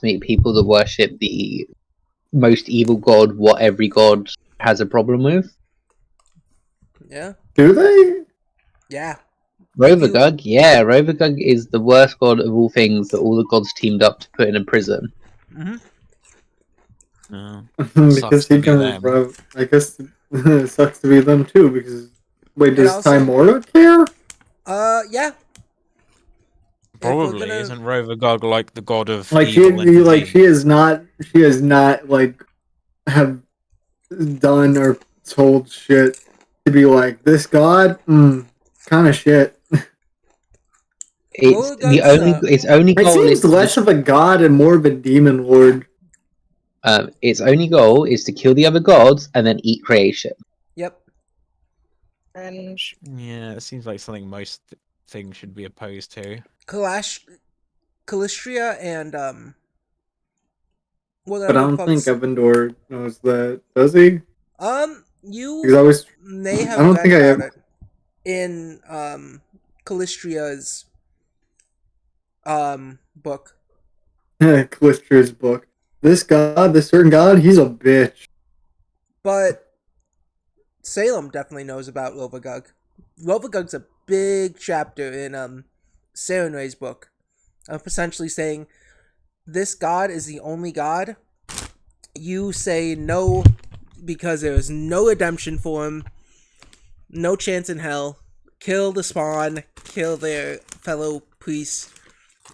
meet people that worship the most evil god, what every god has a problem with. Yeah. Do they? Yeah. Rovagug, yeah, Rovagug is the worst god of all things that all the gods teamed up to put in a prison. Mm-hmm. Because to he be can them. revive. I guess it sucks to be them too. Because wait, And does also- Timora care? Yeah. Probably gonna- isn't Rovagug like the god of Like evil and like she is not. She is not like have done or told shit to be like this god. Kind of shit. It's the Rovagug's, only its only It goal is seems less of a god and more of a demon lord. its only goal is to kill the other gods and then eat creation. Yep. And Yeah, it seems like something most things should be opposed to. Calistria and what But I don't think Evandor knows that, does he? you Because I was. may have I don't read think I about have. it in Calistria's book. Callistra's book. This god, this certain god, he's a bitch. But Salem definitely knows about Rovagug. Rovagug's a big chapter in Serenray's book. Essentially saying this god is the only god. You say no because there is no redemption for him, no chance in hell. Kill the spawn, kill their fellow priests.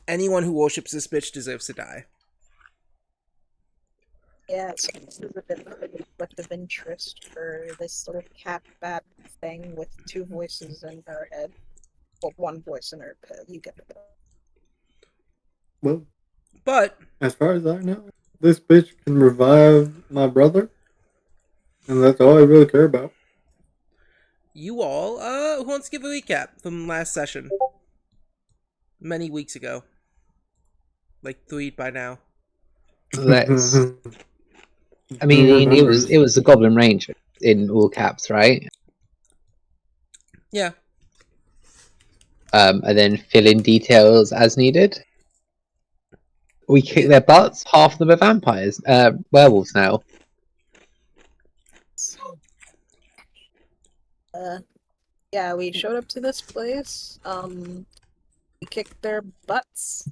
Anyone who worships this bitch deserves to die. yeah, so this is a bit of a conflict of interest for this little cat bat thing with two voices in her head. Well, one voice in her head. You get it. Well, But as far as I know, this bitch can revive my brother, and that's all I really care about. you all, who wants to give a recap from last session? Many weeks ago. Like 3 by now. Let's. I mean, it was the Goblin Ranger in all caps, right? Yeah. And then fill in details as needed. We kick their butts. Half of them are vampires, werewolves now. Yeah, we showed up to this place. We kicked their butts.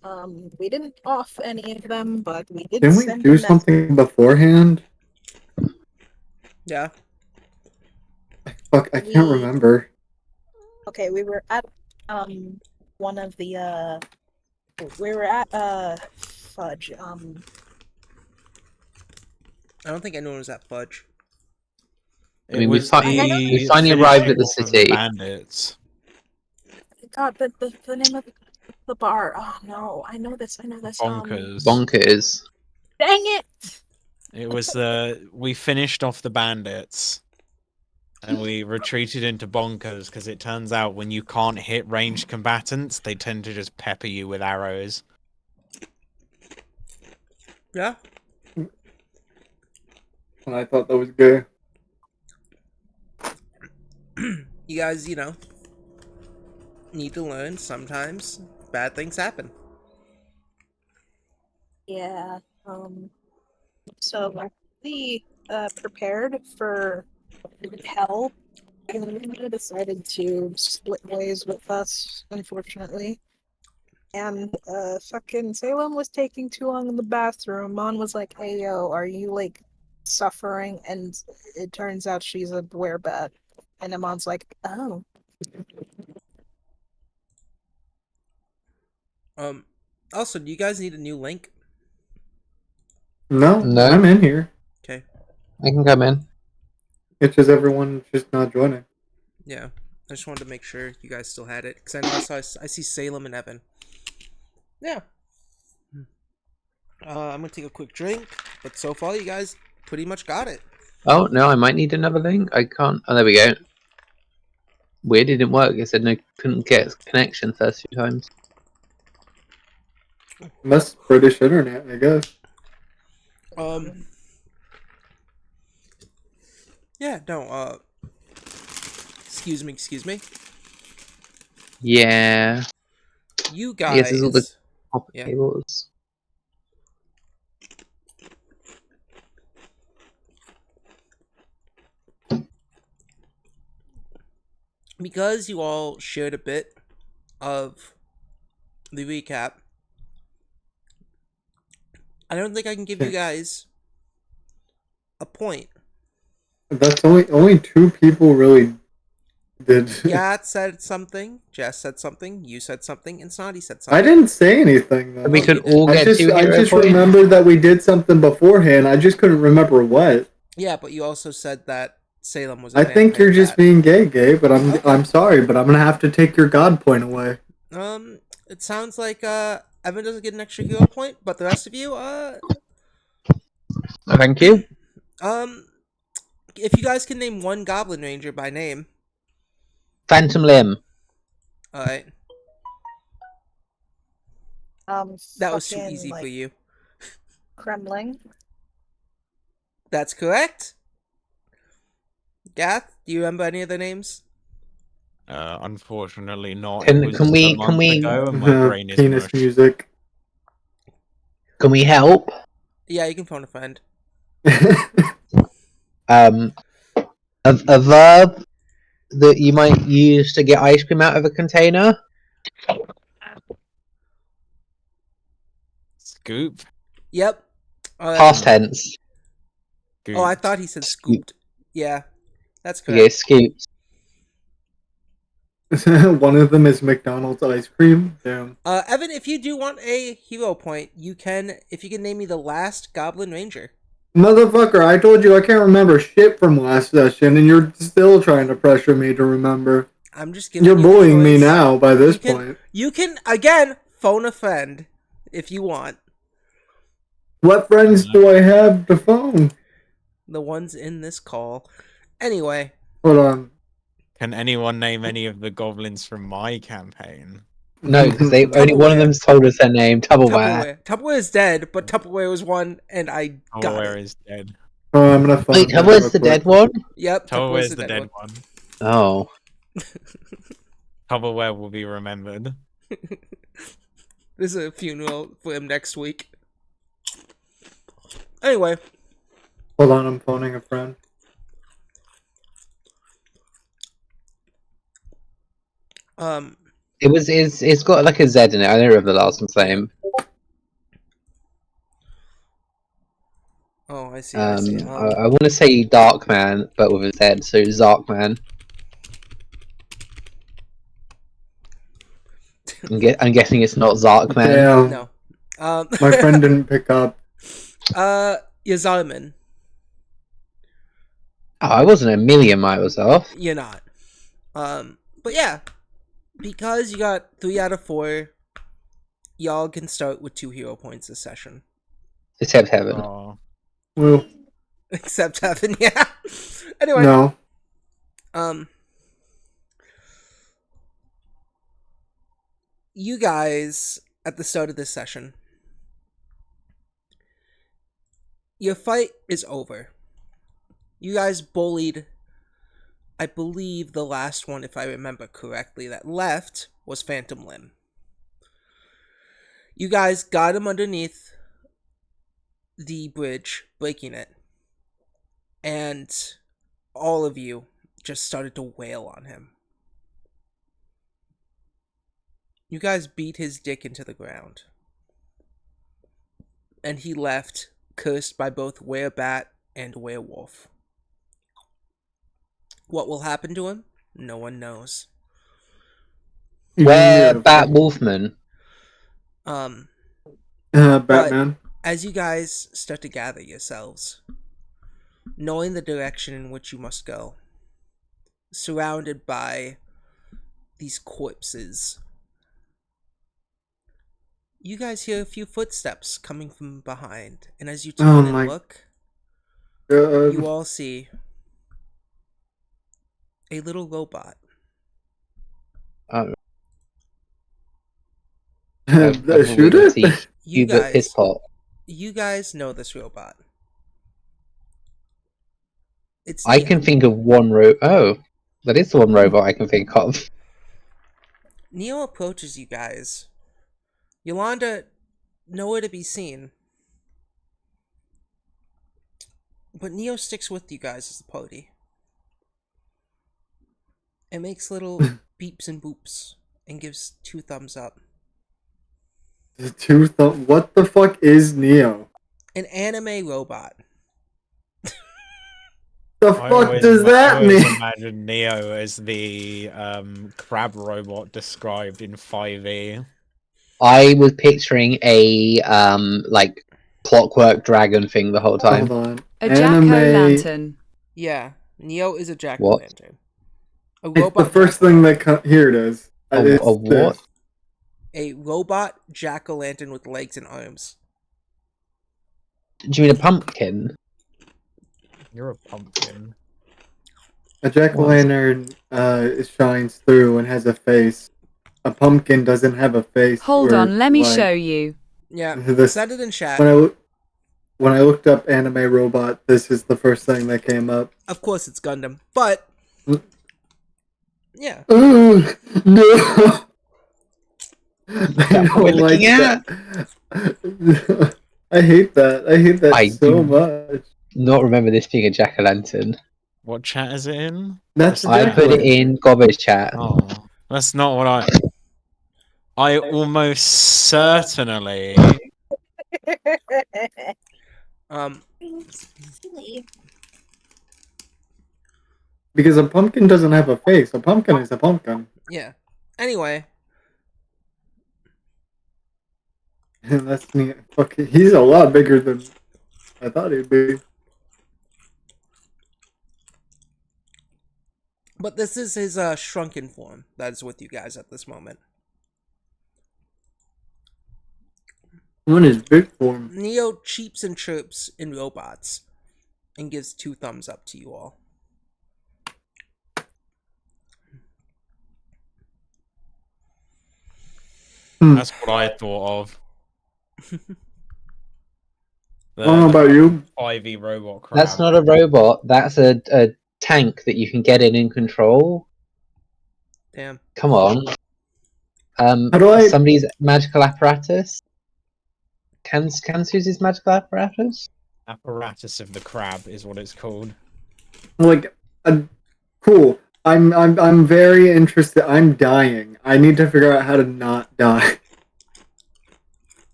We didn't off any of them, but we did. Didn't we send do a something beforehand? Yeah. Fuck, I can't We- remember. Okay, we were at one of the we were at fudge. I don't think anyone was at Fudge. I mean, It we was finally arrived at the finishing off of city. Bandits. God, the name of the bar. Oh no, I know this. Bonkers. Bonkers. Dang it! It was we finished off the bandits, and we retreated into Bonkers because it turns out when you can't hit ranged combatants, they tend to just pepper you with arrows. Yeah. And I thought that was gay. You guys, need to learn sometimes bad things happen. Yeah. So we prepared for hell. And they decided to split ways with us, unfortunately. And fucking Salem was taking too long in the bathroom. Mon was like, "Hey yo, are you like suffering?" And it turns out she's a werebat. And Amon's like, "Oh." Also, do you guys need a new link? No, No. I'm in here. Okay. I can come in. It's just everyone just not joining. Yeah. I just wanted to make sure you guys still had it. Because I know I see Salem and Evan. Yeah. I'm going to take a quick drink. But so far, you guys pretty much got it. Oh, no, I might need another link. I can't. Oh, there we go. Weird, it didn't work. It said no, couldn't get connection first few times. Must British internet, I guess. Yeah, no, excuse me. Yeah. You guys. Yes, there's all the copper Yeah. cables. because you all shared a bit of the recap, I don't think I can give you guys a point. That's only two people really did. Gat said something, Jess said something, you said something, and Snotty said something. I didn't say anything though. We Oh, could you did. all I get 2 hero just points. remembered that we did something beforehand. I just couldn't remember what. Yeah, but you also said that Salem was a I think vampire you're just cat. being gay, but I'm Okay. I'm sorry, but I'm gonna have to take your god point away. It sounds like Evan doesn't get an extra hero point, but the rest of you, Thank you. if you guys can name one Goblin Ranger by name, Phantom Limb. alright. That was too fucking, easy for like, you. Kremling. That's correct. Gath, do you remember any of the names? Unfortunately not. Can- It was can just we- a can month we- ago and my brain is Penis mush. music. Can we help? Yeah, you can phone a friend. A verb that you might use to get ice cream out of a container. Scoop. Yep. Past tense. Oh, I thought he said scooped. Yeah, that's Okay, correct. scooped. One of them is McDonald's ice cream. Damn. Evan, if you do want a hero point, you can, if you can name me the last Goblin Ranger. Motherfucker, I told you I can't remember shit from last session, and you're still trying to pressure me to remember. I'm just giving You're you the bullying me choice. now by this point. You can, again, phone a friend if you want. What friends do I have to phone? The ones in this call. Anyway. Hold on. Can anyone name any of the goblins from my campaign? No, because they only one of them's told us their name. Tupperware. Tupperware is dead, but Tupperware was one, and I got Tupperware it. is dead. I'm gonna phone. Wait, Tupperware's the dead one? Yep, Tupperware's the dead one. Oh. Tupperware will be remembered. There's a funeral for him next week. Anyway. Hold on, I'm phoning a friend. It's got like a Z in it. I don't remember the last one's name. Oh, I see. I want to say Darkman, but with a Z, so Zarkman. I'm guessing it's not Zarkman. Damn. No. My friend didn't pick up. Yazalman. Oh, I wasn't a million miles off. You're not. But yeah. Because you got 3 out of 4, y'all can start with 2 hero points this session. Except Heaven. Oh. Well, Except Heaven, yeah. Anyway. no. You guys, at the start of this session, your fight is over. You guys bullied, I believe the last one, if I remember correctly, that left was Phantom Limb. You guys got him underneath the bridge, breaking it. And all of you just started to wail on him. You guys beat his dick into the ground. And he left, cursed by both Werebat and Werewolf. What will happen to him? No one knows. Bat Wolfman. Batman. As you guys start to gather yourselves, knowing the direction in which you must go, surrounded by these corpses, you guys hear a few footsteps coming from behind, and as you turn and look, you all see a little robot. Shoot it? You guys know this robot. I can think of one Oh, that is the one robot I can think of. Neo approaches you guys. Yolanda, nowhere to be seen. But Neo sticks with you guys as the party. It makes little beeps and boops and gives 2 thumbs up. What the fuck is Neo? An anime robot. The fuck does I that always mean? imagine Neo as the crab robot described in 5e. I was picturing a like clockwork dragon thing the whole time. Hold on. A Anime. jack-o'-lantern. Yeah, Neo is a What? jack-o'-lantern. A It's the robot first thing that here it is. A It's what? this. A robot jack-o'-lantern with legs and arms. Do you mean a pumpkin? You're a pumpkin. A jack-o'-lantern shines through and has a face. A pumpkin doesn't have a face. Hold or, on, let me like, show you. Yeah, This, send it in chat. when I looked up anime robot, this is the first thing that came up. Of course it's Gundam, but... Yeah. Ooh, no! that what we're looking at? That. I hate that. I hate that I so do much. not remember this being a jack-o'-lantern. What chat is it in? That's I put it jack-o'-lantern. in Gobos chat. Oh, that's not what I almost certainly. Because a pumpkin doesn't have a face. A pumpkin is a pumpkin. Yeah. Anyway. And that's neat. Fucking, he's a lot bigger than I thought he'd be. But this is his shrunken form that is with you guys at this moment. One is big form. Neo cheeps and chirps in robots and gives 2 thumbs up to you all. That's what I thought of. I don't know about you. 5e robot crab. That's not a robot. That's a tank that you can get in and control. Damn. Come on. How do I- Somebody's magical apparatus? Can Susie's magical apparatus? Apparatus of the crab is what it's called. Like, cool. I'm very interested. I'm dying. I need to figure out how to not die.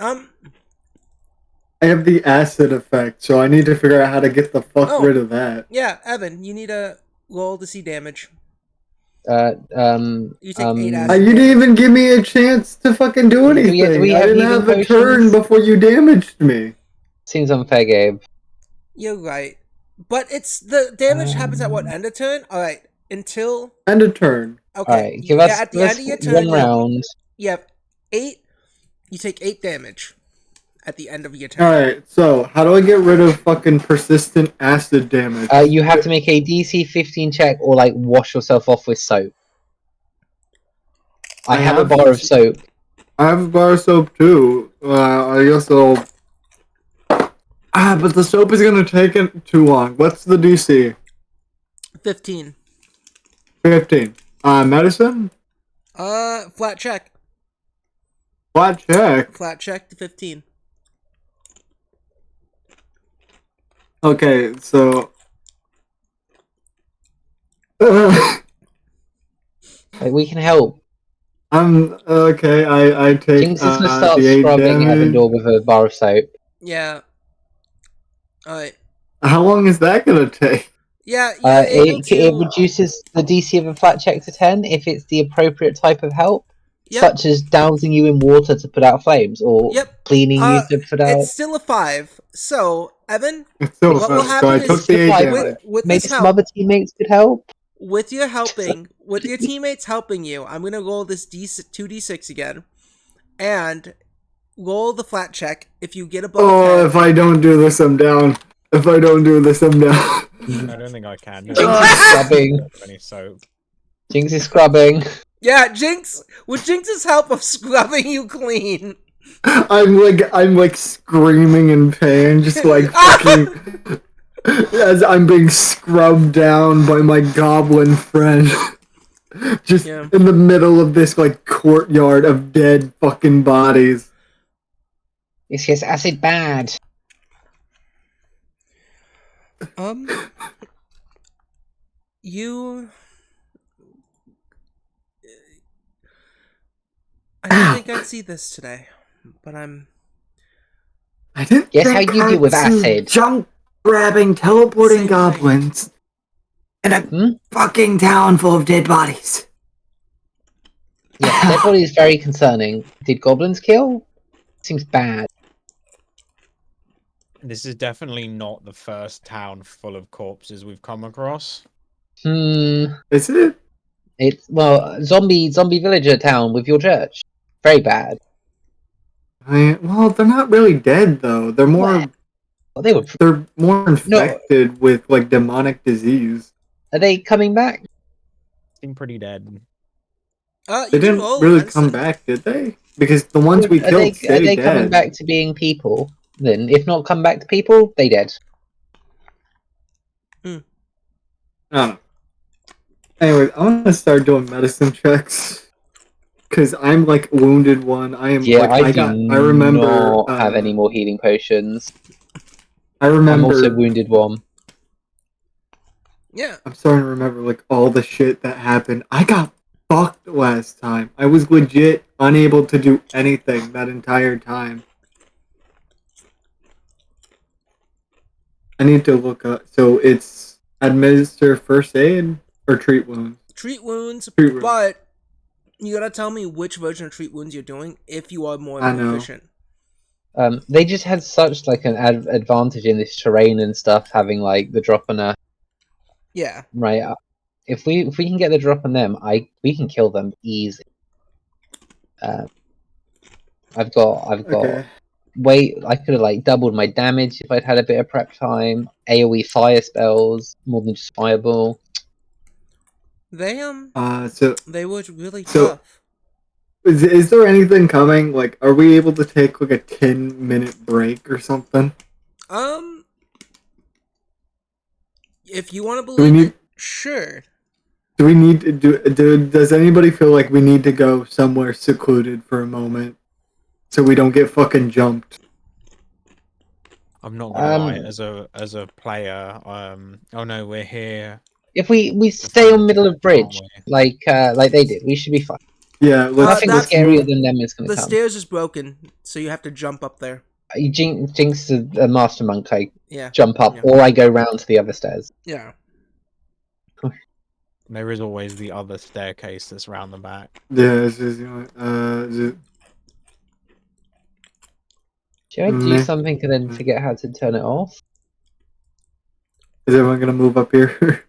I have the acid effect, so I need to figure out how to get the fuck Oh. rid of that. Yeah, Evan, you need a roll to see damage. You You take 8 acid. You didn't even give me a chance to fucking do Do anything. we I have didn't healing have a turn potions? before you damaged me. Seems unfair, Gabe. You're right. But it's the damage happens at what, end of turn? Alright, until... And a turn. Okay, Alright, give us, at the give end of your us turn, one round. you have 8... You take 8 damage at the end of your turn. Alright, so how do I get rid of fucking persistent acid damage? You have to make a DC 15 check or like wash yourself off with soap. I have a bar of soap. I have a bar of soap too. I guess I'll... but the soap is gonna take too long. What's the DC? 15. 15. Medicine? Flat check. Flat check. Flat check to 15. Okay, so... Like, we can help. Okay, I take Jinx is gonna start the 8 scrubbing damage. Evandor with a bar of soap. Yeah. Alright. How long is that gonna take? Yeah, you're able to... It reduces the DC of a flat check to 10 if it's the appropriate type of help, Yep. such as dousing you in water to put out flames, or Yep. cleaning you to put out... It's still a 5. So, Evan, It's still What will so I happen took is- the 8 With- damage. with Maybe this some help, other teammates could help? with your teammates helping you, I'm gonna roll this 2d6 again, and roll the flat check. If you get above Oh, 10, if I don't do this, I'm down. If I don't do this, I'm down. I don't think I can. Jinx is scrubbing. Any soap. Jinx is scrubbing. yeah, Jinx, with Jinx's help of scrubbing you clean. I'm like screaming in pain, just like fucking as I'm being scrubbed down by my goblin friend. Just Yeah. in the middle of this like courtyard of dead fucking bodies. Is his acid bad? You I'd see this today, but I'm. I didn't Guess how think you I'd deal with see acid. junk-grabbing, teleporting Same thing. goblins in a Hmm? fucking town full of dead bodies. Yes, dead body is very concerning. Did goblins kill? Seems bad. This is definitely not the first town full of corpses we've come across. Is it? It's zombie villager town with your church. Very bad. Well, they're not really dead though. They're more Well, they were. infected with like demonic disease. Are they coming back? Seem pretty dead. You They can didn't roll really medicine. come back, did they? Because the ones we Are killed stay they dead. coming back to being people? Then, if not come back to people, they dead. I don't know. Anyway, I want to start doing medicine checks. Because I'm like wounded one. I am Yeah, like I remember not have any more healing potions. I remember I'm also wounded one. Yeah. I'm starting to remember like all the shit that happened. I got fucked last time. I was legit unable to do anything that entire time. I need to look up. So it's administer first aid or treat wounds? Treat wounds, Treat wounds. but you gotta tell me which version of treat wounds you're doing if you are more proficient. They just had such like an advantage in this terrain and stuff, having like the drop on a. Yeah. Right. If we can get the drop on them, we can kill them easy. I've got. Okay. Wait, I could have like doubled my damage if I'd had a bit of prep time. AoE fire spells more than just fireball. They So they were really so- tough. is there anything coming? Like, are we able to take like a 10-minute break or something? If you want to Do we believe need? it, sure. Do we need to do? Does anybody feel like we need to go somewhere secluded for a moment, so we don't get fucking jumped? I'm not gonna lie, as a player, oh no, we're here. If we stay on middle of bridge, like they did, we should be fine. Yeah, let's Nothing that's- scarier than them is going The to come. stairs is broken, so you have to jump up there. You jinx a master monk. I Yeah. jump up, Yeah. or I go round to the other stairs. Yeah. There is always the other staircase that's round the back. Yeah, it's just Should I do Meh. something and then forget how to turn it off? Is everyone gonna move up here?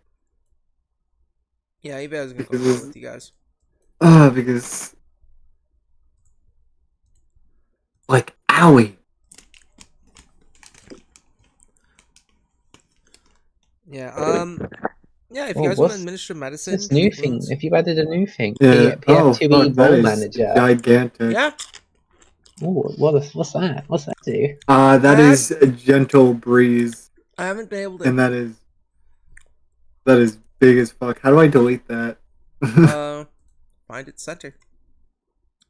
Yeah, you guys can go Because- with you guys. Because like owie. Yeah. Yeah. If Oh, you guys want to what's administer medicine, This new treat thing. wounds- If you added a new thing, Yeah. PF2E fuck, that Roll is Manager. gigantic. Yeah. Ooh, what's that? What's that do? That is a gentle breeze, I haven't been able to. and that is big as fuck. How do I delete that? Find its center.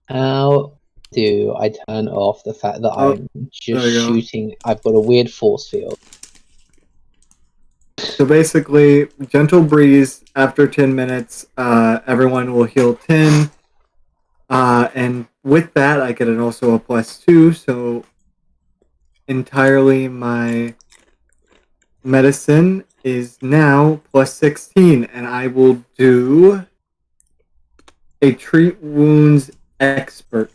How do I turn off the fact that Oh, I'm just there you go. shooting? I've got a weird force field. So basically, gentle breeze. After 10 minutes, everyone will heal 10. And with that, I get also a +2. So entirely my medicine is now +16, and I will do a treat wounds expert.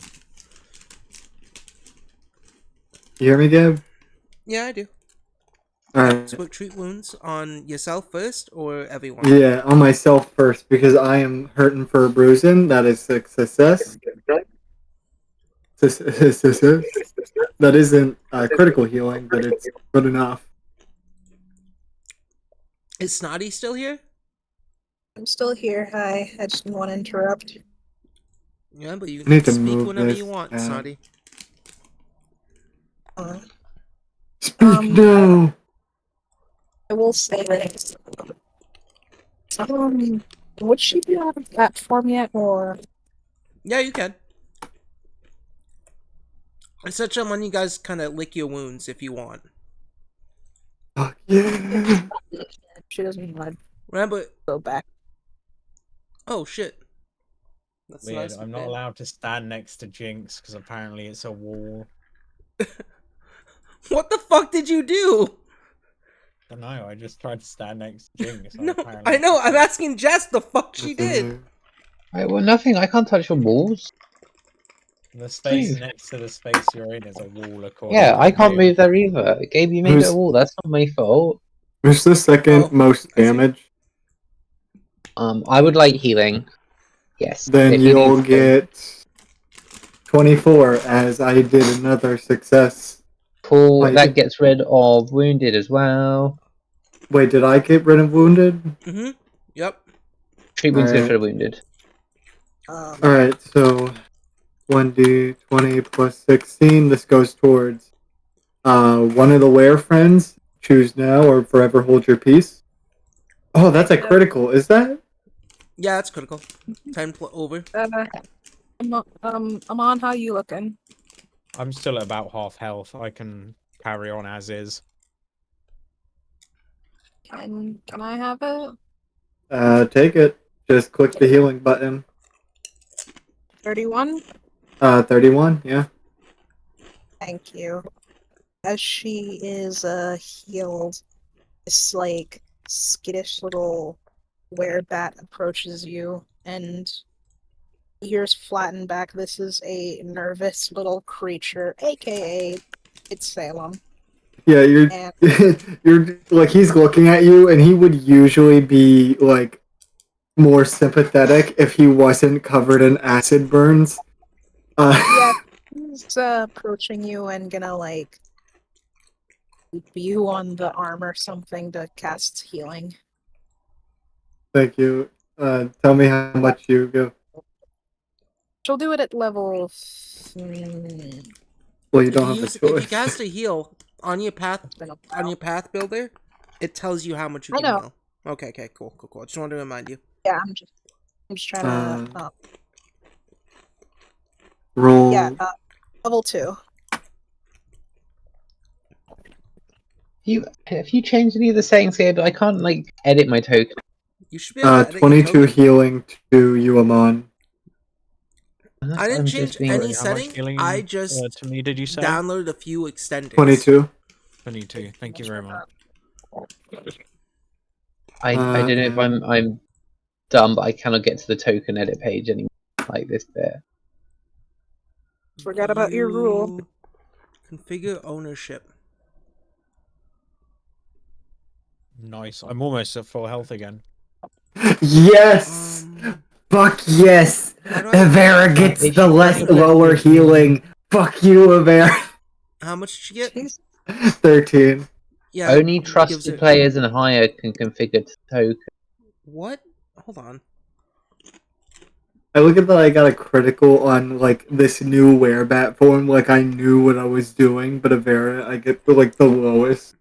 You hear me, Gab? Yeah, I do. Alright. Expert treat wounds on yourself first or everyone? Yeah, on myself first, because I am hurting for a bruising. That is a success. That isn't critical healing, but it's good enough. Is Snotty still here? I'm still here. Hi. I just didn't want to interrupt. Yeah, but you I can need to speak move whenever this you want, down. Snotty. Speak now! I will say that. Would she be out of that form yet, or Yeah, you can. It's such a when you guys kind of lick your wounds if you want. Fuck yeah! she doesn't want to Remember? go back? Oh shit! That's Weird. nice. I'm not allowed to stand next to Jinx because apparently it's a wall. What the fuck did you do? I don't know. I just tried to stand next to Jinx. No, apparently I know. it's I'm a- asking Jess the fuck she That's in did. Right, well, nothing. I can't touch your walls. The space Move. next to the space you're in is a wall, according Yeah, to I the can't game. move there either. Gabe, you made it a Who's- wall. That's not my fault. Who's the second Oh, most I see. damage? I would like healing. Yes. Then if you you'll need to. get 24 as I did another success. Cool. Wait, That gets rid of wounded as well. Wait, did I get rid of wounded? Mm-hmm. Yep. Treat wounds gets Alright. rid of wounded. Alright, so 1d20 plus 16. This goes towards one of the wear friends. Choose now or forever hold your peace. Oh, that's a critical. Is that? Yeah, that's critical. over. I'm on. How you looking? I'm still at about half health. I can carry on as is. Can I have it? Take it. Just click the healing button. 31. 31. Yeah. Thank you. As she is healed, this like skittish little werebat approaches you, and ears flatten back. This is a nervous little creature, aka it's Salem. Yeah, you're And you're like he's looking at you, and he would usually be like more sympathetic if he wasn't covered in acid burns. yeah, he's approaching you and gonna like keep you on the arm or something to cast healing. Thank you. Tell me how much you give. She'll do it at level. Well, you don't have a If you choice. cast a heal on your path builder, it tells you how much you I can know. heal. Okay, cool. I just wanted to remind you. Yeah, I'm just trying to. Roll. Yeah, level 2. If you change any of the settings here, but I can't like edit my token. You should be able to edit 22 your token. healing to you, Amon. Unless I didn't I'm change just being- any Sorry, how much setting. healing, I just to me did you say? downloaded a few extenders. 22. 22. Thank you very much. I don't know if I'm dumb, but I cannot get to the token edit page anymore. Like this bit. Forgot about your rule. Configure ownership. Nice. I'm almost at full health again. Yes! Fuck yes! How do I- Avera gets If the you less get- lower healing. Fuck you, Avera. How much did you get? Jeez. 13. Yeah. Only it gives trusted it- players and higher can configure token. What? Hold on. I look at that I got a critical on like this new werebat form, like I knew what I was doing, but Avera I get like the lowest.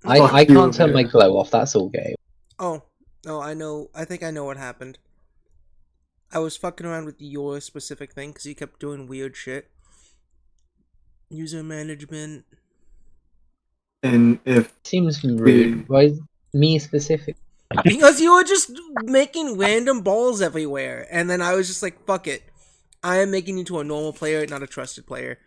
I Fuck you, can't turn my Avera. glow off. That's all, Gabe. Oh, I know. I think I know what happened. I was fucking around with your specific thing because you kept doing weird shit. User management. And if Seems rude. Why me specific? Because you were just making random balls everywhere. And then I was just like, fuck it. I am making you to a normal player, not a trusted player.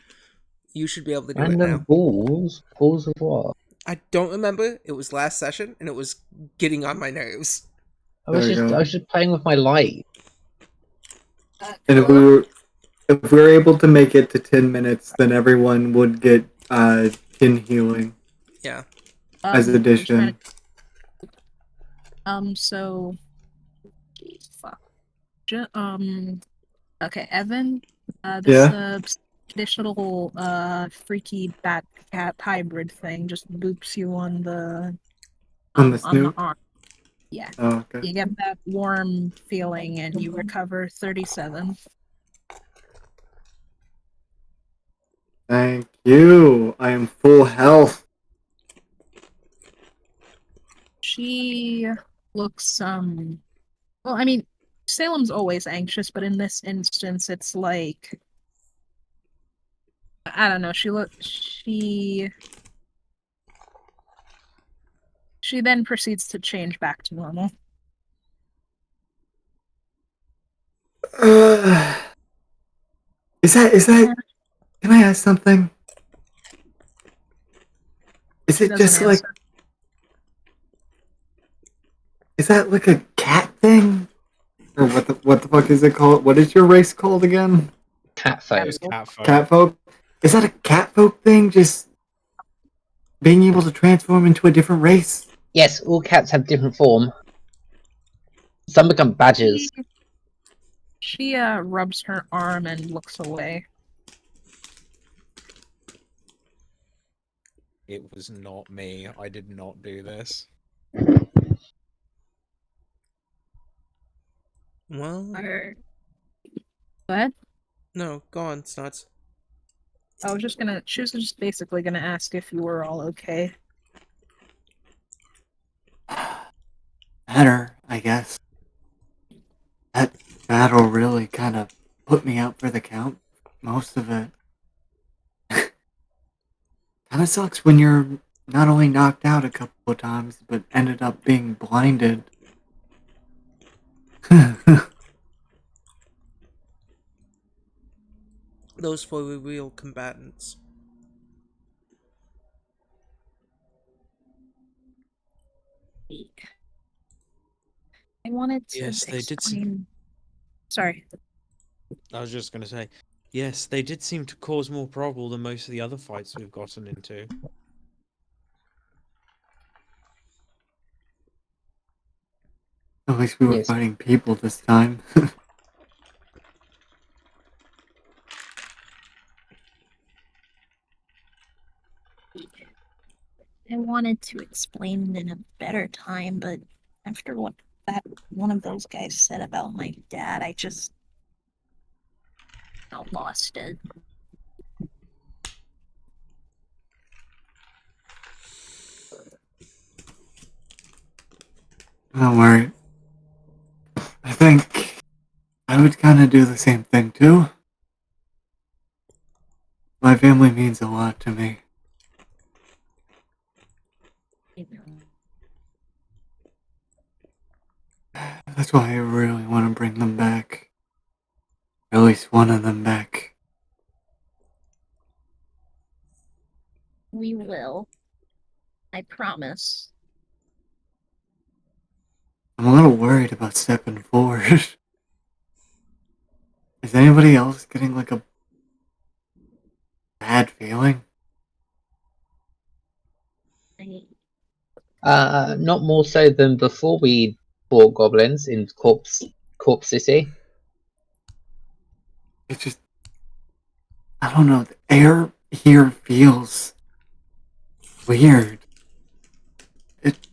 You should be able to do it Random now. balls? Balls of what? I don't remember. It was last session, and it was getting on my nerves. I was There you go. just playing with my light. and if we were able to make it to 10 minutes, then everyone would get kin healing Yeah. as addition. So fuck. Okay, Evan. This this little freaky bat cat hybrid thing just boops you on the On the snoot? arm. Yeah. Oh, okay. You get that warm feeling and you recover 37. Thank you. I am full health. She looks well, I mean, Salem's always anxious, but in this instance it's like I don't know, she then proceeds to change back to normal. Is that? Can I ask something? Is She it doesn't just like? answer. Is that like a cat thing? Or what the fuck is it called? What is your race called again? Cat folk. Just cat folk. Cat folk? Is that a cat folk thing? Just being able to transform into a different race? Yes, all cats have different form. Some become badgers. She rubs her arm and looks away. It was not me. I did not do this. Well, What? no, go on, Snots. She was just basically gonna ask if you were all okay. Better, I guess. That battle really kind of put me out for the count. Most of it. Kind of sucks when you're not only knocked out a couple of times, but ended up being blinded. Those were real combatants. I wanted to Yes, they did explain. Sorry. I was just going to say, yes, they did seem to cause more trouble than most of the other fights we've gotten into. At least we were Yes. fighting people this time. I wanted to explain it in a better time, but after what that one of those guys said about my dad, I just lost it. Don't worry. I think I would kind of do the same thing too. My family means a lot to me. That's why I really want to bring them back. At least one of them back. We will. I promise. I'm a little worried about stepping forward. Is anybody else getting like a bad feeling? Not more so than before we fought goblins in Corpse City. It's just, I don't know, the air here feels weird.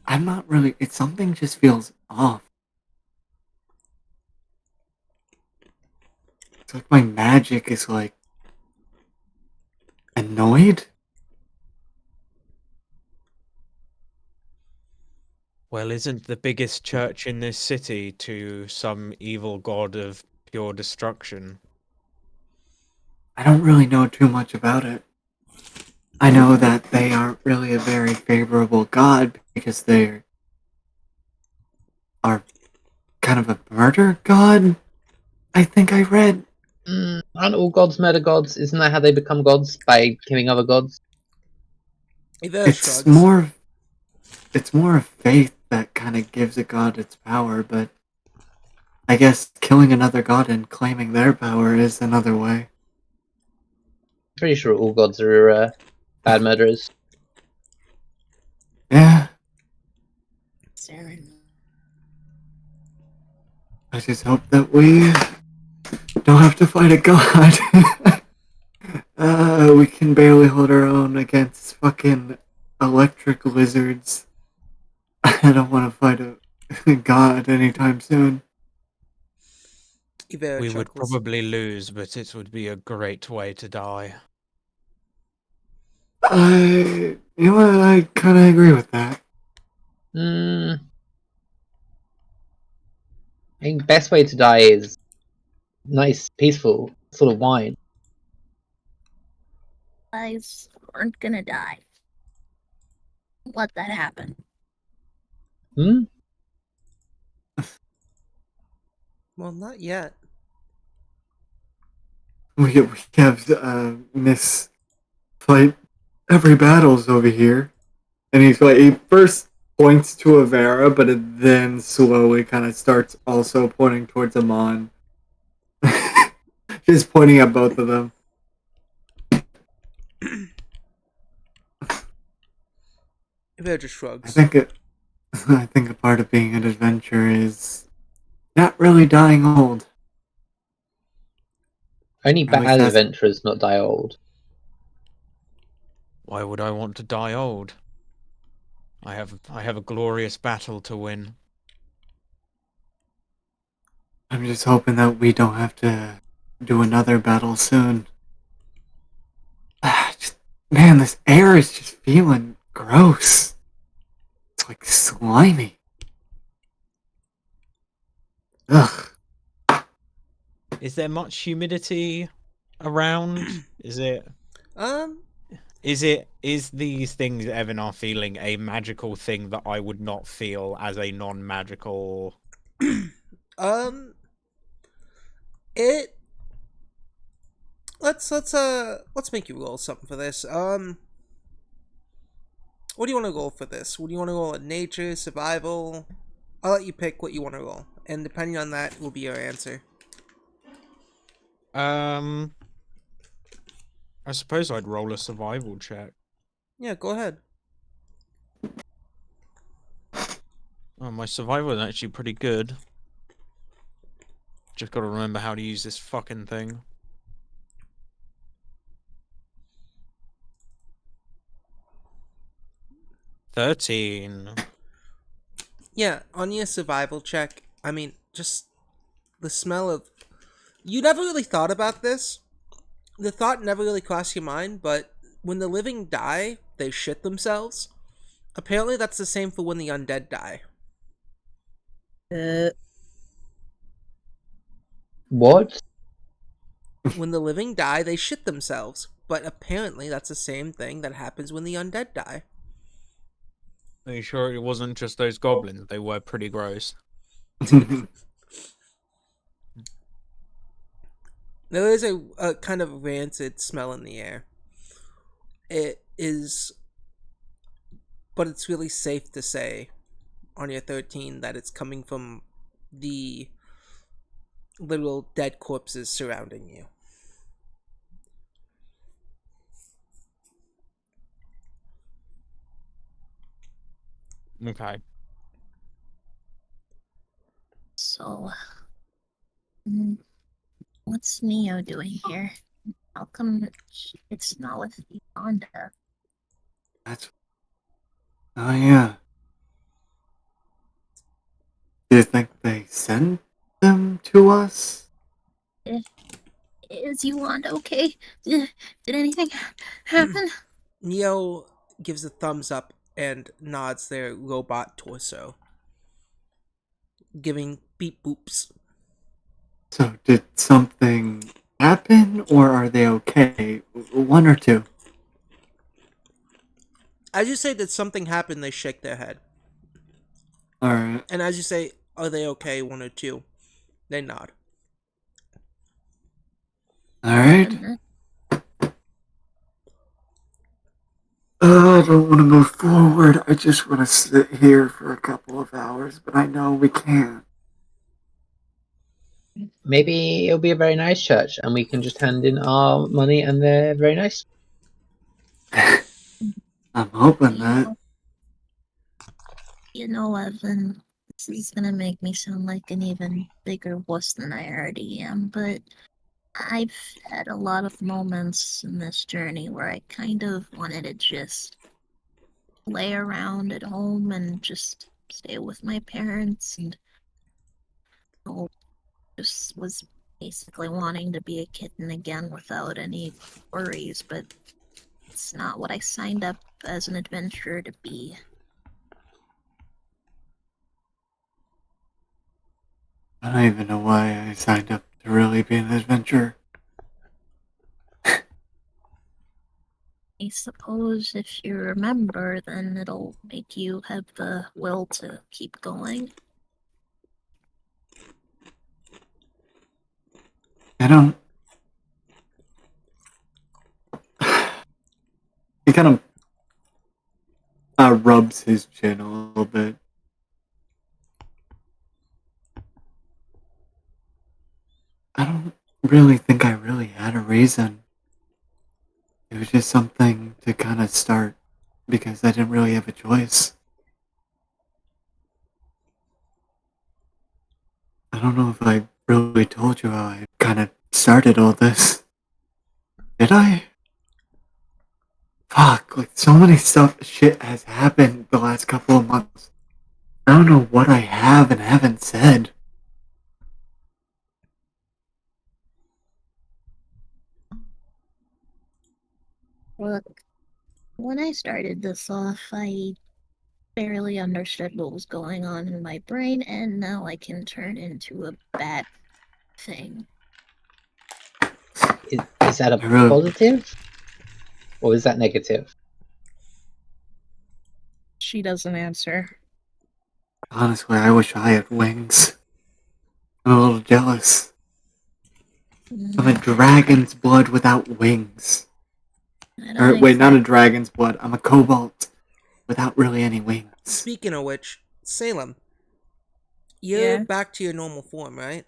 I'm not really, something just feels off. It's like my magic is like annoyed. Well, isn't the biggest church in this city to some evil god of pure destruction? I don't really know too much about it. I know that they aren't really a very favorable god because they are kind of a murder god. I think I read. Aren't all gods murder gods? Isn't that how they become gods? By killing other gods? Either It's shrugs. more of faith that kind of gives a god its power, but I guess killing another god and claiming their power is another way. Pretty sure all gods are bad murderers. Yeah, Saren. I just hope that we don't have to fight a god. We can barely hold our own against fucking electric lizards. I don't want to fight a god anytime soon. Either We would chuckles. probably lose, but it would be a great way to die. You know what? I kind of agree with that. I think the best way to die is nice, peaceful, full of wine. Guys aren't gonna die. Let that happen. Hmm? Well, not yet. We have misfight every battles over here. And he first points to Avera, but it then slowly kind of starts also pointing towards Amon. Just pointing at both of them. Avera just I shrugs. think a part of being an adventurer is not really dying old. Only At least bad that's- adventurers not die old. Why would I want to die old? I have a glorious battle to win. I'm just hoping that we don't have to do another battle soon. Man, this air is just feeling gross. It's like slimy. Ugh. Is there much humidity around? Um, Is these things Evan are feeling a magical thing that I would not feel as a non-magical? it. Let's make you roll something for this. What do you want to roll for this? What do you want to roll? Nature, survival? I'll let you pick what you want to roll, and depending on that will be your answer. I suppose I'd roll a survival check. Yeah, go ahead. Oh, my survival is actually pretty good. Just gotta remember how to use this fucking thing. $13. Yeah, on your survival check, I mean, just the smell of. You never really thought about this. The thought never really crossed your mind, but when the living die, they shit themselves. Apparently, that's the same for when the undead die. What? When the living die, they shit themselves. But apparently, that's the same thing that happens when the undead die. Are you sure it wasn't just those goblins? They were pretty gross. There is a kind of rancid smell in the air. It is. But it's really safe to say on your 13 that it's coming from the literal dead corpses surrounding you. Okay. So, what's Neo doing here? How come it's not with Yonda? Oh yeah. Do you think they sent them to us? Is Yolanda okay? Did anything happen? Neo gives a thumbs up and nods their robot torso, giving beep boops. So did something happen, or are they okay? One or two? As you say that something happened, they shake their head. Alright. And as you say, are they okay? One or two, they nod. Alright. I don't want to move forward. I just want to sit here for a couple of hours, but I know we can't. Maybe it'll be a very nice church, and we can just hand in our money, and they're very nice. I'm hoping that. You know, Evan, this is gonna make me sound like an even bigger wuss than I already am, but I've had a lot of moments in this journey where I kind of wanted to just lay around at home and just stay with my parents and just was basically wanting to be a kitten again without any worries, but it's not what I signed up as an adventurer to be. I don't even know why I signed up to really be an adventurer. I suppose if you remember, then it'll make you have the will to keep going. I don't He kind of rubs his chin a little bit. I don't really think I really had a reason. It was just something to kind of start because I didn't really have a choice. I don't know if I really told you how I kind of started all this. Did I? Fuck, like so many shit has happened the last couple of months. I don't know what I have and haven't said. Look, when I started this off, I barely understood what was going on in my brain, and now I can turn into a bad thing. Is that a positive? Or is that negative? She doesn't answer. Honestly, I wish I had wings. I'm a little jealous. I'm a dragon's blood without wings. Or wait, not a dragon's blood. I'm a cobalt without really any wings. Speaking of which, Salem, you're back to your normal form, right?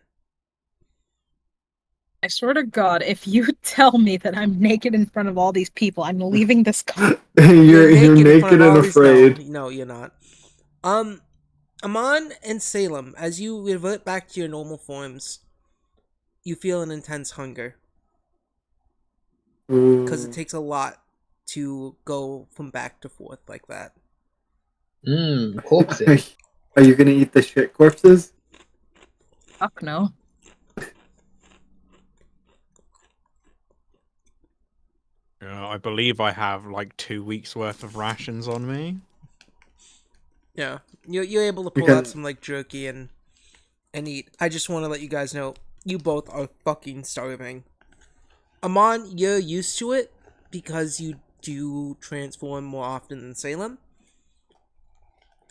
I swear to God, if you tell me that I'm naked in front of all these people, I'm leaving this country. You're naked and afraid. No, you're not. Amon and Salem, as you revert back to your normal forms, you feel an intense hunger. Because it takes a lot to go from back to forth like that. Corpses. Are you gonna eat the shit corpses? Fuck no. I believe I have like 2 weeks worth of rations on me. Yeah, you're able to pull out some like jerky and eat. I just want to let you guys know you both are fucking starving. Amon, you're used to it because you do transform more often than Salem.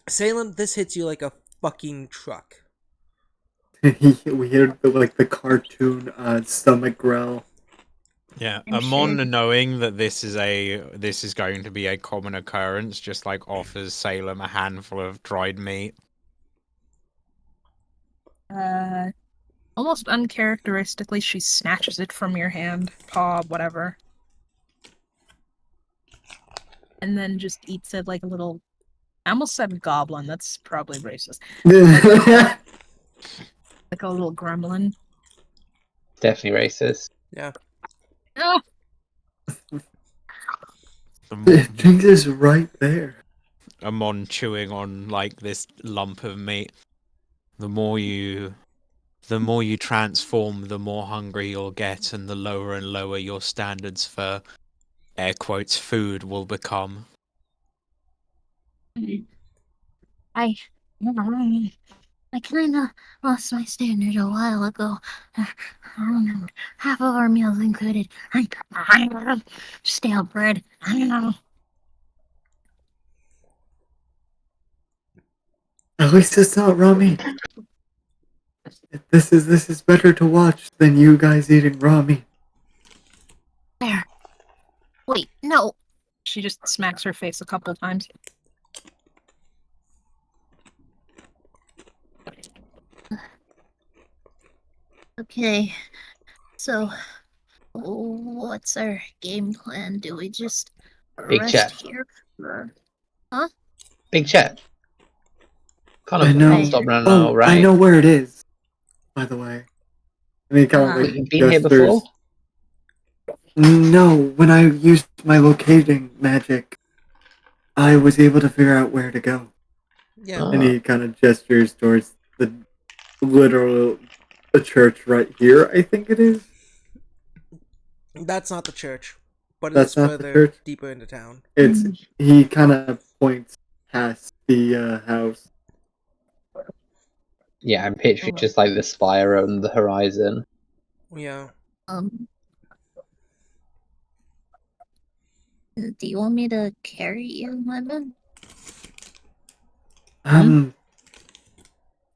Salem, this hits you like a fucking truck. We hear the cartoon stomach growl. Yeah, Amon knowing that this is going to be a common occurrence, just like offers Salem a handful of dried meat. Almost uncharacteristically, she snatches it from your hand, paw, whatever. And then just eats it like a little... I almost said goblin, that's probably racist. Like a little gremlin. Definitely racist. Yeah. Oh! Jinx is right there. Amon chewing on like this lump of meat. The more you transform, the more hungry you'll get, and the lower and lower your standards for air quotes food will become. I kind of lost my standard a while ago. Half of our meals included stale bread. At least it's not raw meat. This is better to watch than you guys eating raw meat. There. Wait, no. She just smacks her face a couple times. Okay, so what's our game plan? Do we just Big rest chat. here? Huh? Big chat. Kind I of know. stop running all right. I know where it is. By the way, I mean, kind of like You've been here before? No, when I used my locating magic, I was able to figure out where to go. Yeah. And he kind of gestures towards the church right here, I think it is. That's not the church, but That's it's not further the church? deeper into town. He kind of points past the house. Yeah, I'm picturing just like the spire on the horizon. Yeah. Do you want me to carry you, Lemon? I'm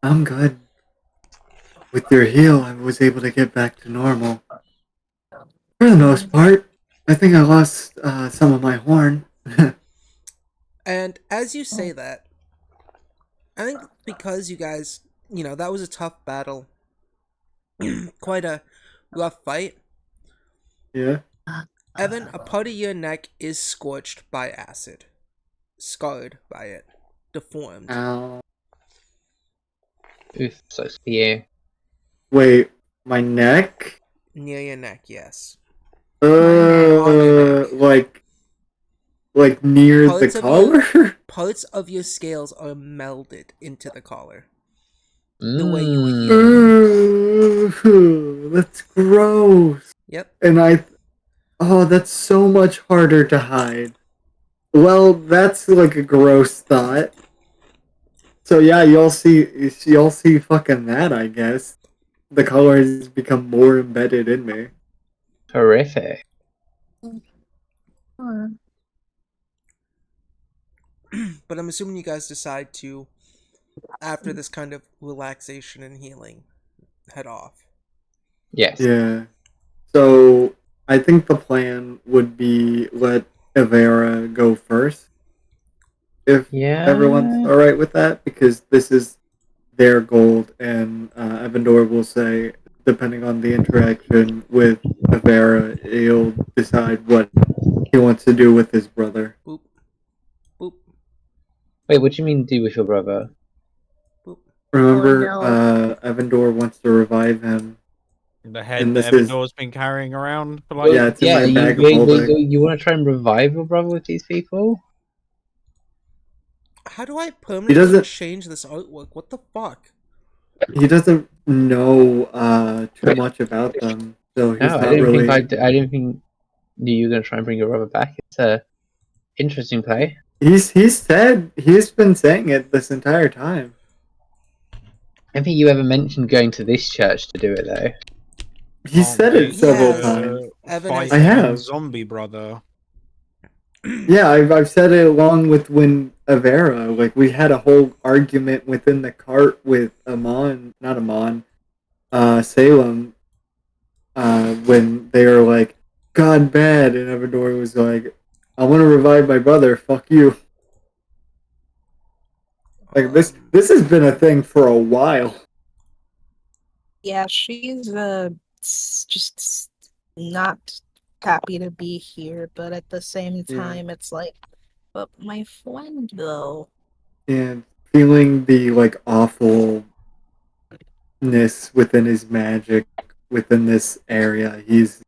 good. With your heal, I was able to get back to normal. For the most part. I think I lost some of my horn. And as you say that, I think because you guys, that was a tough battle, quite a rough fight. Yeah. Evan, a part of your neck is scorched by acid, scarred by it, deformed. Ow. Oof, sucks for you. Wait, my neck? Near your neck, yes. neck. On your neck. Like near the Parts of your collar? parts of your scales are melded into the collar. The way you were Mm. healing. Ooh, that's gross. Yep. And that's so much harder to hide. Well, that's like a gross thought. So yeah, you'll see fucking that, I guess. The colors become more embedded in me. Horrific. Huh. But I'm assuming you guys decide to, after this kind of relaxation and healing, head off. Yes. Yeah. So I think the plan would be let Avera go first. If Yeah. everyone's alright with that, because this is their gold, and Evandor will say, depending on the interaction with Avera, he'll decide what he wants to do with his brother. Boop. Boop. Wait, what do you mean do with your brother? Boop. Remember, Oh, no. Evandor wants to revive him. The head And that this is- Evandor's been carrying around for like. Yeah, it's in my bag of holding. You want to try and revive your brother with these people? How do I permanently doesn't- change this artwork? What the fuck? He doesn't know too Wait. much about them, so he's No, not I didn't really. think I didn't think you were going to try and bring your brother back. It's a interesting play. He's been saying it this entire time. I don't think you ever mentioned going to this church to do it though. He Oh, said mate, it several Yes. times. Evan Fight has- I have. zombie brother. Yeah, I've said it along with when Avera, like we had a whole argument within the cart with Salem, when they were like, God bad, and Evandor was like, I want to revive my brother, fuck you. Like this has been a thing for a while. Yeah, she's just not happy to be here, but at the same Yeah. time, it's like, but my friend though. And feeling the like awfulness within his magic within this area, he's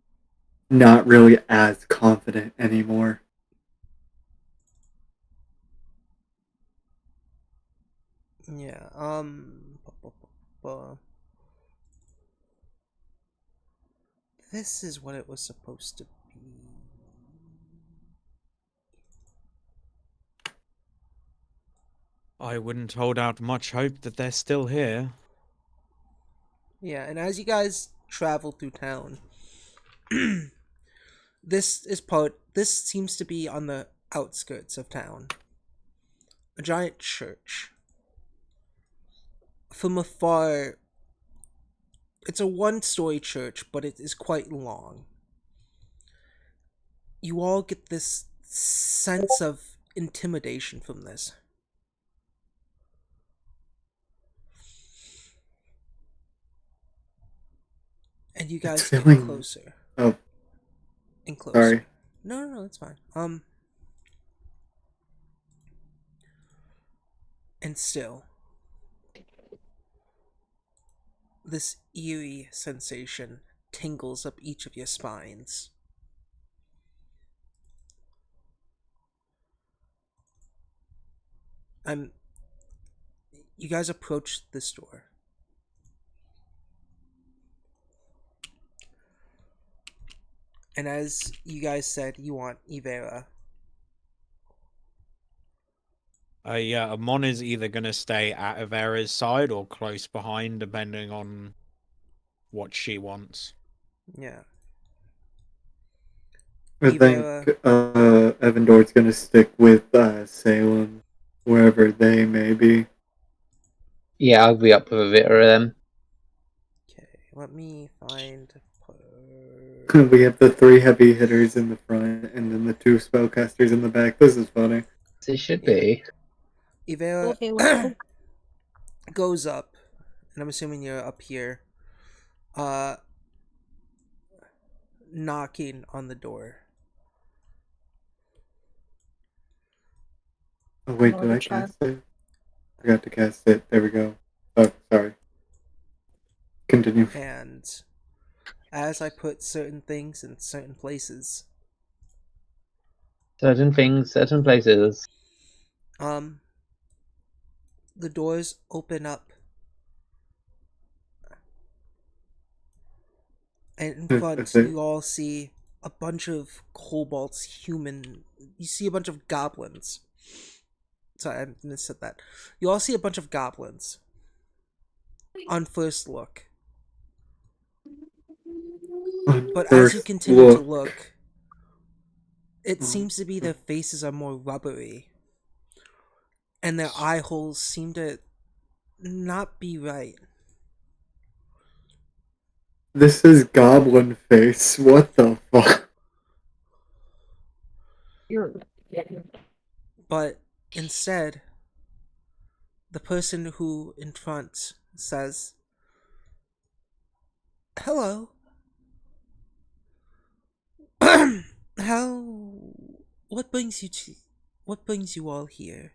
not really as confident anymore. Yeah. This is what it was supposed to be. I wouldn't hold out much hope that they're still here. Yeah, and as you guys travel through town, this seems to be on the outskirts of town. A giant church. From afar, it's a one-story church, but it is quite long. You all get this sense of intimidation from this. And you guys get feeling- closer. Oh. And closer. Sorry. No, it's fine. And still, this eerie sensation tingles up each of your spines. You guys approach this door. And as you guys said, you want Ivera. Yeah, Amon is either going to stay at Avera's side or close behind, depending on what she wants. Yeah. I think Evandor's gonna stick with Salem, wherever they may be. Yeah, I'll be up with a bit of them. Okay, let me find We have the 3 heavy hitters in the front, and then the 2 spellcasters in the back. This is funny. It should Yeah. be. Ivera Okay, well, goes up, and I'm assuming you're up here, knocking on the door. Oh wait, I'll did I try. cast it? Forgot to cast it. There we go. Oh, sorry. Continue. And as I put certain things in certain places, Certain things, certain places. the doors open up, and in front you all see a bunch of kobolds, you see a bunch of goblins. Sorry, I missaid that. You all see a bunch of goblins on first look. But as you continue to look, it seems to be their faces are more rubbery. And their eye holes seem to not be right. This is Goblin Face. What the fuck? But instead, the person who in front says, "Hello. What brings you all here?"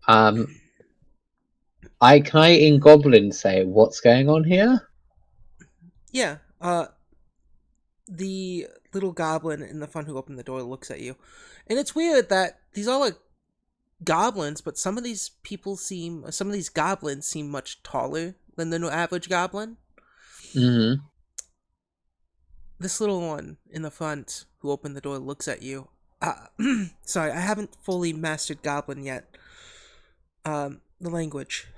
Can I in Goblin say what's going on here? Yeah, the little goblin in the front who opened the door looks at you. And it's weird that these all are goblins, but some of these goblins seem much taller than the average goblin. Mm-hmm. This little one in the front who opened the door looks at you. Sorry, I haven't fully mastered goblin yet. The language.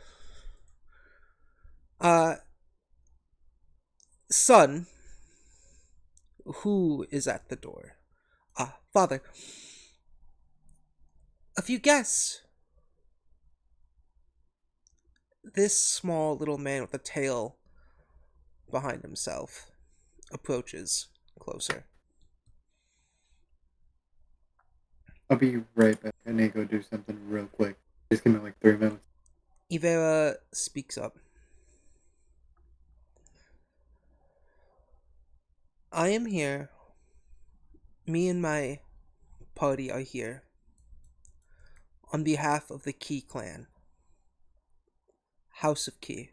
Son, who is at the door? Father. A few guests. This small little man with a tail behind himself approaches closer. I'll be right back. I need to go do something real quick. Just give me like 3 minutes. Ivera speaks up. I am here. Me and my party are here on behalf of the Key clan. House of Key.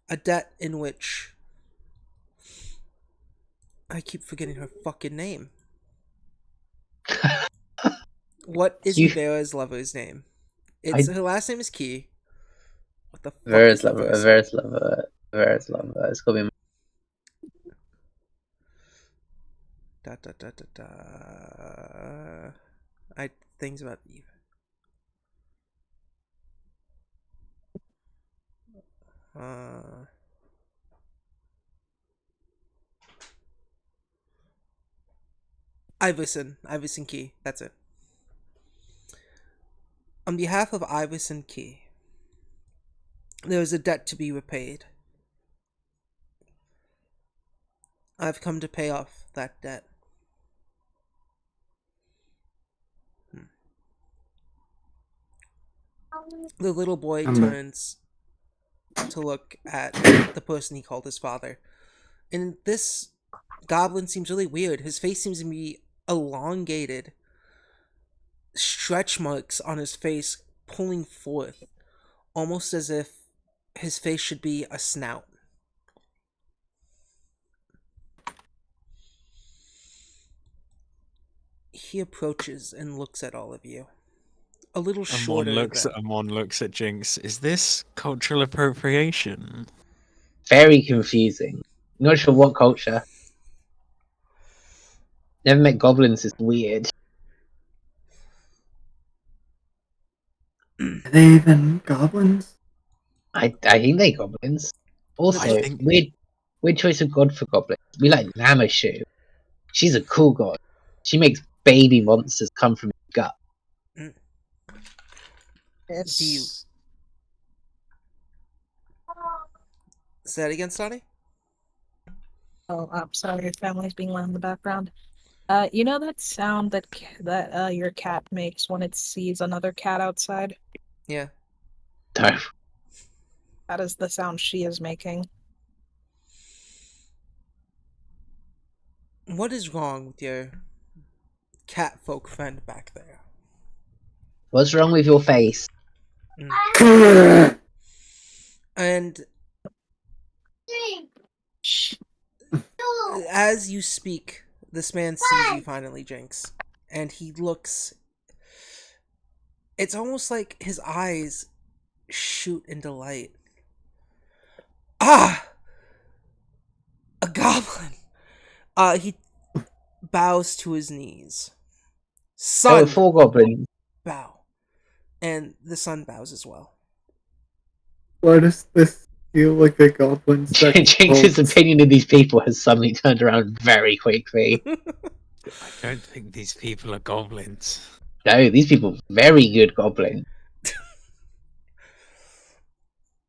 A debt in which I keep forgetting her fucking name. What is Ivera's lover's name? Her last name is Key. What the fuck Vera's is the lover. first Vera's lover. Vera's lover. It's gotta be. Da da da da da. Things about Eve. Iverson Key. That's it. On behalf of Iverson Key, there is a debt to be repaid. I've come to pay off that debt. The little boy turns to look at the person he called his father. And this goblin seems really weird. His face seems to be elongated. Stretch marks on his face pulling forth, almost as if his face should be a snout. He approaches and looks at all of you. A little shorter. Amon looks at Jinx. Is this cultural appropriation? Very confusing. Not sure what culture. Never met goblins. It's weird. Are they even goblins? I think they goblins. Also, weird choice of god for goblins. We like Namashu. She's a cool god. She makes baby monsters come from his gut. Do you say that again, Sonny? Oh, I'm sorry, your family's being loud in the background. You know that sound that your cat makes when it sees another cat outside? Yeah. No. That is the sound she is making. What is wrong with your cat folk friend back there? What's wrong with your face? And as you speak, this man sees you finally, Jinx, and he looks. It's almost like his eyes shoot into light. Ah! A goblin! He bows to his knees. There were Son! 4 goblins. Bow. And the son bows as well. Why does this feel like a goblin sex Jinx's cult? opinion of these people has suddenly turned around very quickly. I don't think these people are goblins. No, these people are very good goblins.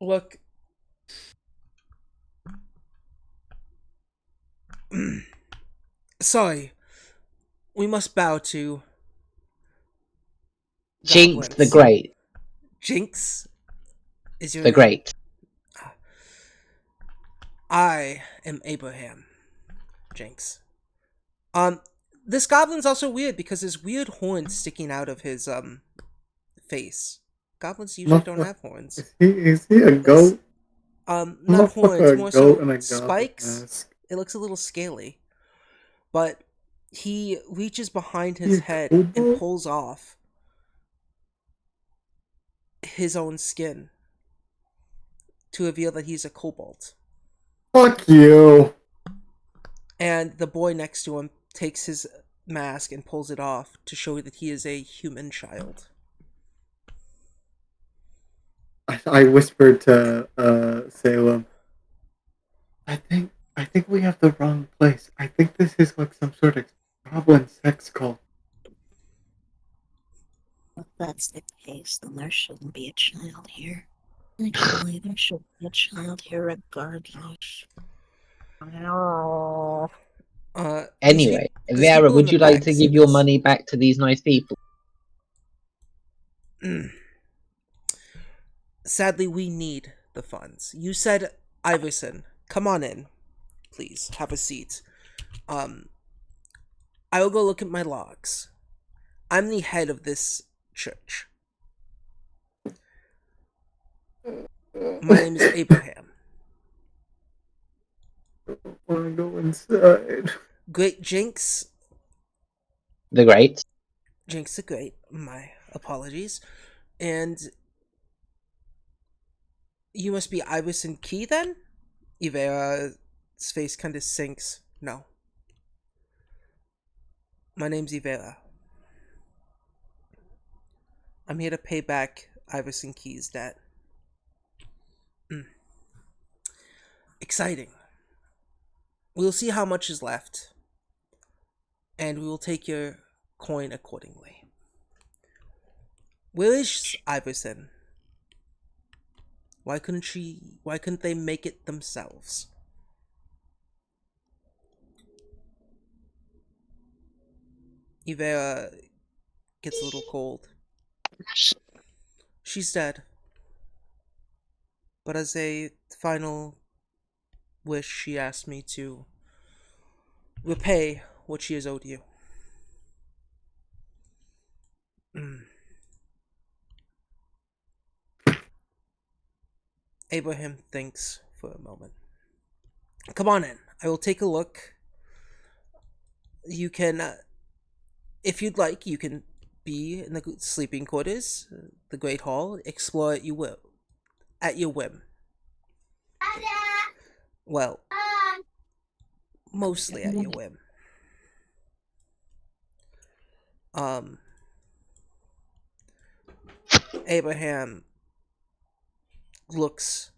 Look. Sorry. We must bow to Jinx goblins. the Great. Jinx is your The name. Great. I am Abraham. Jinx. This goblin's also weird because there's weird horns sticking out of his face. Goblins usually don't have horns. Is he a goat? Not horns, A more goat so and a goblin spikes. mask. It looks a little scaly. But he reaches behind his He's head kobold? and pulls off his own skin to reveal that he's a kobold. Fuck you. And the boy next to him takes his mask and pulls it off to show that he is a human child. I whispered to Salem. I think we have the wrong place. I think this is like some sort of goblin sex cult. If that's the case, then there shouldn't be a child here. Actually, there should be a child here regardless. Anyway, these Vera, people in would the you like back to see give your this. money back to these nice people? Sadly, we need the funds. You said, Iverson, come on in. Please, have a seat. I will go look at my logs. I'm the head of this church. My name is Abraham. I want to go inside. Great Jinx. The Great. Jinx the Great. My apologies. And you must be Iverson Key then? Ivera's face kind of sinks. No. My name's Ivera. I'm here to pay back Iverson Key's debt. Exciting. We'll see how much is left. And we will take your coin accordingly. Where is Iverson? Why couldn't they make it themselves? Ivera gets a little cold. She's dead. But as a final wish, she asked me to repay what she has owed you. Abraham thinks for a moment. Come on in. I will take a look. You can, if you'd like, you can be in the sleeping quarters, the Great Hall. Explore it you will, at your whim. Well, mostly at your whim. Abraham looks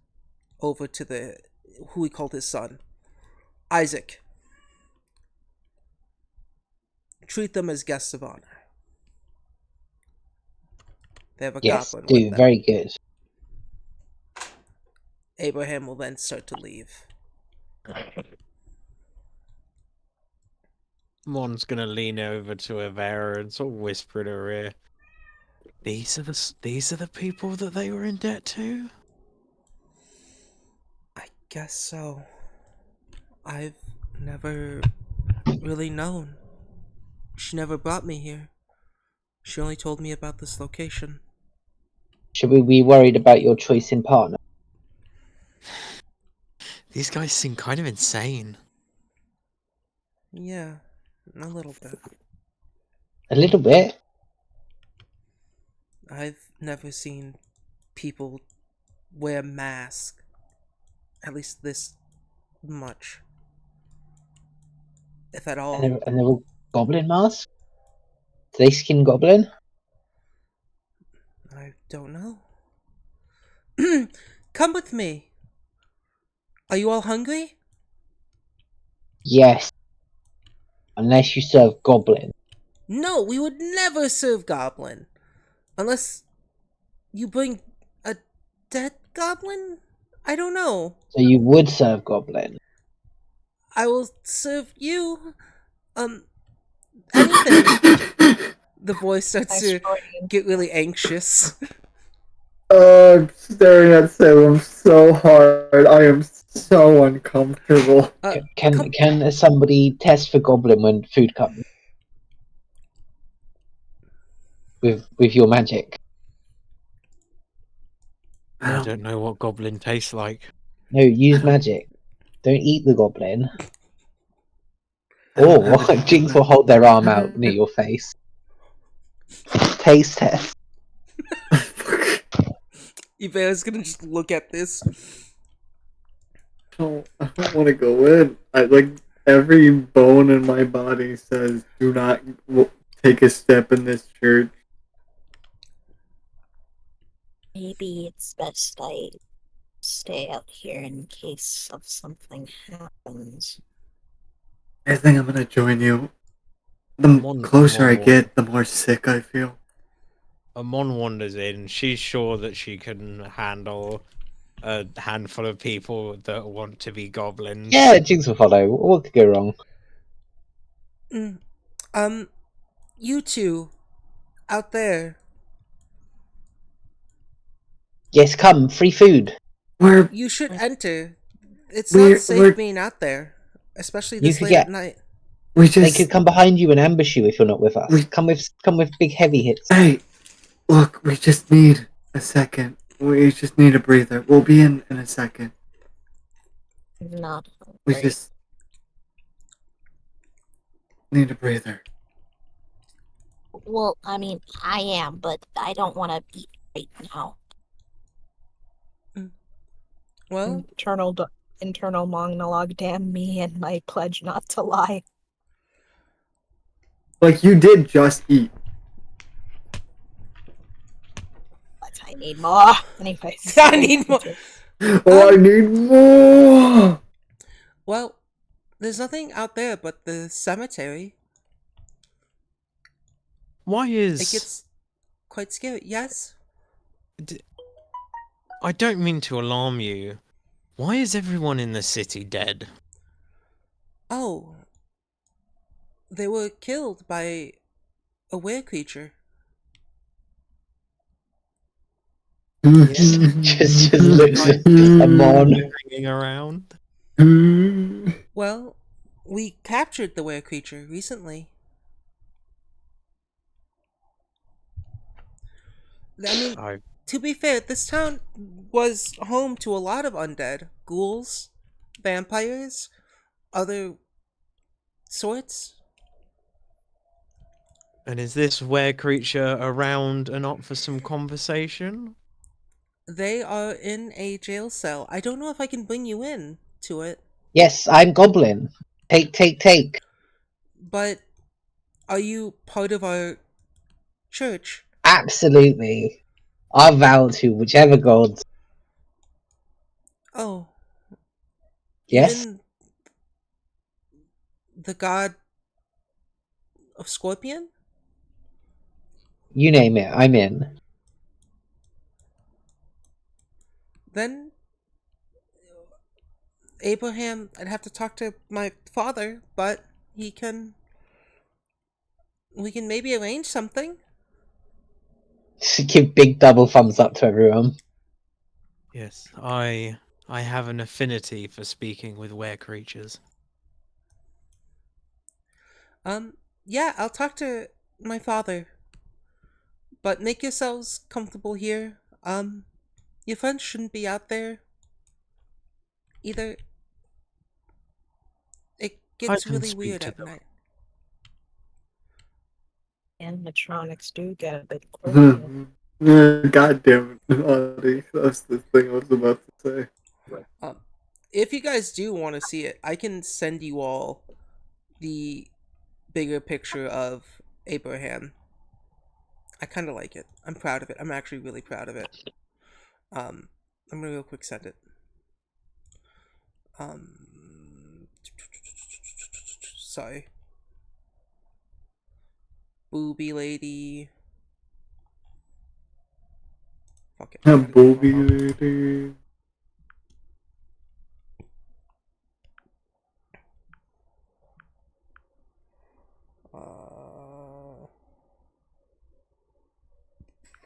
over to who he called his son, Isaac. Treat them as guests of honor. They have a Yes, goblin with do. them. Very good. Abraham will then start to leave. Mon's gonna lean over to Avera and sort of whisper in her ear. These are the people that they were in debt to? I guess so. I've never really known. She never brought me here. She only told me about this location. Should we be worried about your choice in partner? These guys seem kind of insane. Yeah, a little bit. A little bit. I've never seen people wear masks. At least this much. If at all. And they're all goblin masks? Do they skin goblin? I don't know. Come with me. Are you all hungry? Yes. Unless you serve goblin. No, we would never serve goblin. Unless you bring a dead goblin? I don't know. So you would serve goblin. I will serve you. Anything. The voice starts to get really anxious. I'm staring at Salem so hard. I am so uncomfortable. Can somebody test for goblin when food comes? With your magic? I don't know what goblin tastes like. No, use magic. Don't eat the goblin. I don't Or have any Jinx will hold their arm out near your face. Taste test. Yvera's gonna just look at this. I don't want to go in. Every bone in my body says, "Do not take a step in this church." Maybe it's best I stay out here in case of something happens. I think I'm gonna join you. The closer I get, the more sick I feel. Amon wanders in. She's sure that she can handle a handful of people that want to be goblins. Yeah, Jinx will follow. What could go wrong? You two, out there. Yes, come. Free food. You should enter. It's not safe being out there, especially this late at night. They could come behind you and ambush you if you're not with us. Come with big heavy hits. Hey, look, we just need a second. We just need a breather. We'll be in a second. Not hungry. We just need a breather. Well, I mean, I am, but I don't want to eat right now. Well, internal monologue. Damn me and my pledge not to lie. Like, you did just eat. But I need more. Anyways, I need more. I need more. Well, there's nothing out there but the cemetery. Why is... It gets quite scary. Yes? I don't mean to alarm you. Why is everyone in the city dead? Oh. They were killed by a were creature. just looks at Amon. Ringing around. Well, we captured the were creature recently. I mean, to be fair, this town was home to a lot of undead. Ghouls, vampires, other sorts. And is this were creature around and up for some conversation? They are in a jail cell. I don't know if I can bring you in to it. Yes, I'm goblin. Take. But are you part of our church? Absolutely. I vow to whichever gods. Oh. Yes? Even the god of Scorpion? You name it, I'm in. Then Abraham, I'd have to talk to my father, but he can We can maybe arrange something. Give big double thumbs up to everyone. Yes, I have an affinity for speaking with were creatures. Yeah, I'll talk to my father. But make yourselves comfortable here. Your friends shouldn't be out there. Either it I gets can really speak weird to at them. night. Animatronics do get a bit quirky. God damn it, Audie. That's the thing I was about to say. Um, if you guys do want to see it, I can send you all the bigger picture of Abraham. I kind of like it. I'm proud of it. I'm actually really proud of it. I'm gonna real quick send it. Sorry. Booby lady. Fuck it. A booby lady.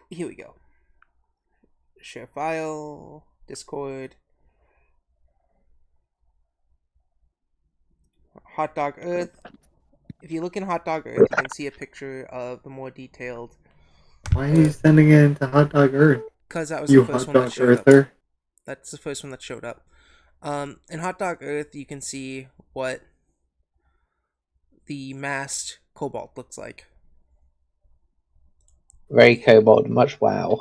Here we go. Share file. Discord. Hot Dog Earth. If you look in Hot Dog Earth, you can see a picture of the more detailed. Why are you sending it into Hot Dog Earth? Because that was You the first Hot one that Dog showed up. Earther? That's the first one that showed up. In Hot Dog Earth, you can see what the masked cobalt looks like. Very kobold, much wow.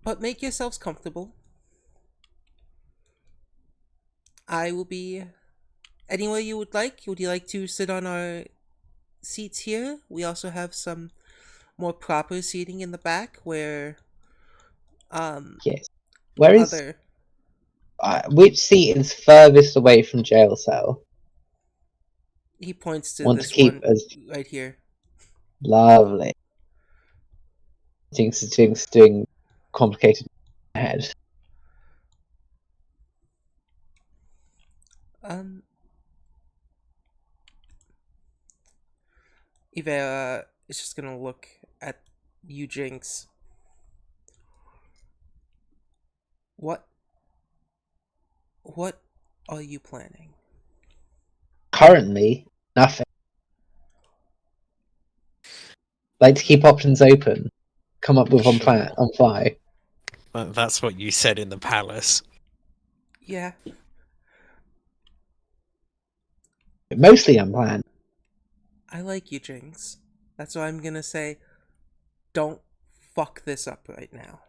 But make yourselves comfortable. I will be anywhere you would like. Would you like to sit on our seats here? We also have some more proper seating in the back where Yes. Where is other which seat is furthest away from jail cell? he points to Want to this keep one as right here. lovely. Jinx is doing complicated in my head. Ivera is just gonna look at you, Jinx. What are you planning? Currently, nothing. Like to keep options open. Come up with Sure. on fly. That's what you said in the palace. Yeah. Mostly unplanned. I like you, Jinx. That's why I'm gonna say, don't fuck this up right now.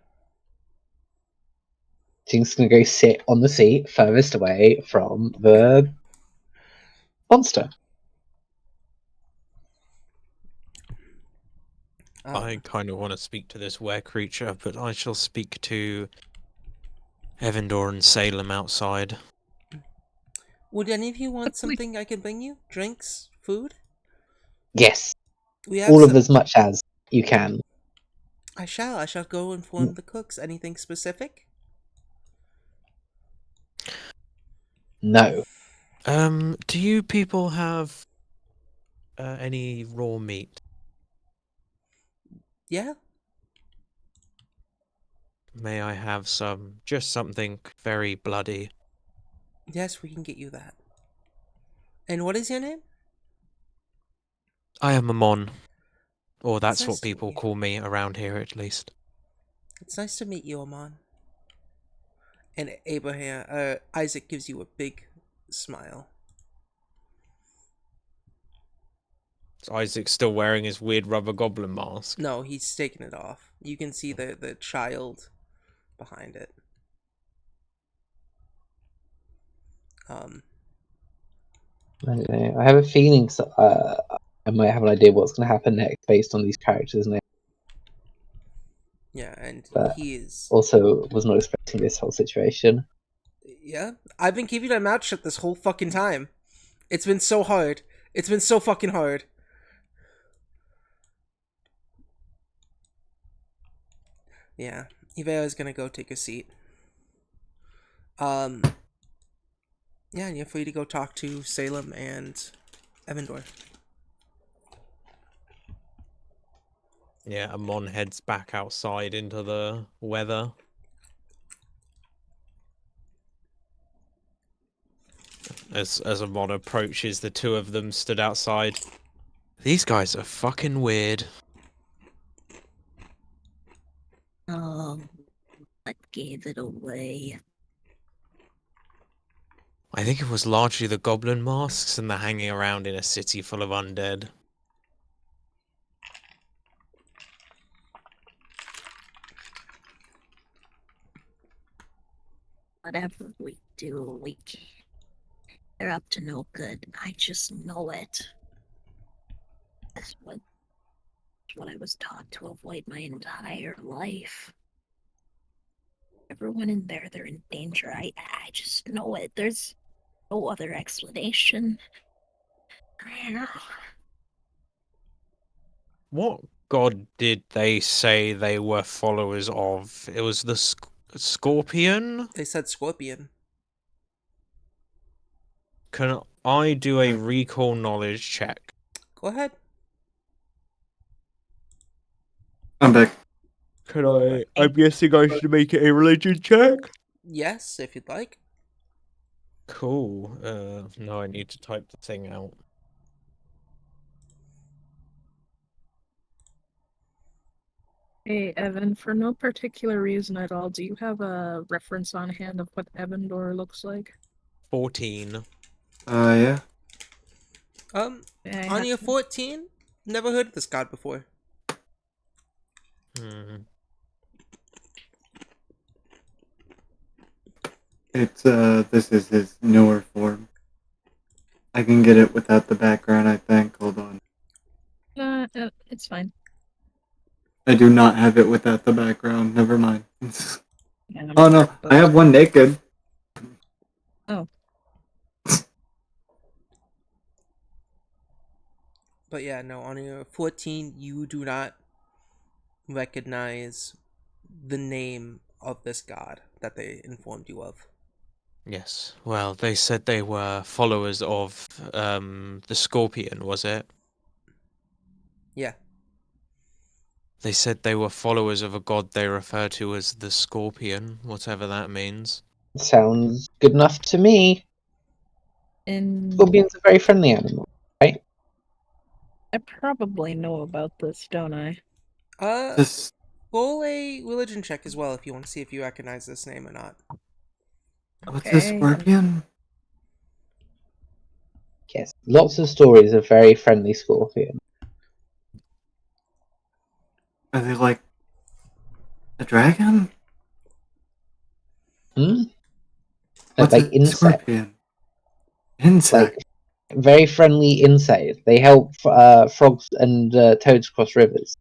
Jinx is gonna go sit on the seat furthest away from the monster. I kind of want to speak to this were creature, but I shall speak to Evandor and Salem outside. Would any of you want something I can bring you? Drinks? Food? Yes, We have all some. of as much as you can. I shall go inform the cooks. Anything specific? No. Do you people have any raw meat? Yeah. May I have some? Just something very bloody. Yes, we can get you that. And what is your name? I am Amon. Or that's It's what nice to meet people you. call me around here, at least. It's nice to meet you, Amon. And Isaac gives you a big smile. Is Isaac still wearing his weird rubber goblin mask? No, he's taking it off. You can see the child behind it. I don't know. I have a feeling I might have an idea what's going to happen next based on these characters' names. Yeah, and But he is. also was not expecting this whole situation. Yeah, I've been keeping my mouth shut this whole fucking time. It's been so hard. It's been so fucking hard. Yeah, Ivera's gonna go take a seat. Yeah, and you're free to go talk to Salem and Evandor. Yeah, Amon heads back outside into the weather. As Amon approaches, the two of them stood outside. These guys are fucking weird. Oh, what gave it away? I think it was largely the goblin masks and the hanging around in a city full of undead. Whatever we do, they're up to no good. I just know it. That's what I was taught to avoid my entire life. Everyone in there, they're in danger. I just know it. There's no other explanation. What god did they say they were followers of? It was the Scorpion? They said Scorpion. Can I do a recall knowledge check? Go ahead. I'm back. Could I? I'm guessing I should make it a religion check? Yes, if you'd like. Cool. No, I need to type the thing out. Hey, Evan, for no particular reason at all, do you have a reference on hand of what Evandor looks like? 14. Yeah. On your 14, never heard of this god before. It's this is his newer form. I can get it without the background, I think. Hold on. It's fine. I do not have it without the background. Never mind. Yeah, Oh no, I have one naked. Oh. But yeah, no, on your 14, you do not recognize the name of this god that they informed you of. Yes. Well, they said they were followers of the Scorpion, was it? Yeah. They said they were followers of a god they refer to as the Scorpion, whatever that means. Sounds good enough to me. And Scorpions are very friendly animals, right? I probably know about this, don't I? Just Roll a religion check as well if you want to see if you recognize this name or not. what's a scorpion? Yes, lots of stories of very friendly scorpions. Are they like a dragon? Hmm? What's Like a insects. scorpion? Insect. Like very friendly insects. They help frogs and toads cross rivers.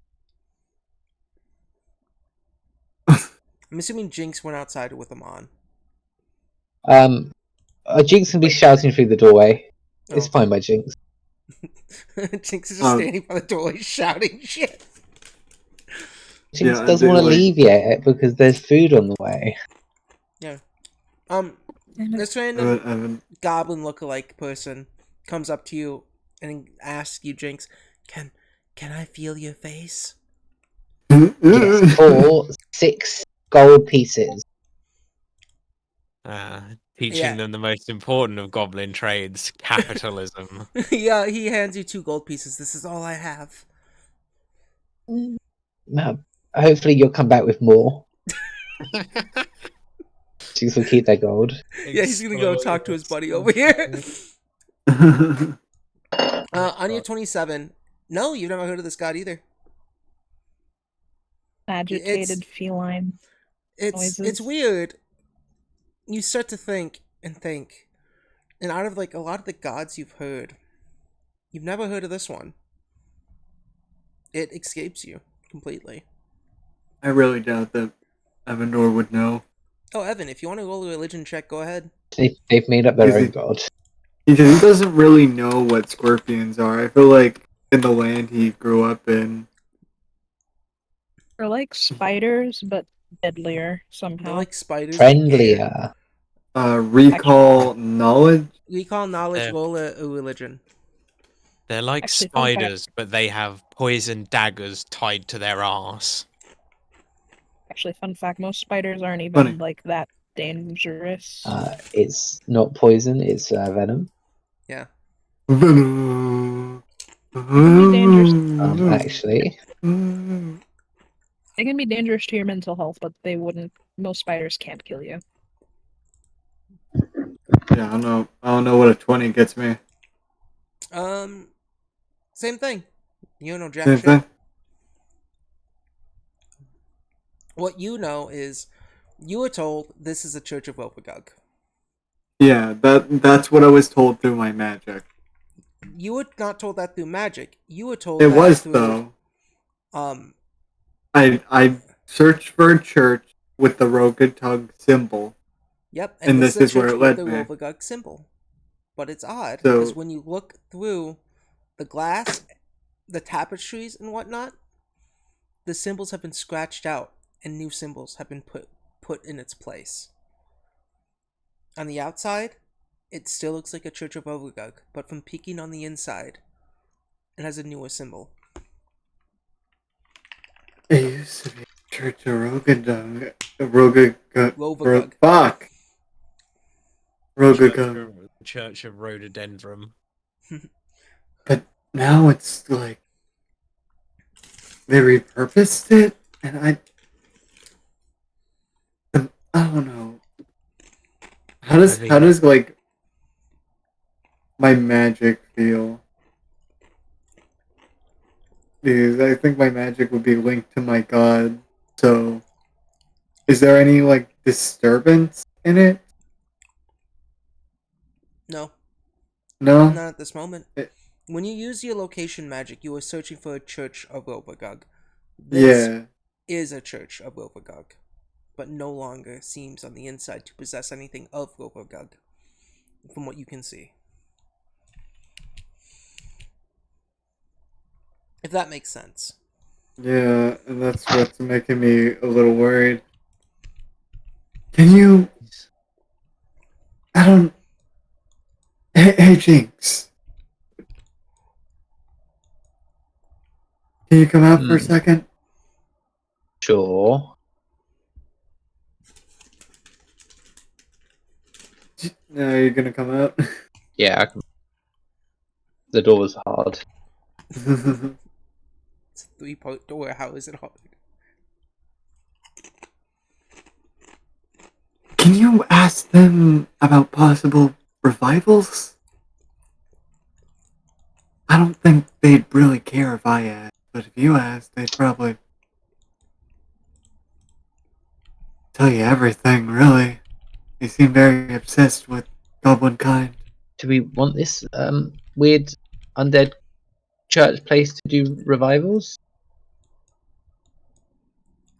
I'm assuming Jinx went outside with them on. Jinx can be shouting through the doorway. It's okay. fine by Jinx. Jinx is just standing by the doorway shouting shit. Jinx doesn't want to leave yet because there's food on the way. Yeah. This random goblin lookalike person comes up to you and asks you, Jinx, can I feel your face? Yes, for 6 gold pieces. Teaching them the most important of goblin trades, capitalism. Yeah, he hands you 2 gold pieces. This is all I have. Hopefully you'll come back with more. Jinx will keep their gold. Yeah, he's gonna go talk to his buddy over here. On your 27, no, you've never heard of this god either. Agitated feline noises. It's weird. You start to think, and out of like a lot of the gods you've heard, you've never heard of this one. It escapes you completely. I really doubt that Evandor would know. Oh, Evan, if you want to roll a religion check, go ahead. They've made up their own god. He doesn't really know what scorpions are. I feel like in the land he grew up in. They're like spiders, but deadlier somehow. They're like spiders. Friendlier. recall knowledge. Recall knowledge, They're- roll a religion. They're like Actually, fun fact. spiders, but they have poison daggers tied to their arse. Actually, fun fact: most spiders aren't even Funny. like that dangerous. It's not poison, it's venom. Yeah. Venom. be dangerous. Actually, They can be dangerous to your mental health, but they wouldn't. Most spiders can't kill you. Yeah, I don't know. I don't know what a 20 gets me. Same thing. You don't know jack Same shit. thing. What you know is, you were told this is a Church of Rovagug. Yeah, that's what I was told through my magic. You were not told that through magic. You were told It that was through, though. I searched for a church with the Rovagug symbol. Yep, And this this is a is where church it with led the me. Rovagug symbol. But it's odd, So- because when you look through the glass, the tapestries and whatnot, the symbols have been scratched out, and new symbols have been put in its place. On the outside, it still looks like a Church of Rovagug, but from peeking on the inside, it has a newer symbol. It used to be a Church of Rovagug. Fuck. Rovagug. Church of Rhododendron. But now it's like they repurposed it, and I don't know. How does like my magic feel? Because I think my magic would be linked to my god. So, is there any like disturbance in it? No, No. not at this moment. When you use your location magic, you are searching for a Church of Rovagug. This Yeah. is a Church of Rovagug, but no longer seems on the inside to possess anything of Rovagug, from what you can see. If that makes sense. Yeah, and that's what's making me a little worried. Can you? I don't. Hey, Jinx. Can you come out for a second? sure. No, you're gonna come out. Yeah, I can... the door was hard. It's a 3-point door. How is it hard? Can you ask them about possible revivals? I don't think they'd really care if I asked, but if you asked, they'd probably tell you everything, really. They seem very obsessed with goblin kind. Do we want this weird undead church place to do revivals?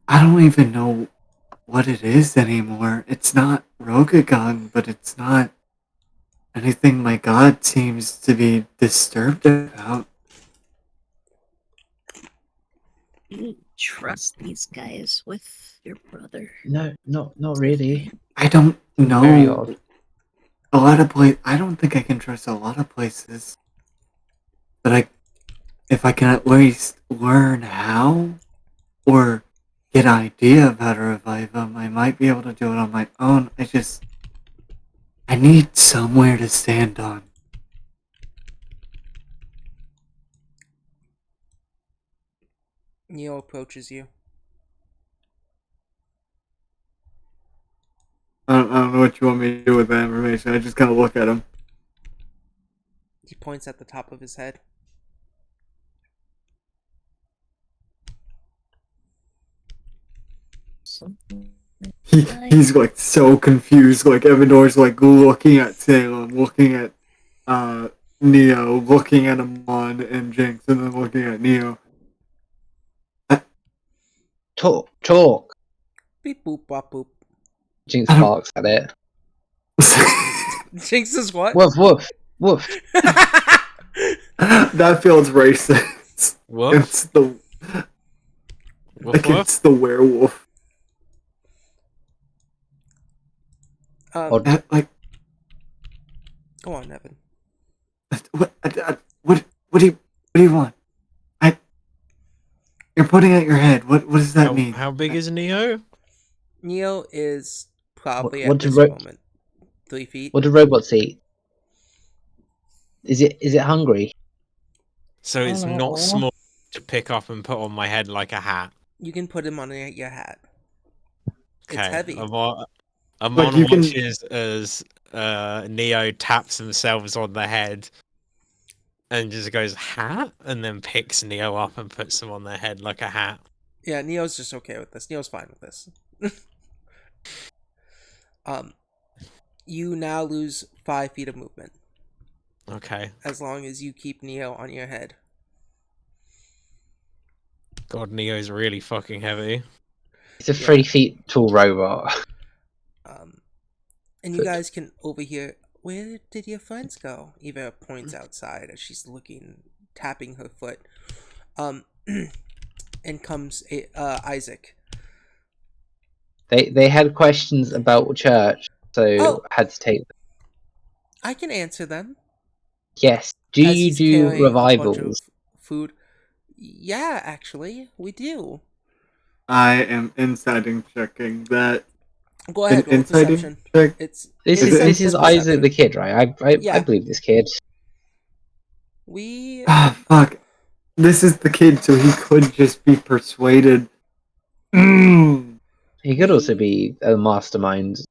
I don't even know what it is anymore. It's not Rogagun, but it's not anything my god seems to be disturbed about. You trust these guys with your brother? No, not really. I don't Very know. odd. A lot of I don't think I can trust a lot of places. But if I can at least learn how, or get an idea of how to revive them, I might be able to do it on my own. I need somewhere to stand on. Neo approaches you. I don't know what you want me to do with that information. I just kind of look at him. He points at the top of his head. Something He's like so confused. Like Evandore's like looking at Salem, looking at Neo, looking at Amon and Jinx, and then looking at Neo. Talk. Beep boop bop boop. Jinx barks at it. Jinx is what? Woof woof woof. That feels racist. Woof. It's the Woof, woof. against the werewolf. Like, Go on, Evan. what do you want? You're putting out your head. What does that mean? How big is Neo? Neo is probably What at do this ro- moment 3 feet. What do robots eat? Is it hungry? So it's Oh. not small to pick up and put on my head like a hat. You can put him on your hat. Okay. It's heavy. Like, you can- watches as Neo taps themselves on the head and just goes, hat? And then picks Neo up and puts him on their head like a hat. Yeah, Neo's just okay with this. Neo's fine with this. You now lose 5 feet of movement Okay. as long as you keep Neo on your head. God, Neo's really fucking heavy. It's a 3 feet tall robot. And you guys can overhear, where did your friends go? Eva points outside as she's tapping her foot. And comes Isaac. They had questions about church, so I had to take them. I can answer them. Yes. Do As you he's do carrying a bunch revivals? of food. Yeah, actually, we do. I am insiding checking that. Go ahead, roll perception. Check. This This is Isaac the kid, right? I believe this kid. Fuck. This is the kid, so he could just be persuaded. He could also be a mastermind.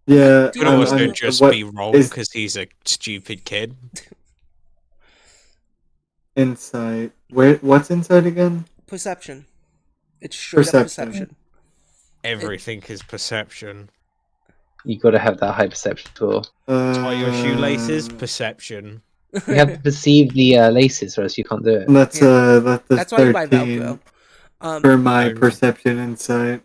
Yeah. Could also just be wrong because he's a stupid kid. Insight. What's insight again? Perception. It's straight up perception. Everything is perception. You got to have that high perception score. Tie your shoelaces. Perception. You have to perceive the laces, or else you can't do it. That's That's why you buy 13 Velcro. for my perception insight.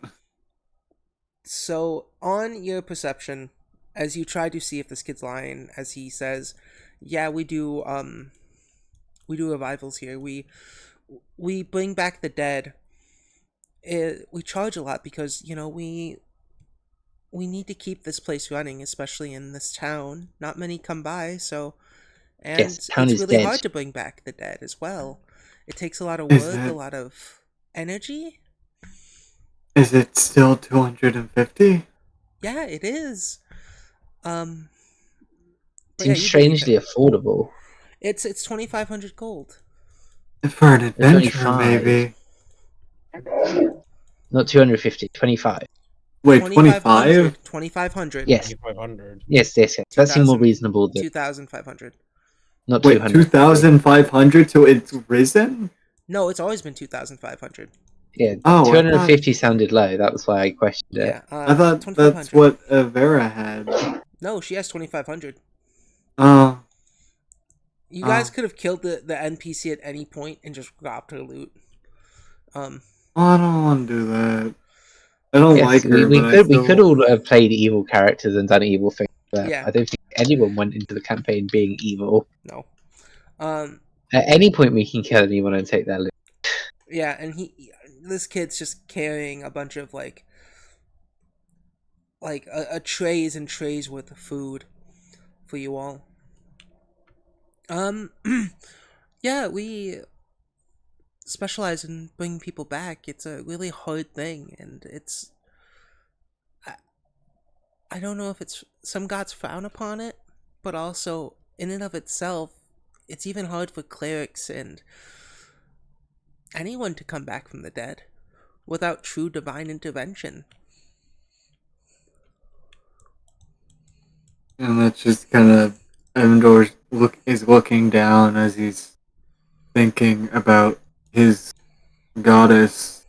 So on your perception, as you try to see if this kid's lying, as he says, "Yeah, we do revivals here. We bring back the dead. We charge a lot because we need to keep this place running, especially in this town. Not many come by, so it's really hard to bring back the dead as well. It takes a lot of work, a lot of energy." Is it still 250? Yeah, it is. Seems strangely affordable. It's 2,500 gold. For an adventure, maybe. Not 250, 25. Wait, 25? 2,500. Yes. 2,500. Yes. That seems more reasonable than 2,500. Not Wait, 200. 2,500, so it's risen? No, it's always been 2,500. Yeah, 250 sounded low. That was why I questioned it. Yeah, I thought that's what Vera had. No, she has 2,500. Oh. You guys could have killed the NPC at any point and just grabbed her loot. I don't want to do that. I don't like her. We could all have played evil characters and done evil things. But Yeah. I don't think anyone went into the campaign being evil. No. At any point, we can kill anyone and take their loot. Yeah, and this kid's just carrying a bunch of like a trays and trays worth of food for you all. Yeah, we specialize in bringing people back. It's a really hard thing, and it's I don't know if it's some gods frown upon it, but also in and of itself, it's even hard for clerics and anyone to come back from the dead without true divine intervention. And that's just kind of Evandor is looking down as he's thinking about his goddess.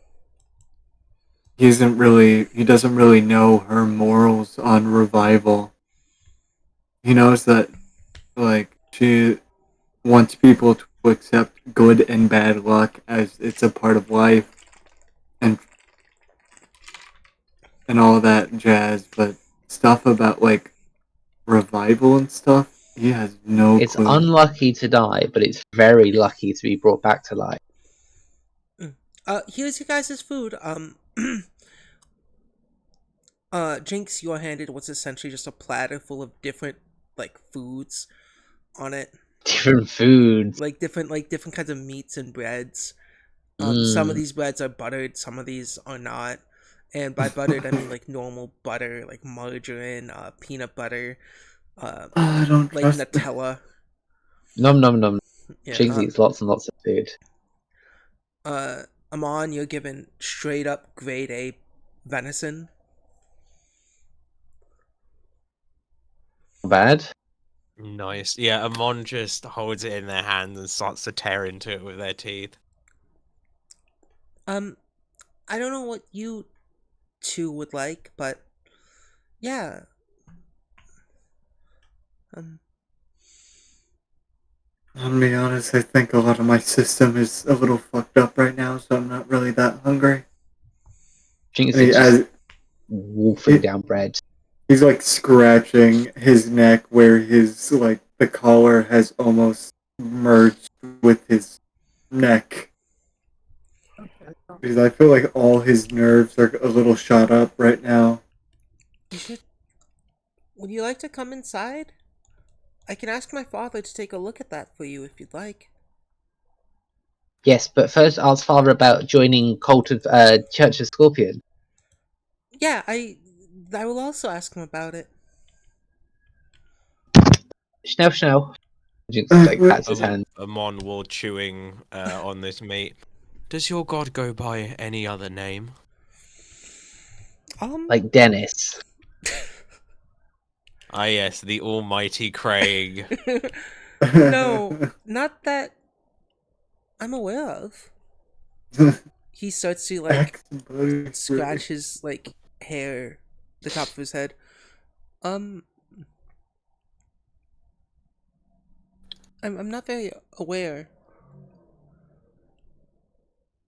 He doesn't really know her morals on revival. He knows that, like, she wants people to accept good and bad luck as it's a part of life, and all that jazz, but stuff about, like, revival and stuff, he has no It's clue. unlucky to die, but it's very lucky to be brought back to life. Here's your guys' food. Jinx, you're handed what's essentially just a platter full of different like foods on it. Different foods. Different kinds of meats and breads. Some of Mm. these breads are buttered, some of these are not. And by buttered, I mean like normal butter, like margarine, peanut butter, I don't like trust this. Nutella. Nom nom nom. Yeah. Jinx eats lots and lots of food. Amon, you're given straight up grade A venison. Bad. Nice. Yeah, Amon just holds it in their hands and starts to tear into it with their teeth. I don't know what you two would like, but yeah. I'll be honest, I think a lot of my system is a little fucked up right now, so I'm not really that hungry. Jinx And is just wolfing down bread. He's like scratching his neck where his like the collar has almost merged with his neck. Because I feel like all his nerves are a little shot up right now. Would you like to come inside? I can ask my father to take a look at that for you if you'd like. Yes, but first ask father about joining Cult of Church of Scorpion. Yeah, I will also ask him about it. Schnell, schnell. Jinx like pats his hand. Amon while chewing on this meat. Does your god go by any other name? Like Dennis. Ah yes, the almighty Craig. No, not that I'm aware of. He starts to like scratch his like hair, the top of his head. I'm not very aware.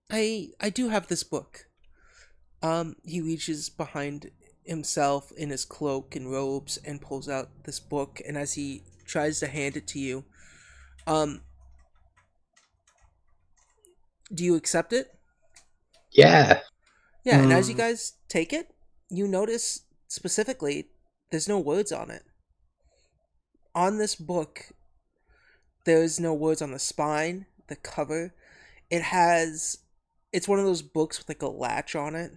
I do have this book. He reaches behind himself in his cloak and robes and pulls out this book, and as he tries to hand it to you, do you accept it? Yeah. Yeah, and as you guys take it, you notice specifically there's no words on it. On this book, there's no words on the spine, the cover. It's one of those books with like a latch on it.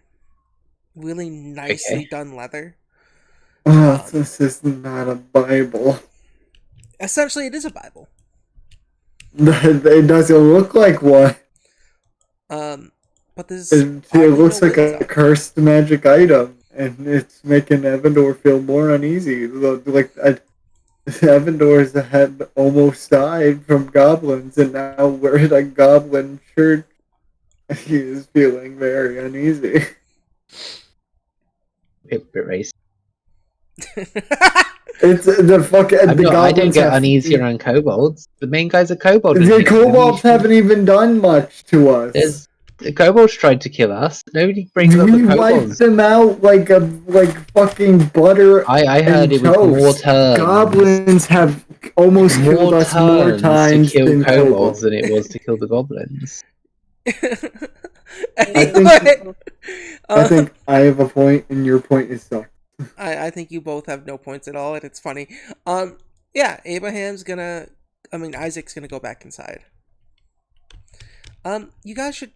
Really nicely done leather. This is not a Bible. Essentially, it is a Bible. It doesn't look like one. But this it looks like a cursed magic item, and it's making Evandor feel more uneasy. Like Evandor's had almost died from goblins, and now we're in a goblin church. He is feeling very uneasy. Bit race. It's the fucking. I don't get uneasy around kobolds. The main guy's a kobold. The kobolds haven't even done much to us. The kobolds tried to kill us. Nobody brings up the kobolds. We wiped them out like fucking butter. I heard it was more turns. Goblins have almost killed us more times to kill than kobolds than it was to kill the goblins. I think I have a point, and your point is so. I think you both have no points at all, and it's funny. Yeah, Isaac's gonna go back inside. You guys should.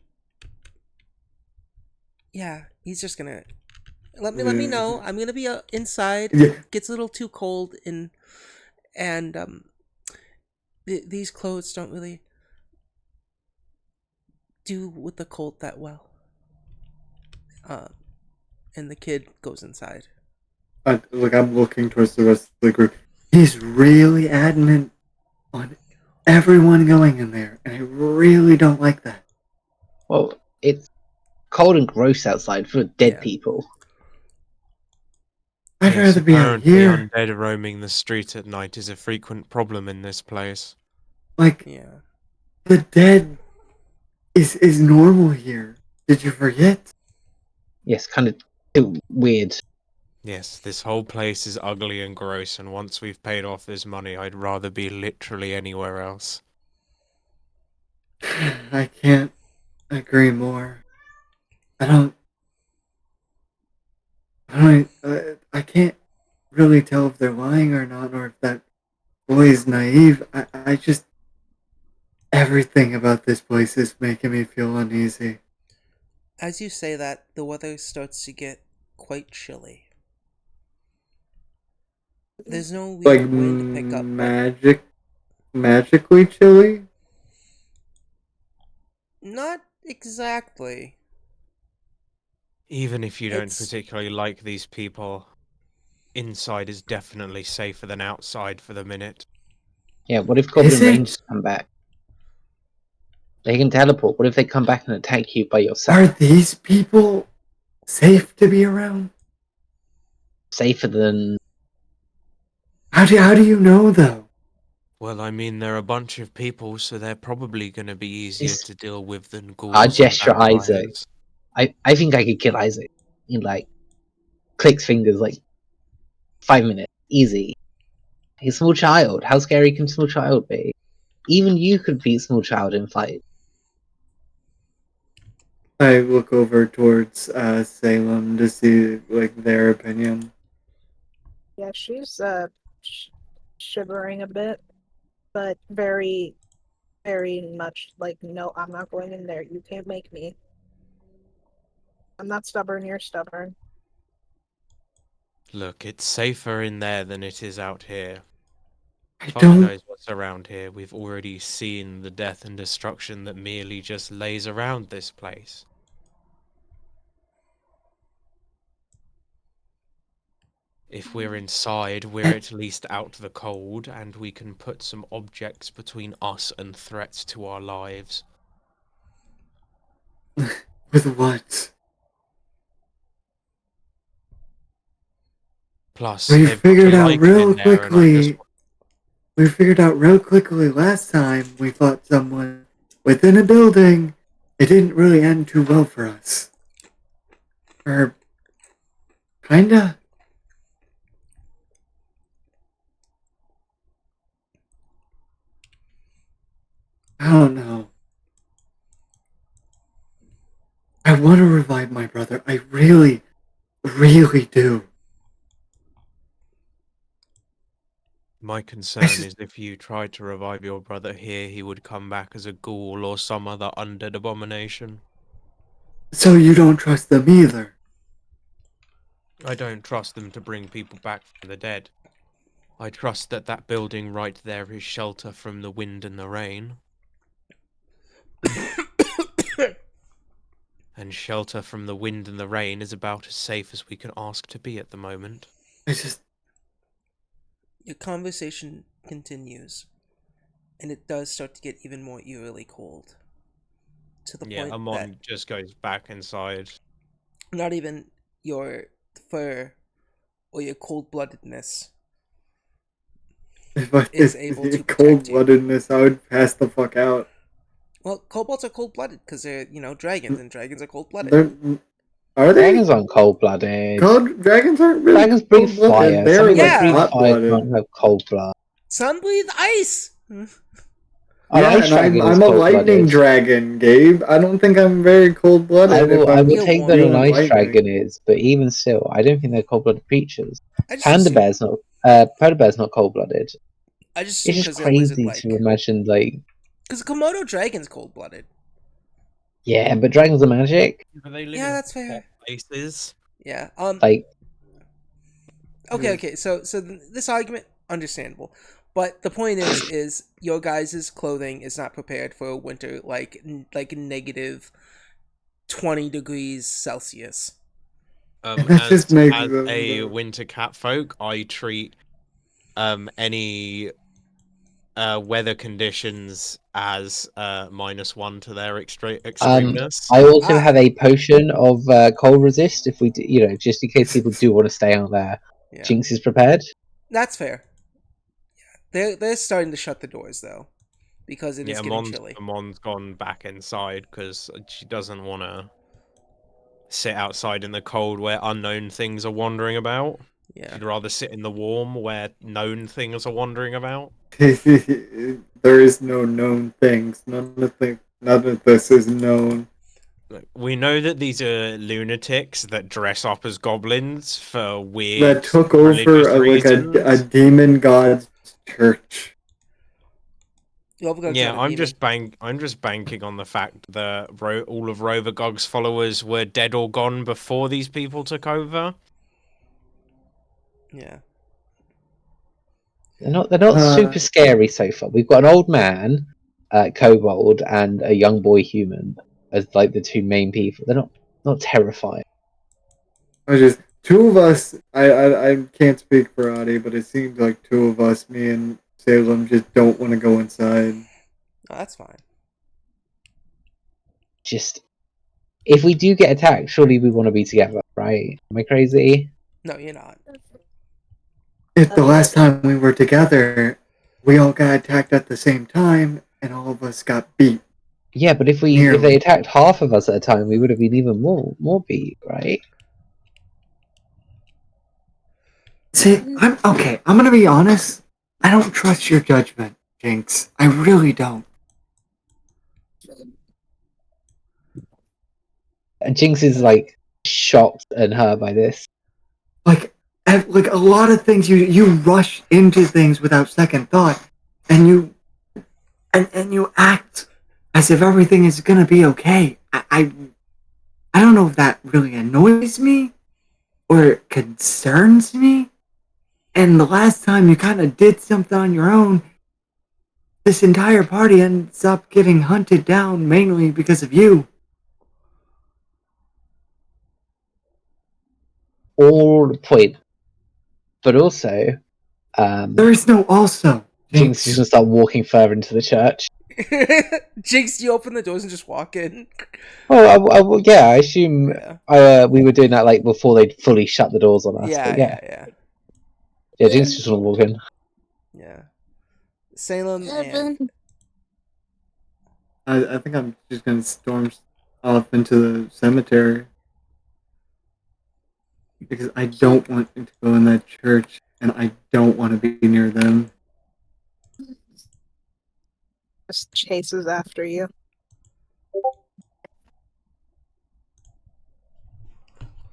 Yeah, he's just gonna let me know. I'm gonna be inside. Yeah. Gets a little too cold, and these clothes don't really do with the cold that well. And the kid goes inside. I'm looking towards the rest of the group. He's really adamant on everyone going in there, and I really don't like that. Well, it's cold and gross outside for dead people. I'd rather be out here. Undead roaming the street at night is a frequent problem in this place. The dead is normal here. Did you forget? Yes, kind of weird. Yes, this whole place is ugly and gross, and once we've paid off this money, I'd rather be literally anywhere else. I can't agree more. I don't... I can't really tell if they're lying or not, or if that boy is naive. I just everything about this place is making me feel uneasy. As you say that, the weather starts to get quite chilly. There's no Like real wind pickup, but magically chilly. not exactly. Even if you don't It's particularly like these people, inside is definitely safer than outside for the minute. Yeah, what if Is Goblin it? Rangers come back? They can teleport. What if they come back and attack you by Are yourself? these people safe to be around? Safer than How do you know though? Well, I mean, they're a bunch of people, so they're probably going to be easier Is- to deal with than I ghouls and gesture Isaac. vampires. I think I could kill Isaac in like clicks fingers like 5 minutes. Easy. He's a small child. How scary can a small child be? Even you could beat a small child in fight. I look over towards Salem to see like their opinion. Yeah, she's shivering a bit, but very, very much like, no, I'm not going in there. You can't make me. I'm not stubborn. You're stubborn. Look, it's safer in there than it is out here. I Fuck don't. knows what's around here. We've already seen the death and destruction that merely just lays around this place. If we're inside, we're at least out the cold, and we can put some objects between us and threats to our lives. With what? Plus, We they've got a figured out Lycan in real there, and I just... quickly. We figured out real quickly last time we fought someone within a building. It didn't really end too well for us. Or kinda. I don't know. I want to revive my brother. I really, really do. My I concern just, is if you tried to revive your brother here, he would come back as a ghoul or some other undead abomination. so you don't trust them either. I don't trust them to bring people back from the dead. I trust that that building right there is shelter from the wind and the rain. And shelter from the wind and the rain is about as safe as we can ask to be at the moment. I just, your conversation continues, and it does start to get even more eerily cold. To the Yeah, point that Amon just goes back inside. not even your fur or your cold-bloodedness if I is did able to protect you. cold-bloodedness, I would pass the fuck out. Well, kobolds are cold-blooded because they're, dragons, and dragons are cold-blooded. They're, are they? Dragons aren't cold blooded. Dragons aren't really Dragons breathe cold-blooded. fire. They're Something like that breathes fire hot-blooded. can't have cold blood. Sun breathe ice! An Yeah, ice and dragon is I'm a cold lightning blooded. dragon, Gabe. I don't think I'm very cold-blooded if I I'm will You're take one. that an dealing with ice lightning. dragon is, but even still, I don't think they're cold blooded creatures. I just Panda assume, bear's not. Panda bear's not cold blooded. I just It's assume just because they're crazy to lizard-like. imagine, like, Because a Komodo dragon's cold-blooded. yeah, but dragons are magic. But they live Yeah, in that's fair. hot places. Yeah. Like, Okay. So this argument, understandable, but the point is your guys' clothing is not prepared for a winter like negative 20 degrees Celsius. And that just makes As them a the- winter catfolk, I treat any weather conditions as -1 to their extremeness. I also Ah. have a potion of cold resist if we, just in case people do want to stay out there. Yeah, Jinx is prepared. that's fair. Yeah, they're starting to shut the doors though, because it is getting chilly. Amon's gone back inside because she doesn't want to sit outside in the cold where unknown things are wandering about. Yeah. She'd rather sit in the warm where known things are wandering about. there is no known things. None of this is known. we know that these are lunatics that dress up as goblins for weird That took over religious like a reasons. demon god's church. Rovagug's Yeah, not a I'm demon. just banking on the fact that all of Rovagug's followers were dead or gone before these people took over. Yeah. They're not super scary so far. We've got an old man, kobold, and a young boy human as like the two main people. They're not terrifying. I just two of us. I can't speak for Adi, but it seems like two of us, me and Salem, just don't want to go inside. Oh, that's fine. Just if we do get attacked, surely we want to be together, right? Am I crazy? No, you're not. If the last time we were together, we all got attacked at the same time, and all of us got beat. Yeah, but if they attacked half of us at a time, we would have been even more beat, right? See, I'm okay. I'm gonna be honest. I don't trust your judgment, Jinx. I really don't. And Jinx is like shocked and hurt by this. Like a lot of things, you rush into things without second thought, and you act as if everything is gonna be okay. I don't know if that really annoys me or it concerns me. And the last time you kind of did something on your own, this entire party ends up getting hunted down mainly because of you. All the point. But also, There is no also. Jinx is gonna start walking further into the church. Jinx, you open the doors and just walk in. Oh, yeah, I assume Yeah. we were doing that like before they'd fully shut the doors on us. Yeah, But yeah. yeah. Jinx just wanna walk in. Yeah. Salem and Evan. I think I'm just gonna storm off into the cemetery because I don't want to go in that church and I don't want to be near them. Just chases after you.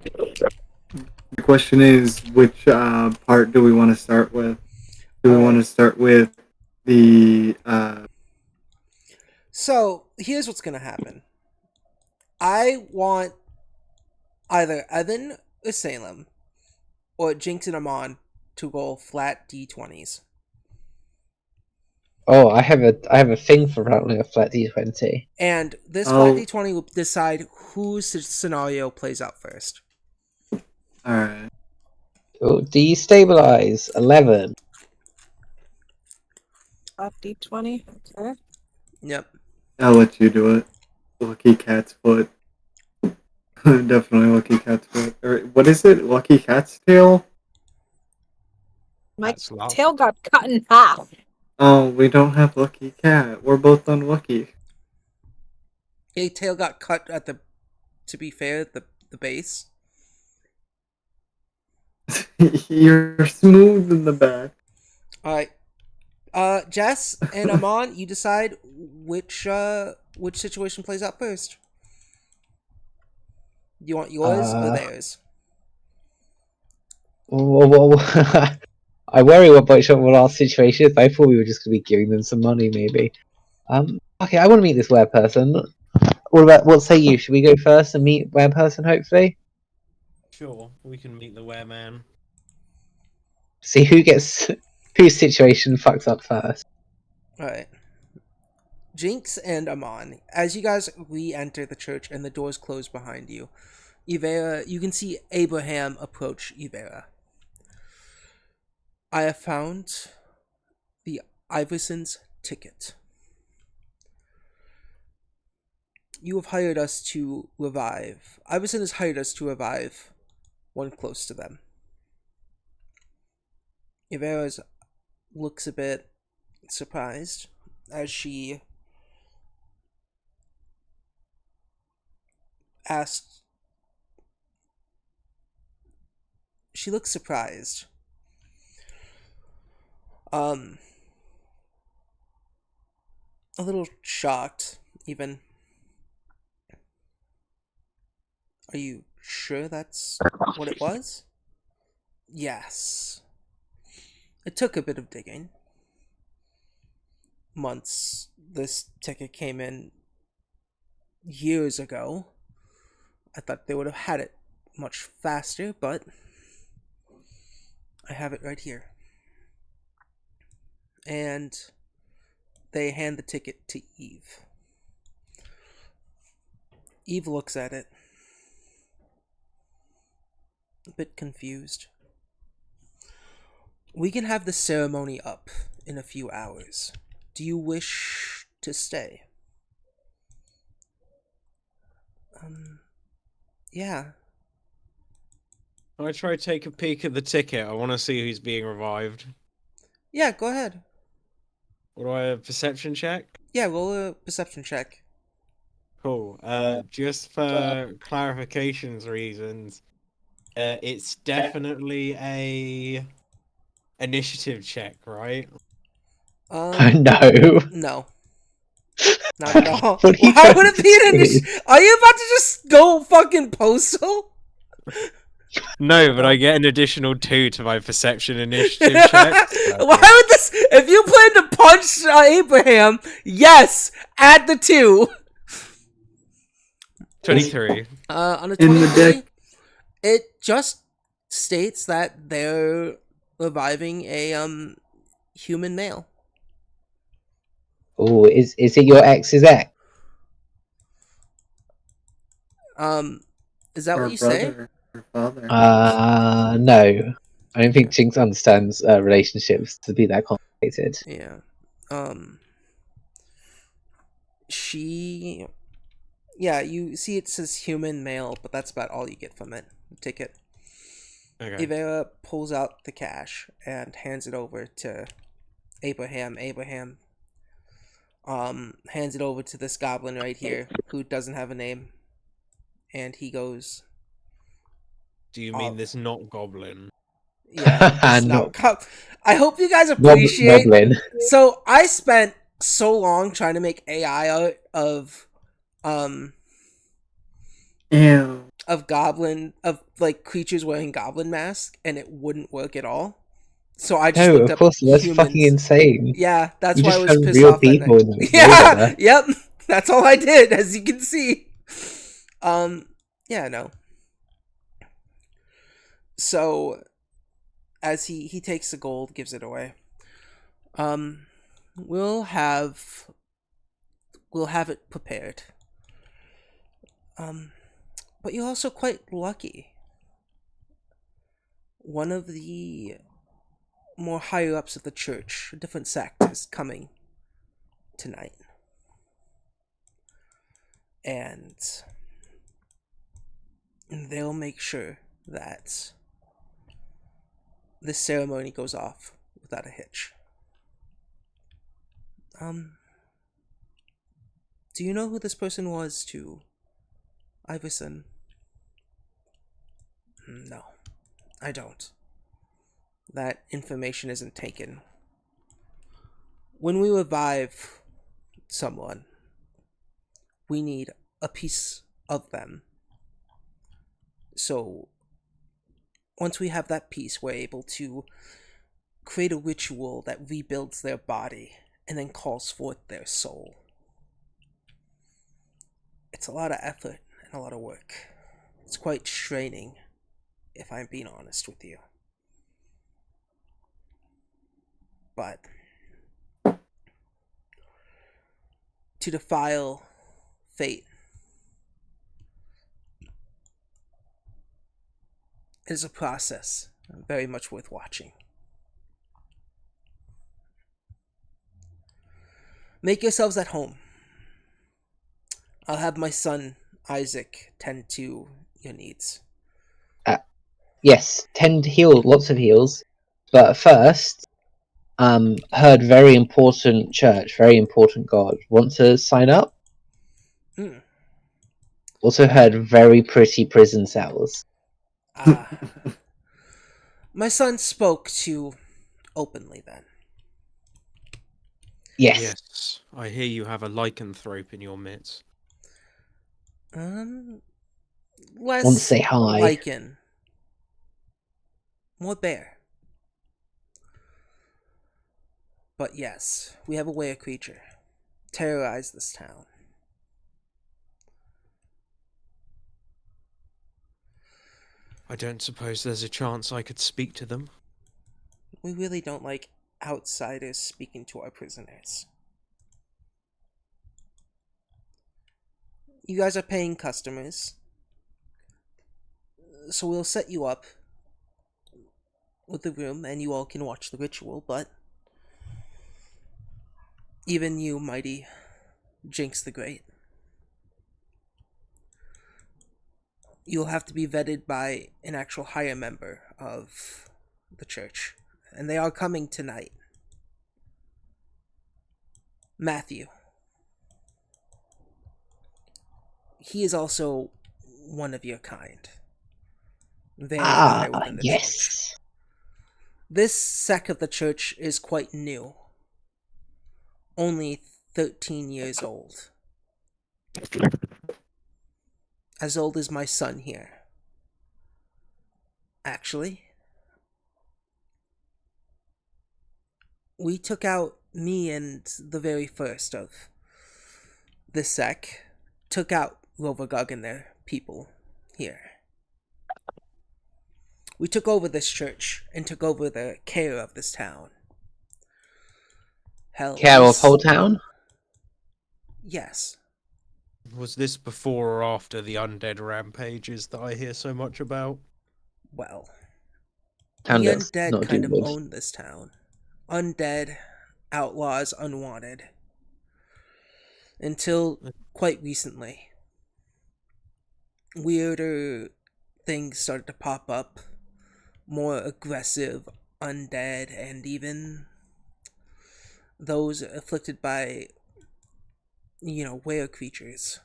The question is, which part do we want to start with? Do we want to start with the So here's what's gonna happen. I want either Evan or Salem or Jinx and Amon to roll flat d20s. Oh, I have a thing for rolling a flat d20. And this flat d20 will decide whose scenario plays out first. Alright. Oh, destabilize 11. Up d20. Okay. Yep. I'll let you do it. Lucky cat's foot. Definitely lucky cat's foot. Or what is it? Lucky cat's tail? My tail got cut in half. Oh, we don't have lucky cat. We're both unlucky. A tail got cut at the, to be fair, the base. You're smooth in the back. Alright. Jess and Amon, you decide which situation plays out first. Do you want yours or theirs? Well, I worry what our situation is. I thought we were just going to be giving them some money, maybe. Okay, I want to meet this were person. What say you? Should we go first and meet were person, hopefully? Sure, we can meet the wereman. See whose situation fucks up first. Alright. Jinx and Amon, as you guys re-enter the church and the doors close behind you, Ivera, you can see Abraham approach Ivera. I have found the Iverson's ticket. You have hired us to revive. Iverson has hired us to revive one close to them. Ivera looks a bit surprised as she asks. She looks surprised. A little shocked, even. Are you sure that's what it was? Yes. It took a bit of digging. Months. This ticket came in years ago. I thought they would have had it much faster, but I have it right here. And they hand the ticket to Eve. Eve looks at it, a bit confused. We can have the ceremony up in a few hours. Do you wish to stay? Yeah. I try to take a peek at the ticket. I want to see who's being revived. Yeah, go ahead. What do I have? Perception check? Yeah, roll a perception check. Cool. Just for clarification's reasons, it's definitely a initiative check, right? No. No. Not at all. What are you Why trying would it to be an say? initiative? Are you about to just go fucking postal? No, but I get an additional 2 to my perception initiative check. So. Why would this? If you plan to punch Abraham, yes, add the 2. 23. On a In the 23, deck. it just states that they're reviving a human male. Oh, is it your ex's ex? Is that Or what you say? brother, or father. No. I don't think Jinx understands relationships to be that complicated. Yeah. She. Yeah, you see it says human male, but that's about all you get from it. The ticket. Okay. Ivera pulls out the cash and hands it over to Abraham. Abraham hands it over to this goblin right here who doesn't have a name. And he goes, Do you mean this not goblin? yeah, it's No. not. I hope you guys appreciate. Goblin. So I spent so long trying to make AI art of Ew. goblin of like creatures wearing goblin masks, and it wouldn't work at all. So I just No, looked of up course, that's humans. fucking insane. Yeah, that's You why I just was found pissed real off that people night. in the Yeah, river. yep. That's all I did, as you can see. Yeah, no. So as he takes the gold, gives it away. We'll have it prepared. But you're also quite lucky. One of the more higher ups of the church, a different sect, is coming tonight. And they'll make sure that this ceremony goes off without a hitch. Do you know who this person was to Iverson? No, I don't. That information isn't taken. When we revive someone, we need a piece of them. So, once we have that piece, we're able to create a ritual that rebuilds their body and then calls forth their soul. It's a lot of effort and a lot of work. It's quite straining, if I'm being honest with you. But to defile fate is a process very much worth watching. Make yourselves at home. I'll have my son, Isaac, tend to your needs. Yes, tend to heal, lots of heals. But first, heard very important church, very important god. Want to sign up? Also heard very pretty prison cells. My son spoke to openly then. Yes. I hear you have a lycanthrope in your midst. Less Want to say hi. lichen. More bear. But yes, we have a were creature. Terrorize this town. I don't suppose there's a chance I could speak to them. We really don't like outsiders speaking to our prisoners. You guys are paying customers, so we'll set you up with the room and you all can watch the ritual, but even you, mighty Jinx the Great, you'll have to be vetted by an actual higher member of the church, and they are coming tonight. Matthew. He is also one of your kind. Very high within the church. Yes. This sect of the church is quite new. Only 13 years old. As old as my son here. Actually, we took out me and the very first of this sect, took out Rovagug and their people here. We took over this church and took over the care of this town. Hell, Care of whole town? Yes. Was this before or after the undead rampages that I hear so much about? Well, Town the does undead not kind do of good. own this town. Undead, outlaws, unwanted. Until quite recently. Weirder things started to pop up. More aggressive undead, and even those afflicted by, were creatures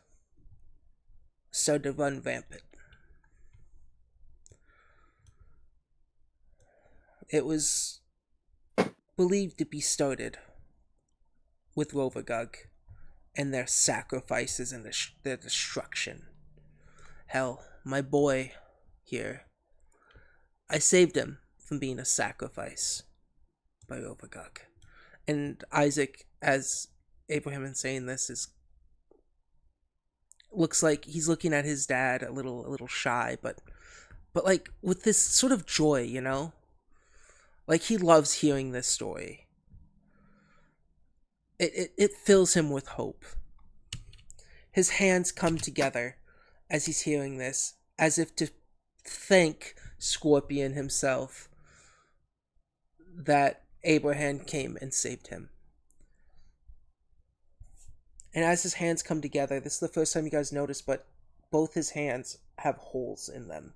started to run rampant. It was believed to be started with Rovagug and their sacrifices and their destruction. Hell, my boy here, I saved him from being a sacrifice by Rovagug. And Isaac, as Abraham is saying this, looks like he's looking at his dad a little shy, but like with this sort of joy, Like he loves hearing this story. It fills him with hope. His hands come together as he's hearing this, as if to thank Scorpion himself that Abraham came and saved him. And as his hands come together, this is the first time you guys notice, but both his hands have holes in them.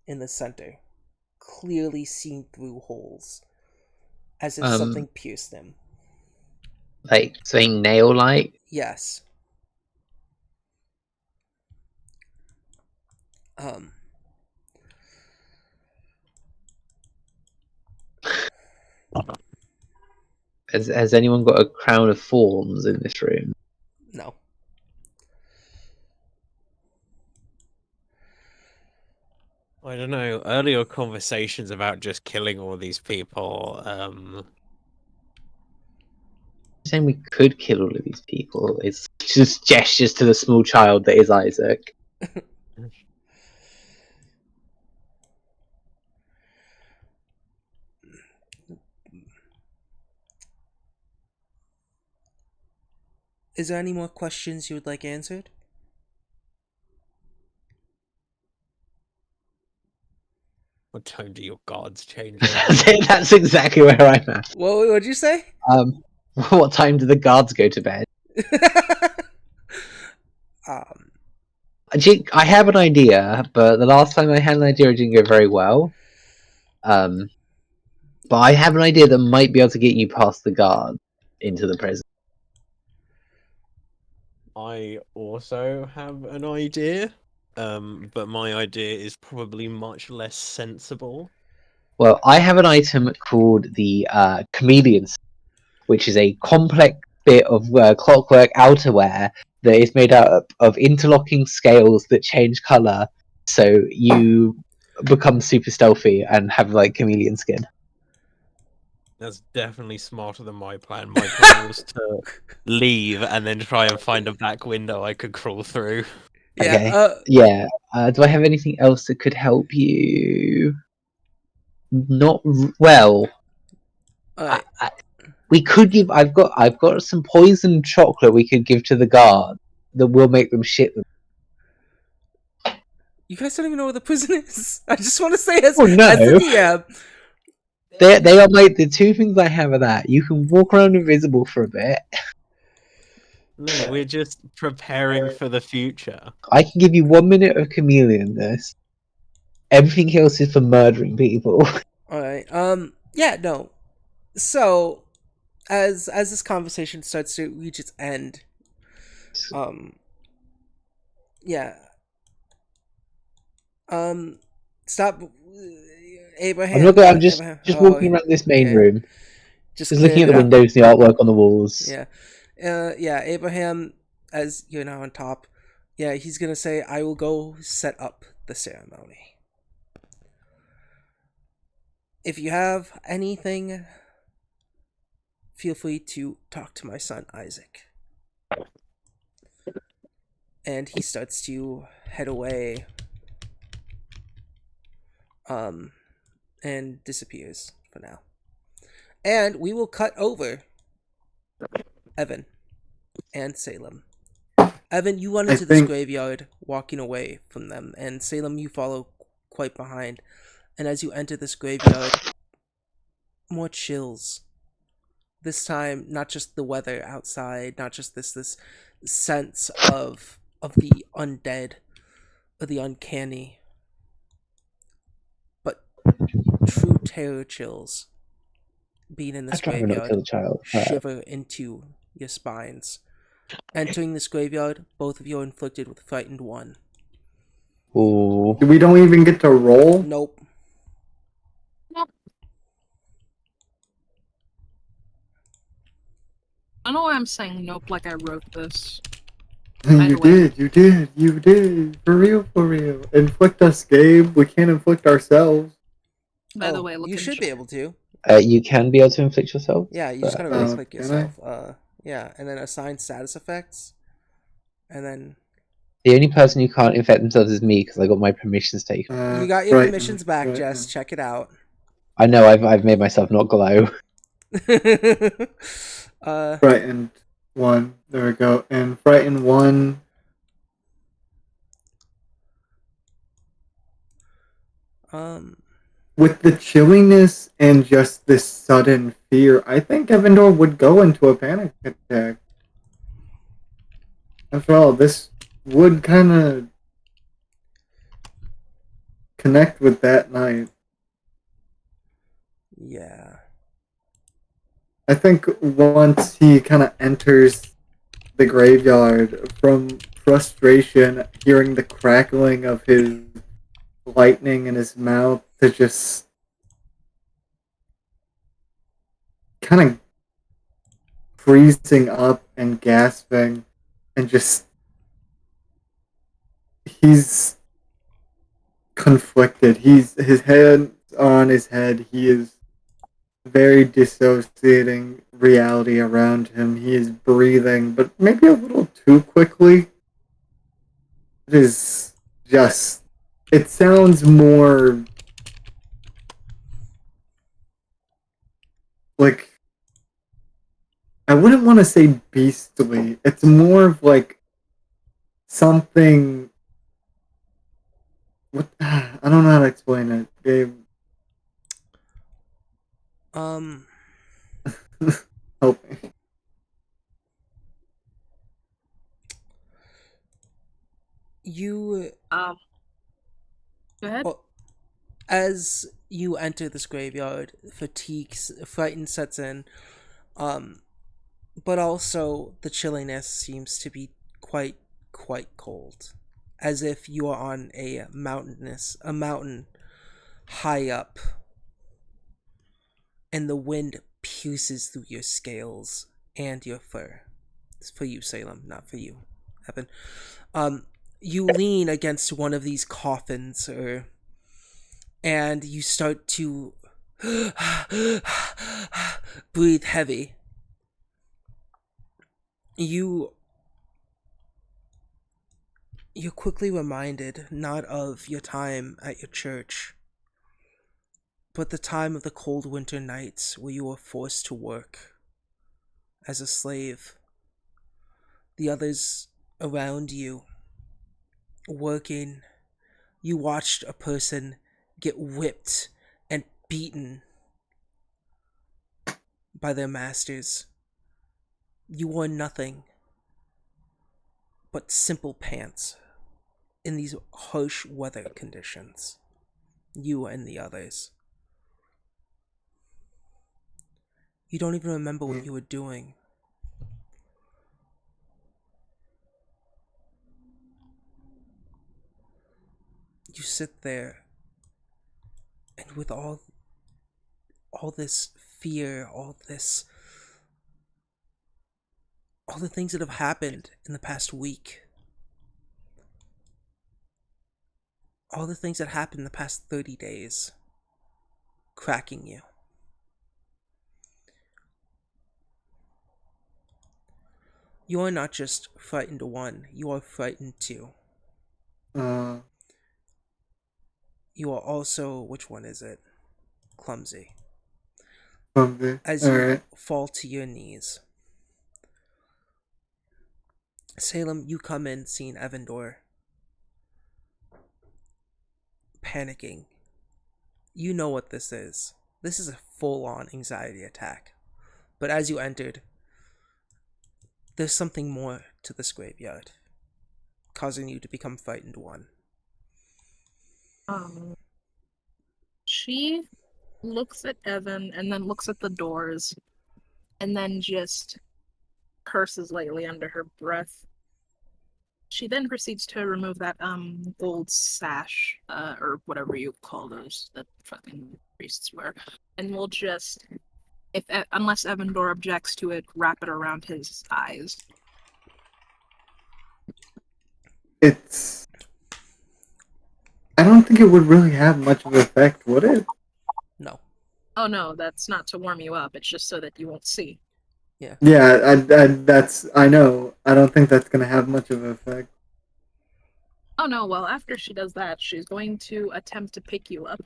In the center. Clearly seen through holes. As if something pierced them. Like, saying nail-like? Yes. Has anyone got a crown of thorns in this room? No. I don't know. Earlier conversations about just killing all these people. Saying we could kill all of these people. It's just gestures to the small child that is Isaac. Is there any more questions you would like answered? What time do your guards change? That's exactly where I'm at. What'd you say? What time do the guards go to bed? I have an idea, but the last time I had an idea, it didn't go very well. But I have an idea that might be able to get you past the guard into the prison. I also have an idea, but my idea is probably much less sensible. Well, I have an item called the Chameleon, which is a complex bit of clockwork outerwear that is made out of interlocking scales that change color, so you become super stealthy and have like chameleon skin. That's definitely smarter than my plan. My plan was to leave and then try and find a back window I could crawl through. Yeah. Okay. Yeah. Do I have anything else that could help you? Not well. Alright. We could give. I've got some poisoned chocolate we could give to the guard that will make them shit them. You guys don't even know where the prison is. I just want to say, as Oh, no. as the DM, They are like the two things I have are that you can walk around invisible for a bit. No, we're just preparing for the future. I can give you 1 minute of chameleonness. Everything else is for murdering people. Alright. Yeah. No. So, as this conversation starts to reach its end, yeah. Stop, Abraham. I'm not gonna, I'm just Abraham. walking around this main okay. room, Just just looking at clearing the it up. windows, the artwork on the walls. Yeah. Yeah, Abraham, as you're now on top, yeah, he's gonna say, I will go set up the ceremony. If you have anything, feel free to talk to my son, Isaac. And he starts to head away, and disappears for now. And we will cut over Evan and Salem. Evan, you run into this graveyard, walking away from them, and Salem, you follow quite behind. And as you enter this graveyard, more chills. This time, not just the weather outside, not just this sense of the undead or the uncanny, but true terror chills. Being in this I'd rather not graveyard, kill a child. shiver into your spines. Entering this graveyard, both of you are inflicted with Frightened 1. Ooh. We don't even get to roll? Nope. I know why I'm saying nope, like I wrote this. You did. For real. Inflict us, Gabe. We can't inflict ourselves. By the way, look you should be able to. You can be able to inflict yourself. Yeah, you just gotta Oh, right-click can yourself. Yeah, and then assign status effects, and then The only person who can't infect themselves is me because I got my permissions taken. you got your permissions back, Jess. Check it out. I know I've made myself not glow. Frightened 1. There we go. And Frightened 1. With the chilliness and just this sudden fear, I think Evandor would go into a panic attack. After all, this would kind of connect with that night. Yeah. I think once he kind of enters the graveyard, from frustration, hearing the crackling of his lightning in his mouth, to just kind of freezing up and gasping, and just he's conflicted. His head on his head. He is very dissociating reality around him. He is breathing, but maybe a little too quickly. It is just. It sounds more like. I wouldn't want to say beastly. It's more of like something. What I don't know how to explain it, Gabe. Help me. You go ahead. well, as you enter this graveyard, frightened sets in. But also the chilliness seems to be quite cold, as if you are on a mountain high up, and the wind pierces through your scales and your fur. It's for you, Salem, not for you, Evan. You lean against one of these coffins, and you start to breathe heavy. You're quickly reminded not of your time at your church, but the time of the cold winter nights where you were forced to work as a slave. The others around you working, you watched a person get whipped and beaten by their masters. You wore nothing but simple pants in these harsh weather conditions. You and the others. You don't even remember what you were doing. You sit there, and with all this fear, all the things that have happened in the past week, all the things that happened in the past 30 days, cracking you. You are not just frightened one, you are frightened two. You are also, which one is it? Clumsy. As you fall to your knees. Salem, you come in seeing Evandor panicking. You know what this is. This is a full-on anxiety attack. But as you entered, there's something more to this graveyard, causing you to become frightened one. She looks at Evan and then looks at the doors and then just curses lightly under her breath. She then proceeds to remove that gold sash, or whatever you call those that fucking priests wear, and we'll just, unless Evandor objects to it, wrap it around his eyes. I don't think it would really have much of an effect, would it? No. Oh no, that's not to warm you up. It's just so that you won't see. Yeah. Yeah, I know. I don't think that's gonna have much of an effect. Oh no, well, after she does that, she's going to attempt to pick you up.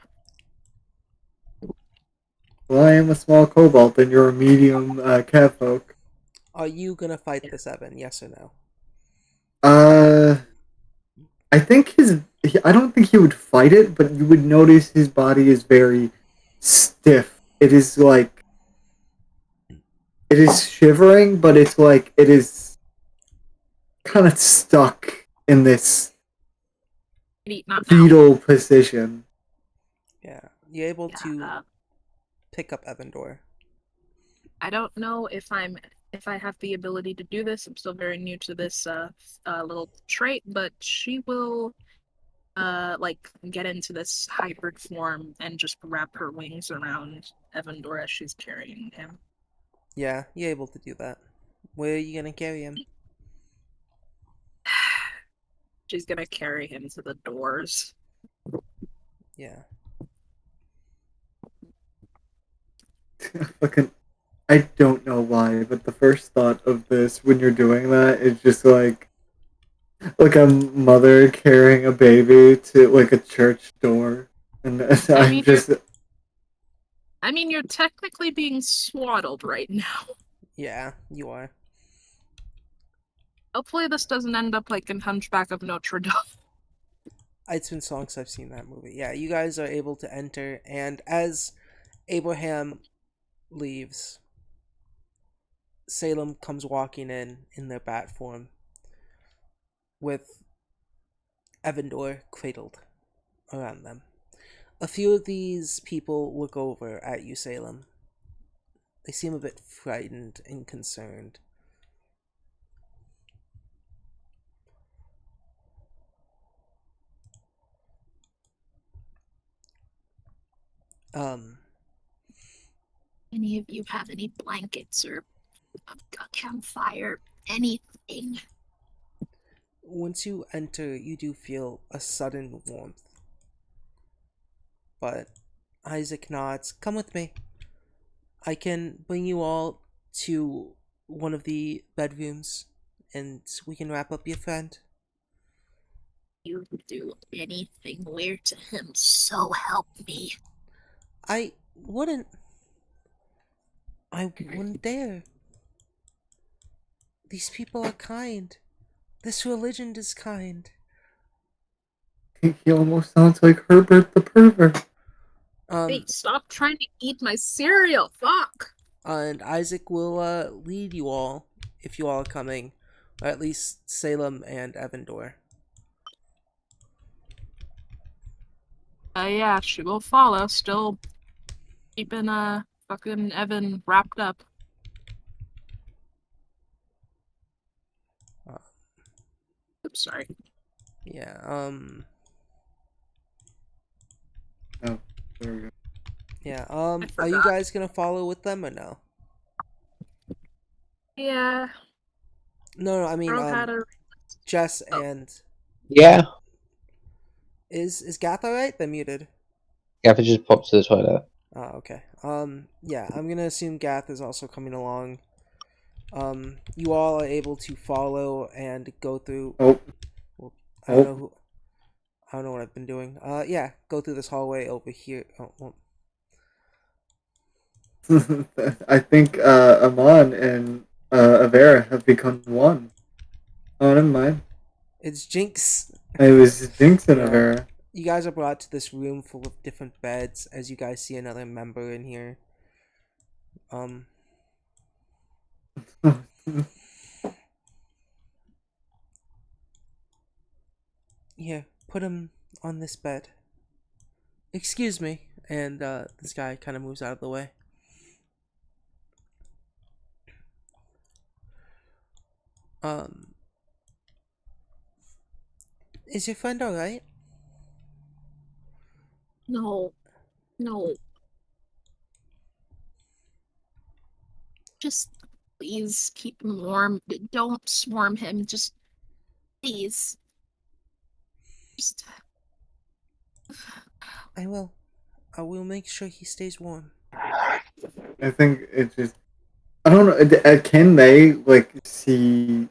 Well, I am a small kobold and you're a medium cat folk. Are you gonna fight this, Evan? Yes or no? I think I don't think he would fight it, but you would notice his body is very stiff. It is shivering, but it's like it is kind of stuck in this fetal position. Yeah. You're able to pick up Evandor. I don't know if I have the ability to do this. I'm still very new to this little trait, but she will get into this hybrid form and just wrap her wings around Evandor as she's carrying him. Yeah, you're able to do that. Where are you gonna carry him? She's gonna carry him to the doors. Yeah. Fucking, I don't know why, but the first thought of this when you're doing that is just like a mother carrying a baby to like a church door, and I mean, you're technically being swaddled right now. Yeah, you are. Hopefully this doesn't end up like in Hunchback of Notre Dame. It's been so long since I've seen that movie. Yeah, you guys are able to enter, and as Abraham leaves, Salem comes walking in their bat form with Evandor cradled around them. A few of these people look over at you, Salem. They seem a bit frightened and concerned. Any of you have any blankets or a campfire, anything? once you enter, you do feel a sudden warmth. But Isaac nods. Come with me. I can bring you all to one of the bedrooms, and we can wrap up your friend. You do anything weird to him, so help me. I wouldn't. I wouldn't dare. These people are kind. This religion is kind. He almost sounds like Herbert the pervert. Wait, stop trying to eat my cereal. Fuck. And Isaac will lead you all if you all are coming, or at least Salem and Evandor. Yeah, she will follow. Still keeping fucking Evan wrapped up. Oops, sorry. Yeah. Oh, there we go. Yeah. I Are you forgot. guys gonna follow with them or no? Yeah. No, I mean, Girl had a. Jess Oh. and Yeah. is Gath alright? They're muted. Gaffer just popped to the toilet. Oh, okay. Yeah, I'm gonna assume Gath is also coming along. You all are able to follow and go through. Oh, Well, I don't know who. I don't know what I've been doing. Yeah, go through this hallway over here. Oh, well, I think Amon and Avera have become one. Oh, never mind. it's Jinx. It was Jinx and Yeah. Avera. You guys are brought to this room full of different beds. As you guys see another member in here. Here, put him on this bed. Excuse me. And this guy kind of moves out of the way. Is your friend alright? No. Just please keep him warm. Don't swarm him. Just please. Just I will. I will make sure he stays warm. I think it just. I don't know. Can they like see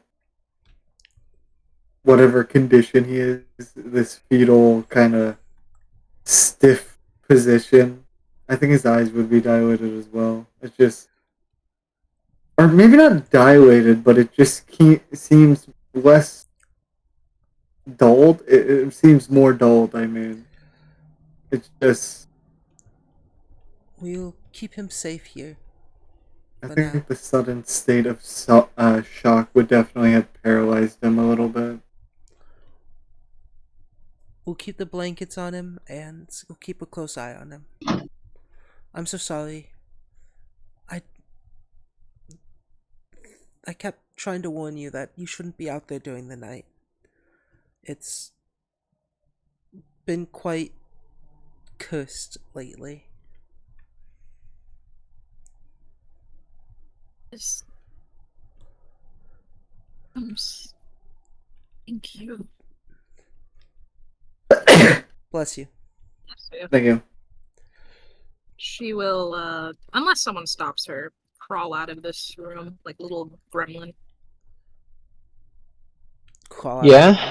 whatever condition he is? This fetal kind of stiff position. I think his eyes would be dilated as well. It's just, or maybe not dilated, but it just seems less dulled. It seems more dulled. I mean, it's just. We'll keep him safe here. I For think now. the sudden state of shock would definitely have paralyzed him a little bit. We'll keep the blankets on him and we'll keep a close eye on him. I'm so sorry. I kept trying to warn you that you shouldn't be out there during the night. It's been quite cursed lately. just. Thank you. Bless you. Thank you. She will, unless someone stops her, crawl out of this room like a little gremlin. Crawl out. Yeah.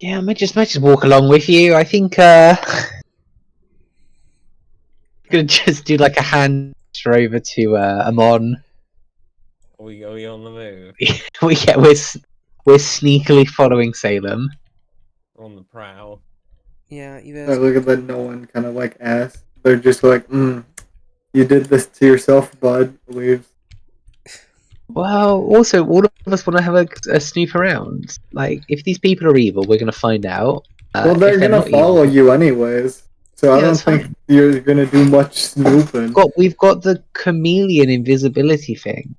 Yeah, I might just walk along with you. I think gonna just do like a hand gesture over to Amon. Are we on the move? we're sneakily following Salem. We're on the prowl. Yeah, you I guys. look at that no one kind of like asked. They're just like, you did this to yourself, bud. Leaves. Well, also, all of us want to have a snoop around. Like, if these people are evil, we're gonna find out. Well, they're if gonna not follow evil, you anyways, so I Yeah, don't that's think fine. you're gonna do much snooping. we've got the chameleon invisibility thing.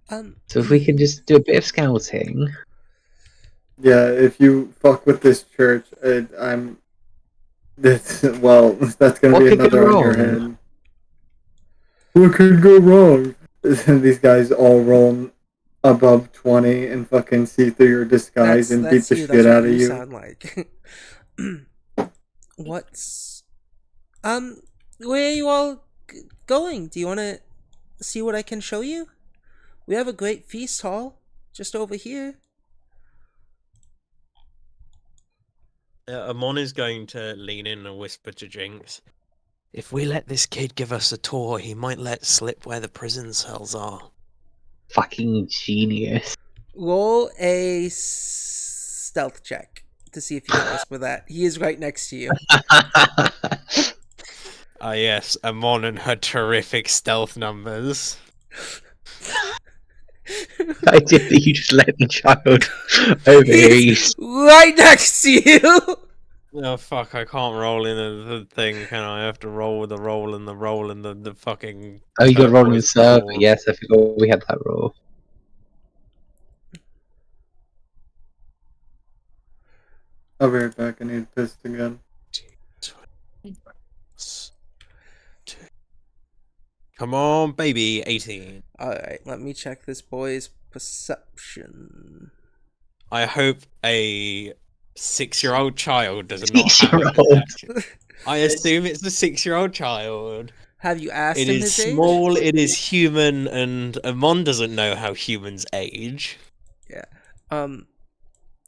So if we can just do a bit of scouting. Yeah, if you fuck with this church, I'm. That's gonna What be could go another on your wrong? head. What could go wrong? These guys all roll above 20 and fucking see through your disguise and beat That's the you. That's shit what out of you you. sound like. What's where are you all going? Do you want to see what I can show you? We have a great feast hall just over here. Amon is going to lean in and whisper to Jinx. If we let this kid give us a tour, he might let slip where the prison cells are. Fucking genius. Roll a stealth check to see if you can whisper that. He is right next to you. Ah, yes, Amon and her terrific stealth numbers. I did that you just let the child overhear you. He's right next to you. Oh fuck, I can't roll in the thing, can I? I have to roll with the roll and the roll and the fucking... Oh, you got rolling turquoise server. balls. Yes, I forgot we had that roll. I'll be right back. I need pissed again. Come on, baby, 18. Alright, let me check this boy's perception. I hope a 6-year-old child does not have a 6-year-old. perception. I assume it's a 6-year-old child. Have you asked It him is his age? small, it is human, and Amon doesn't know how humans age.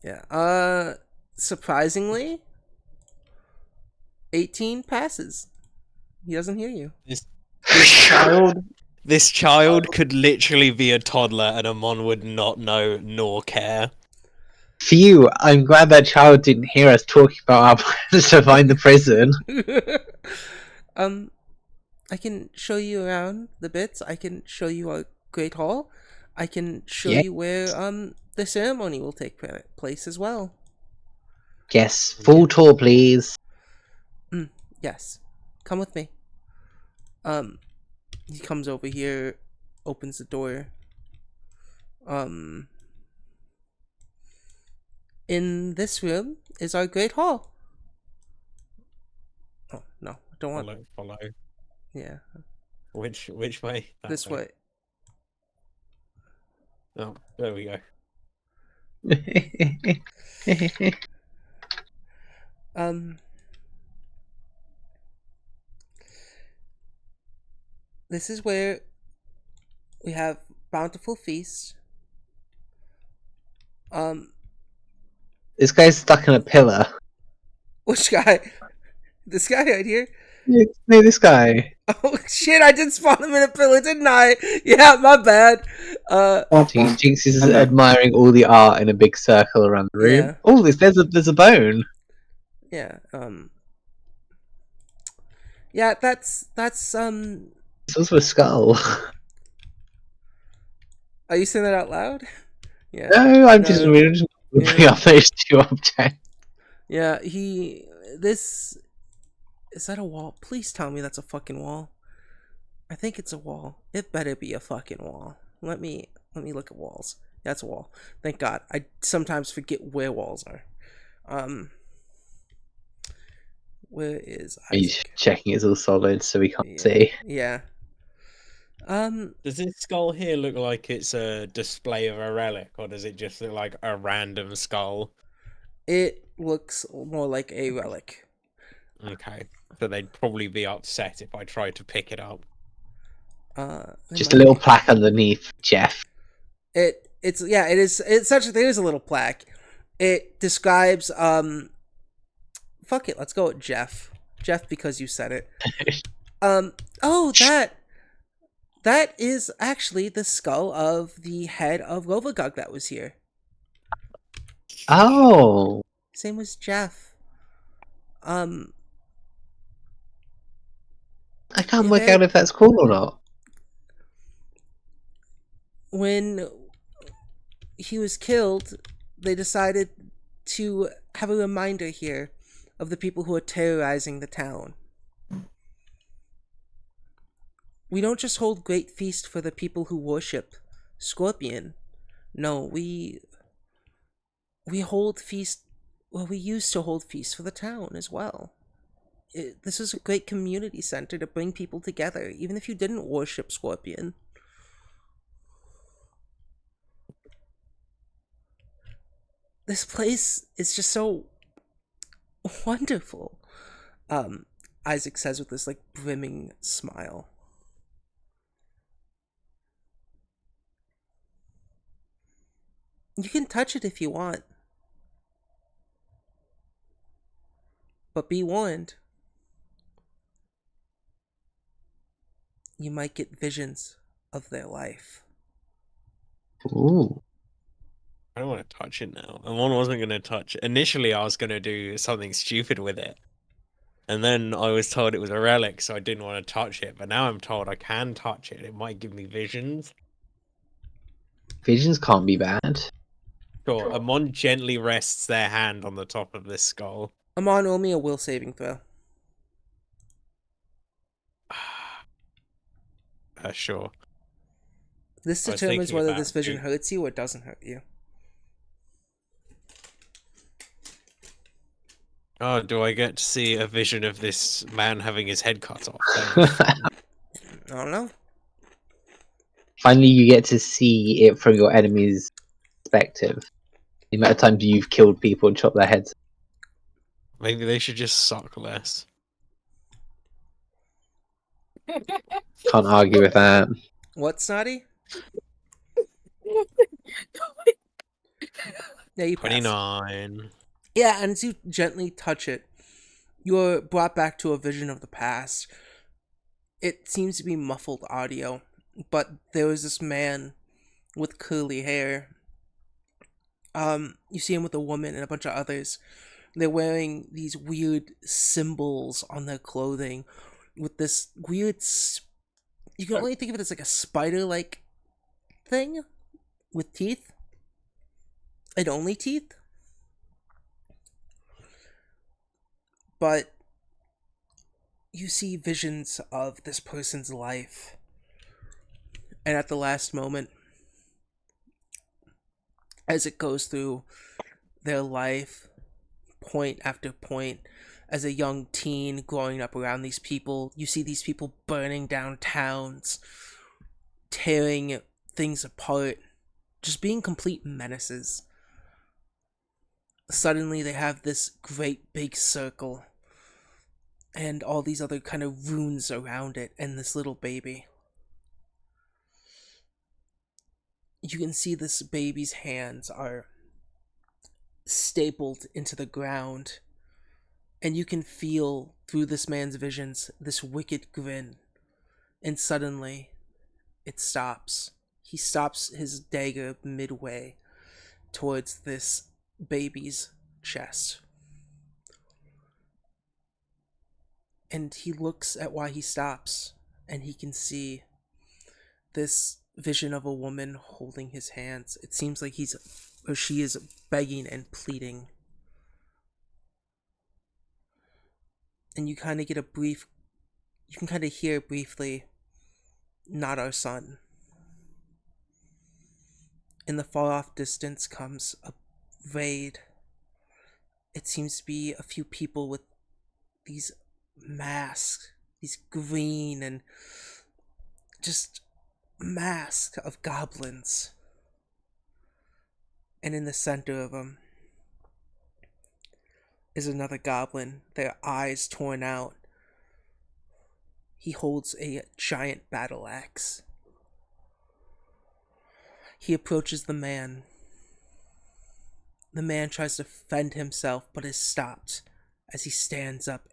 Yeah. Surprisingly, 18 passes. He doesn't hear you. This child could literally be a toddler and Amon would not know nor care. Phew, I'm glad that child didn't hear us talking about our plans to find the prison. I can show you around the bits. I can show you our great hall. I can show Yeah. you where the ceremony will take place as well. Yes, full tour, please. Yes. Come with me. He comes over here, opens the door. In this room is our great hall. Oh, no, I don't want... Follow. Yeah, Which way? That this way. Oh, there we go. This is where we have bountiful feasts. This guy's stuck in a pillar. Which guy? This guy right here? No, this guy. Oh shit, I did spawn him in a pillar, didn't I? Yeah, my bad. Jinx is admiring all the art in a big circle around the room. Yeah. Oh, there's a bone. Yeah, yeah, that's It's also a skull. Are you saying that out loud? Yeah. No, I'm just moving Yeah. up those two objects. Yeah, this is that a wall? Please tell me that's a fucking wall. I think it's a wall. It better be a fucking wall. Let me look at walls. That's a wall. Thank God. I sometimes forget where walls are. Where is He's Isaac? checking it's all solid so we can't see. Yeah. Does this skull here look like it's a display of a relic, or does it just look like a random skull? It looks more like a relic. Okay, so they'd probably be upset if I tried to pick it up. Just a little plaque underneath, Jeff. It's such there is a little plaque. It describes fuck it, let's go with Jeff. Jeff, because you said it. That is actually the skull of the head of Rovagug that was here. Oh. His name was Jeff. I can't work out if that's cool or not. When he was killed, they decided to have a reminder here of the people who are terrorizing the town. We don't just hold great feast for the people who worship Scorpion. No, we hold feast. Well, we used to hold feast for the town as well. this is a great community center to bring people together, even if you didn't worship Scorpion. This place is just so wonderful. Isaac says with this like brimming smile. You can touch it if you want. But be warned. You might get visions of their life. Ooh. I don't want to touch it now. And one wasn't going to touch it. Initially, I was going to do something stupid with it. And then I was told it was a relic, so I didn't want to touch it. But now I'm told I can touch it. It might give me visions. Visions can't be bad. Sure, Amon gently rests their hand on the top of this skull. Amon, roll me a will saving throw. Sure. This I was determines thinking whether about this vision it. hurts you or doesn't hurt you. Oh, do I get to see a vision of this man having his head cut off? That'd be fun. I don't know. Finally, you get to see it from your enemy's perspective. The amount of times you've killed people and chopped their heads. Maybe they should just suck less. Can't argue with that. What, Snotty? Yeah, you pass. 29. Yeah, and as you gently touch it, you're brought back to a vision of the past. It seems to be muffled audio, but there was this man with curly hair. You see him with a woman and a bunch of others. They're wearing these weird symbols on their clothing with this weird... You can only think of it as like a spider-like thing with teeth. And only teeth. But you see visions of this person's life. And at the last moment, as it goes through their life, point after point, as a young teen growing up around these people, you see these people burning down towns, tearing things apart, just being complete menaces. Suddenly they have this great big circle and all these other kind of runes around it and this little baby. You can see this baby's hands are stapled into the ground, and you can feel through this man's visions this wicked grin, and suddenly it stops. He stops his dagger midway towards this baby's chest. And he looks at why he stops, and he can see this vision of a woman holding his hands. It seems like she is begging and pleading. And you kind of get you can kind of hear briefly, "Not our son." In the far off distance comes a raid. It seems to be a few people with these masks, these green and just masks of goblins. And in the center of them is another goblin, their eyes torn out. He holds a giant battle axe. He approaches the man. The man tries to defend himself, but is stopped as he stands up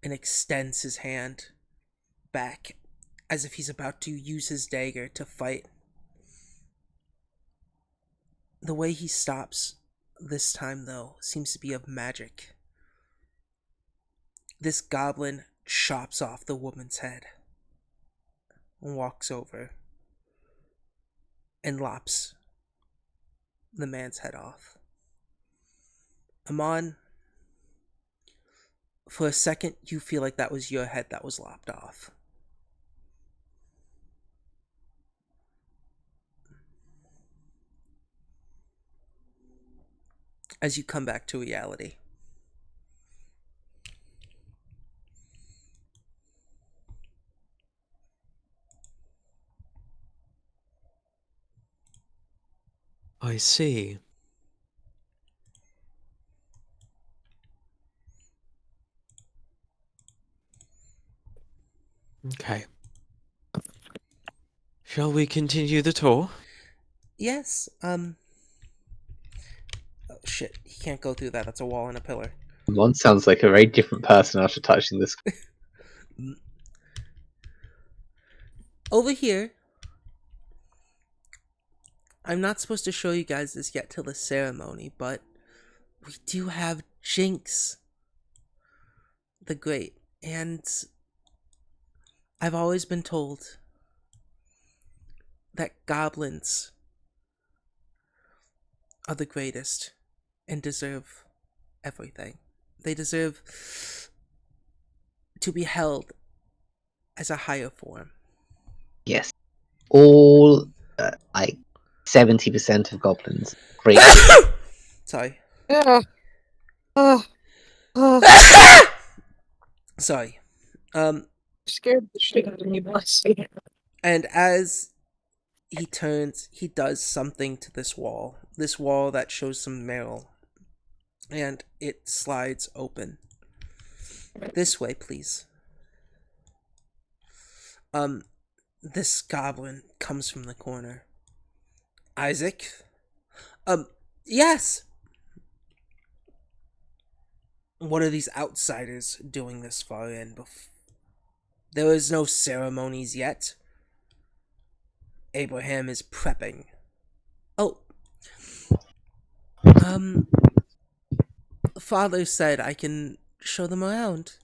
and extends his hand back as if he's about to use his dagger to fight. The way he stops this time, though, seems to be of magic. This goblin chops off the woman's head and walks over and lops the man's head off. Amon, for a second, you feel like that was your head that was lopped off. As you come back to reality. I see. Okay. Shall we continue the tour? Yes. Oh shit! He can't go through that. That's a wall and a pillar. Mon sounds like a very different person after touching this. Over here. I'm not supposed to show you guys this yet till the ceremony, but we do have Jinx the Great, and I've always been told that goblins are the greatest and deserve everything. They deserve to be held as a higher form. Yes. All, like, 70% of goblins. Great. Sorry. Yeah. Oh, Sorry. scared the shit out of me, bless you. And as he turns, he does something to this wall that shows some metal, and it slides open. This way, please. This goblin comes from the corner. Isaac? Yes! What are these outsiders doing this far in? There is no ceremonies yet. Abraham is prepping. Oh. Father said I can show them around.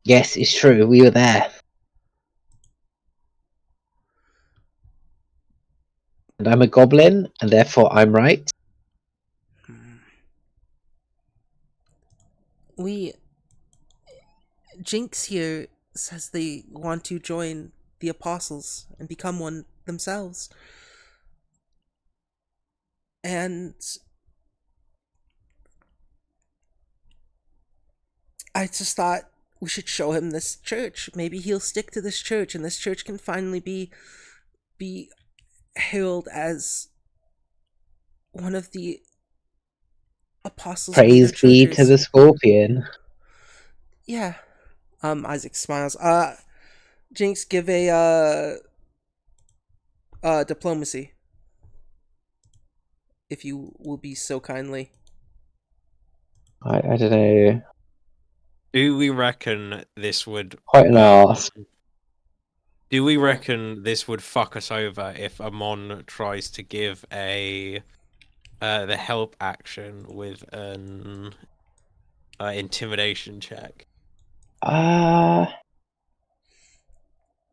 Yes, it's true. We were there. And I'm a goblin, and therefore I'm right. Jinx here says they want to join the apostles and become one themselves. And I just thought we should show him this church. Maybe he'll stick to this church, and this church can finally be hailed as one of the apostles. Praise be to the scorpion. Yeah. Isaac smiles. Jinx, give a diplomacy, if you will be so kindly. I don't know. Do we reckon this would Quite an arse. Do we reckon this would fuck us over if Amon tries to give the help action with an intimidation check?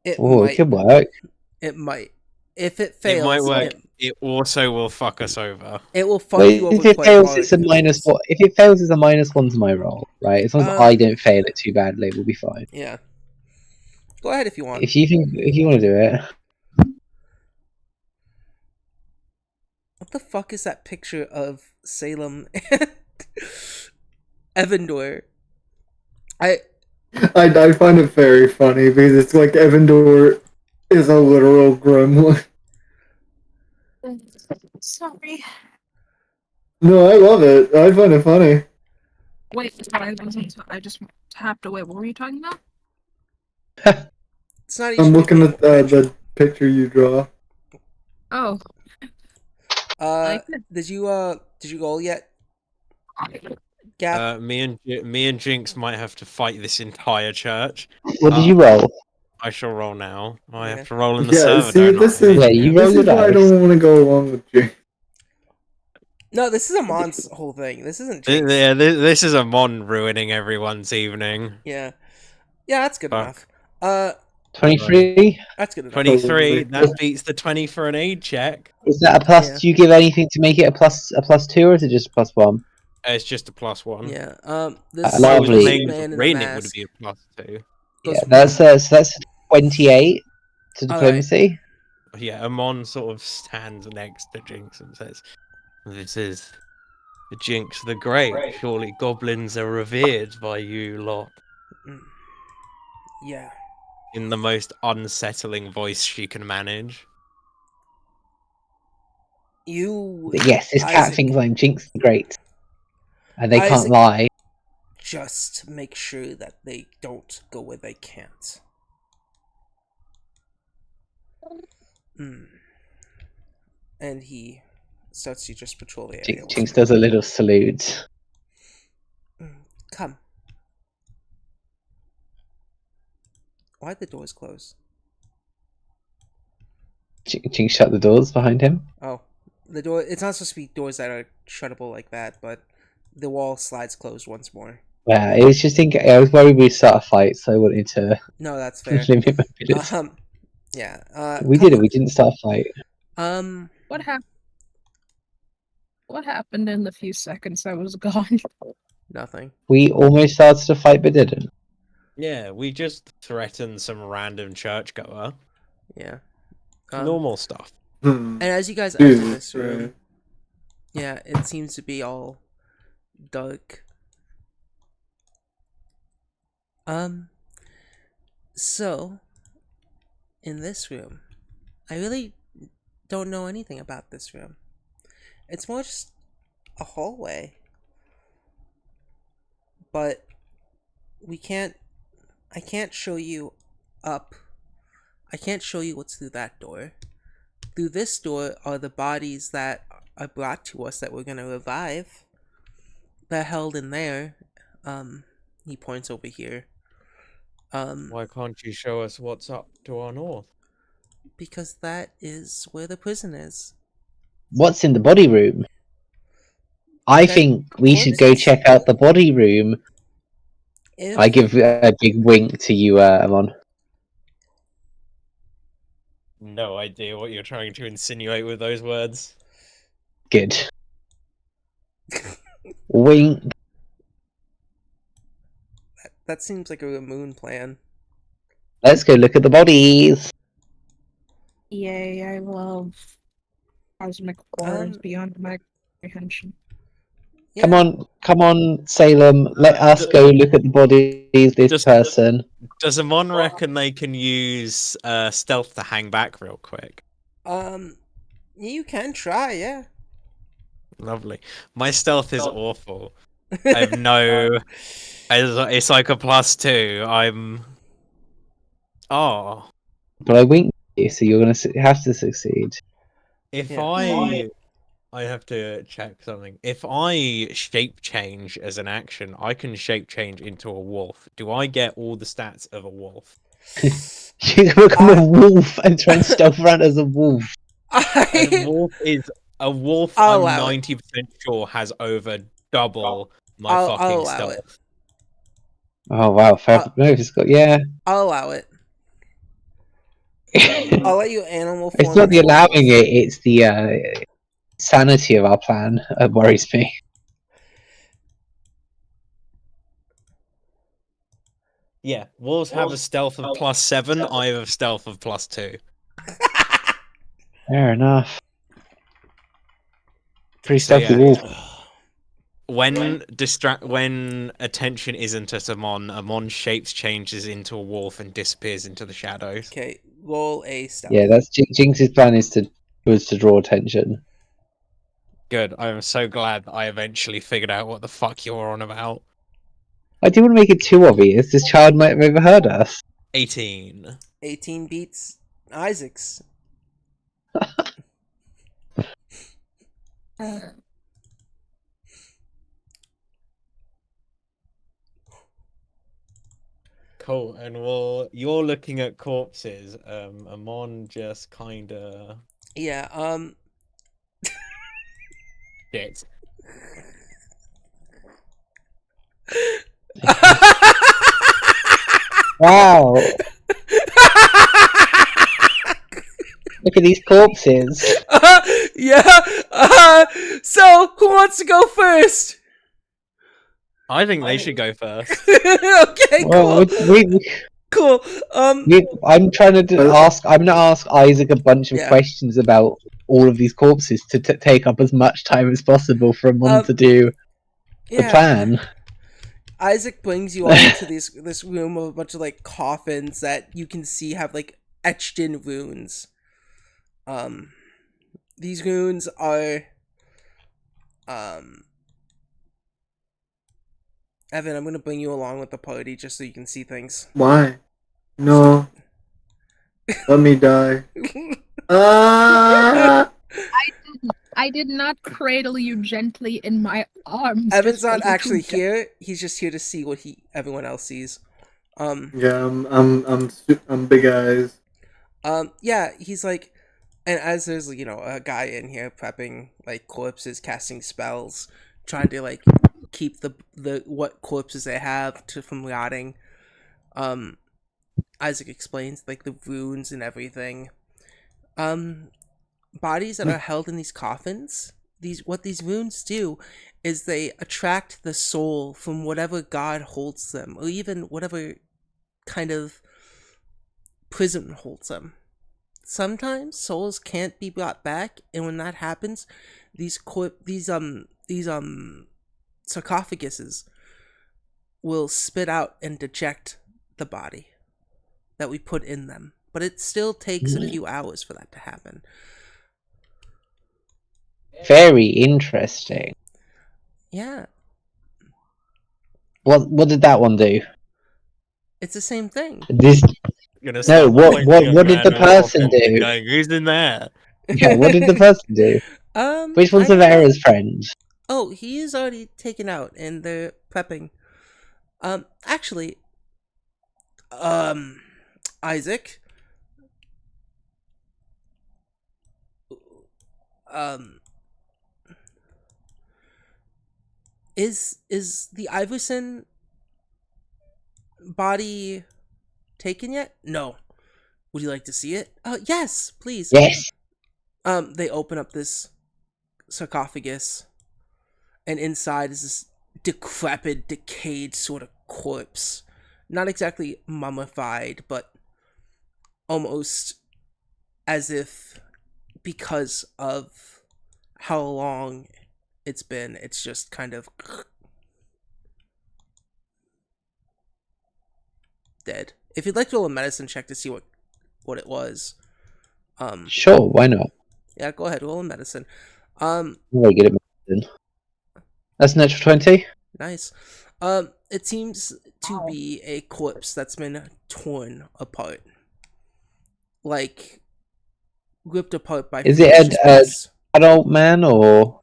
It It could work. It might. If it fails, It might work. It also will fuck us over. It will fuck Wait, you over if it quite fails, hard it's a if it minus fails. one. If it fails, it's a -1 to my roll, right? As long as I don't fail it too badly, we'll be fine. Yeah. Go ahead if you want. If you want to do it. What the fuck is that picture of Salem and Evandor? I find it very funny because it's like Evandor is a literal gremlin. Sorry. No, I love it. I find it funny. Wait, I just tapped away. What were you talking about? It's not I'm looking at the picture you draw. Oh. Did you roll yet? Gap? Me and Jinx might have to fight this entire church. What did you roll? I shall roll now. I have to roll in the Yeah, server. see, don't this I? is you roll this your is why I dice. don't want to go along with you. No, this is Amon's whole thing. This isn't Jinx. Yeah, this is Amon ruining everyone's evening. Yeah, that's good enough. 23. That's good enough. 23. That beats the 20 for an aid check. Is that a plus? Yeah. Do you give anything to make it a +2, or is it just a +1? It's just a +1. Yeah. This If I was Lovely. playing man in the Rin, it would mask be a +2. goes Yeah, from- that's 28 to diplomacy. Yeah, Amon sort of stands next to Jinx and says, "This is Jinx the Great. Surely goblins are revered by you lot." Yeah. in the most unsettling voice she can manage. Yes, this cat Isaac, thinks I'm Jinx the Great. And they can't Isaac. lie. just make sure that they don't go where they can't. And he starts to just patrol the area. Jinx does a little salute. Come. Why'd the doors close? Jinx shut the doors behind him. Oh, the door. It's not supposed to be doors that are shuttable like that, but the wall slides closed once more. Yeah, it was just thinking. I was worried we'd start a fight, so I wanted to No, that's fair. limit my ability. Yeah. We come did it. on. We didn't start a fight. What happened? What happened in the few seconds I was gone? Nothing. We almost started a fight, but didn't. Yeah, we just threatened some random churchgoer. Yeah. Normal stuff. And as you guys enter this room, yeah, it seems to be all dark. So, in this room, I really don't know anything about this room. It's more just a hallway. But I can't show you up. I can't show you what's through that door. Through this door are the bodies that are brought to us that we're gonna revive. They're held in there. He points over here. Why can't you show us what's up to our north? Because that is where the prison is. What's in the body room? I think we should go corpses. check out the body room. If I give a big wink to you, Amon. No idea what you're trying to insinuate with those words. Good. Wink. that seems like a Ramoon plan. Let's go look at the bodies. Yay, I love cosmic horrors beyond my comprehension. Yeah. Come on, Salem. Let us go look at the bodies of this person. Does Amon reckon they can use stealth to hang back real quick? You can try, yeah. Lovely. My stealth is awful. I have no. It's like a +2. I'm. Oh. But I winked at you, so you're gonna have to succeed. If Yeah. I have to check something. If I shape change as an action, I can shape change into a wolf. Do I get all the stats of a wolf? You can become a wolf and try and stealth around as a wolf. A wolf. I'll I'm allow it. 90% sure has over double my I'll fucking allow stealth. it. Oh wow, fair. No, it's got I'll allow it. I'll let you animal form. It's not the allowing it; it's the sanity of our plan that worries me. Yeah, wolves have a stealth of +7. I have a stealth of +2. Fair enough. Pretty So, stealthy yeah. wolf. When attention isn't at Amon shapes changes into a wolf and disappears into the shadows. Okay, roll a stealth. Yeah, that's Jinx's plan was to draw attention. Good. I'm so glad that I eventually figured out what the fuck you're on about. I didn't want to make it too obvious. This child might have overheard us. 18. 18 beats Isaac's. Cool. And you're looking at corpses. Amon just kinda Yeah, shit. Wow! Look at these corpses. yeah, so who wants to go first? I think they should go first. Okay, Well, cool. Cool. I'm trying to ask. I'm gonna ask Isaac a bunch of Yeah. questions about all of these corpses to take up as much time as possible for Amon to do the plan. Isaac brings you all into this room of a bunch of like coffins that you can see have like etched in runes. These runes are Evan, I'm gonna bring you along with the party just so you can see things. Why? No. Let me die. Ah! I did not cradle you gently in my arms. Evan's just for not you to actually die. here. He's just here to see what everyone else sees. Yeah, I'm big eyes. Yeah, he's like, and as there's a guy in here prepping like corpses, casting spells, trying to like keep the what corpses they have from rotting. Isaac explains like the runes and everything. Bodies that are held in these coffins, what these runes do is they attract the soul from whatever god holds them, or even whatever kind of prison holds them. Sometimes souls can't be brought back, and when that happens, these sarcophaguses will spit out and eject the body that we put in them. But it still takes a few hours for that to happen. Very interesting. Yeah, What did that one do? it's the same thing. This Gonna No, start what pointing at did the random person coffins and do? going, who's in there? Yeah, what did the person do? Which one's I don't know. Avera's friend? Oh, he is already taken out, and they're prepping. Actually, Isaac, um, is the Iverson body taken yet? No. Would you like to see it? Yes, please. Yes. They open up this sarcophagus, and inside is this decrepit, decayed sort of corpse. Not exactly mummified, but almost as if because of how long it's been, it's just kind of dead. If you'd like to roll a medicine check to see what it was, Sure, why not? yeah, go ahead, roll a medicine. I'm very good at medicine. That's natural 20. Nice. It seems to be a corpse that's been torn apart, like ripped apart by Is ferocious it an beasts. adult man or?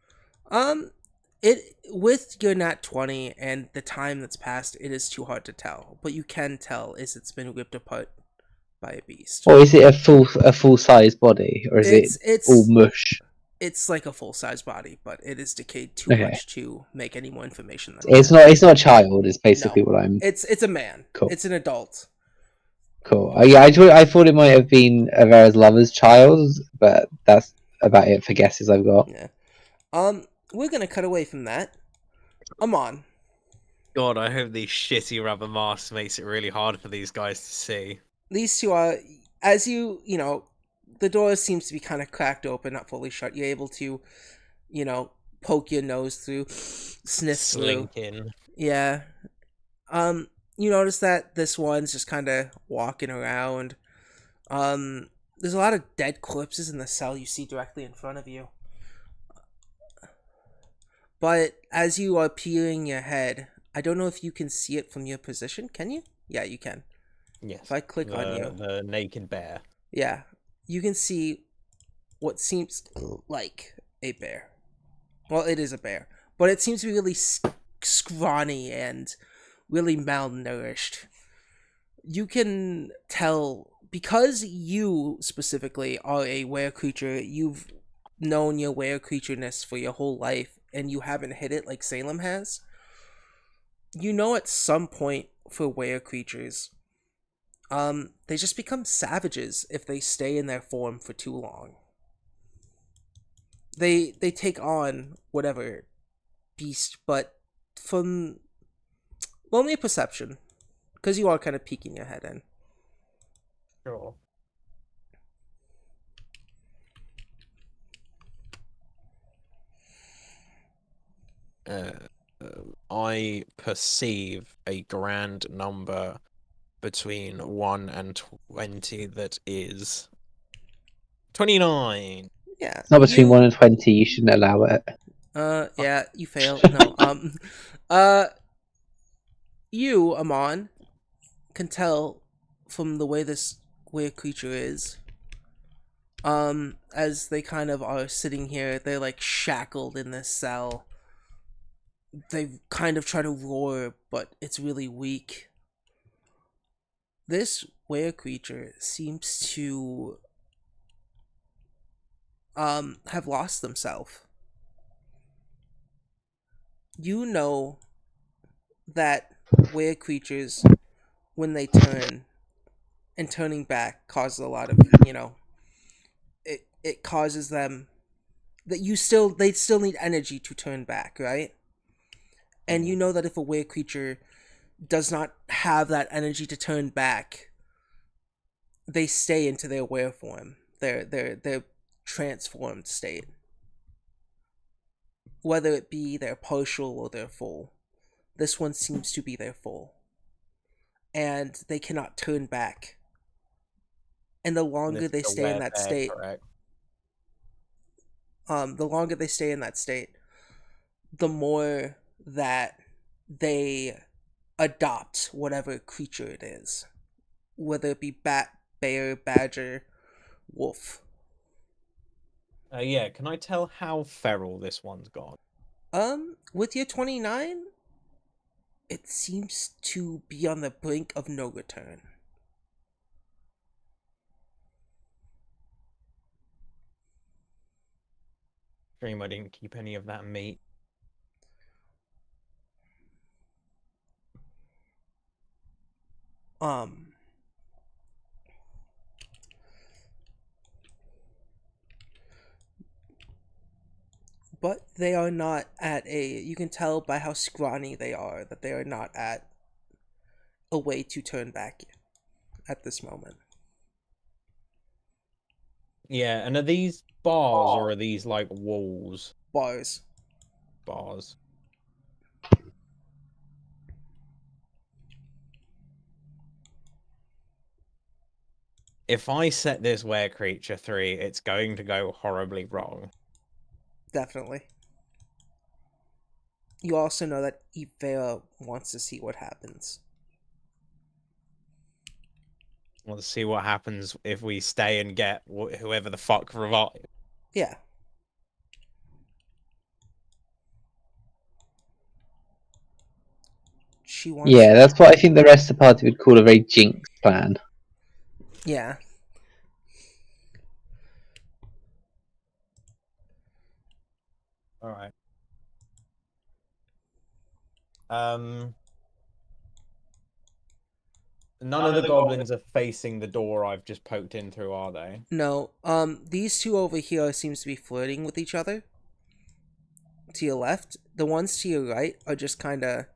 It with your nat 20 and the time that's passed, it is too hard to tell. But you can tell is it's been ripped apart by a beast. Or is it a full size body, or is it all mush? It's like a full size body, but it is decayed too much to make any more information than It's that. not a child. Is basically No. what I'm. It's a man. Cool. It's an adult. Cool. Yeah, I thought it might have been Avera's lover's child, but that's about it for guesses I've got. Yeah. We're gonna cut away from that. Amon. God, I hope these shitty rubber masks makes it really hard for these guys to see. These two are, as the door seems to be kind of cracked open, not fully shut. You're able to, poke your nose through, sniff Slink through. in. Yeah. You notice that this one's just kind of walking around. There's a lot of dead corpses in the cell you see directly in front of you. But as you are peering your head, I don't know if you can see it from your position. Can you? Yeah, you can. Yes. If I click on you. The naked bear. Yeah. You can see what seems like a bear. Well, it is a bear. But it seems to be really scrawny and really malnourished. You can tell, because you specifically are a were creature, you've known your were creatureness for your whole life, and you haven't hit it like Salem has. You know at some point for were creatures, they just become savages if they stay in their form for too long. They take on whatever beast, but from roll me a perception, because you are kind of peeking your head in. Sure. I perceive a grand number between 1 and 20 that is 29. Yeah. It's not between you, 1 and 20. You shouldn't allow it. Yeah, you fail. No. You, Amon, can tell from the way this weird creature is. As they kind of are sitting here, they're like shackled in this cell. They kind of try to roar, but it's really weak. This were creature seems to have lost themselves. You know that were creatures, when they turn, and turning back causes a lot of, it causes them that they still need energy to turn back, right? And you know that if a were creature does not have that energy to turn back, they stay into their were form, their transformed state, whether it be their partial or their full. This one seems to be their full, and they cannot turn back. And the longer they stay in that state, correct? the longer they stay in that state, the more that they adopt whatever creature it is, whether it be bat, bear, badger, wolf. Yeah, can I tell how feral this one's gone? With your 29, it seems to be on the brink of no return. Dream I didn't keep any of that meat. But they are not at a. You can tell by how scrawny they are that they are not at a way to turn back at this moment. Yeah, and are these bars or are these like walls? Bars. Bars. If I set this were creature 3, it's going to go horribly wrong. Definitely. You also know that Ivera wants to see what happens. Let's see what happens if we stay and get whoever the fuck revive. Yeah. She wants. Yeah, that's what I think the rest of the party would call a very jinx plan. Yeah. Alright. None of the goblins are facing the door I've just poked in through, are they? No. These two over here seems to be flirting with each other. To your left, the ones to your right are just kind of.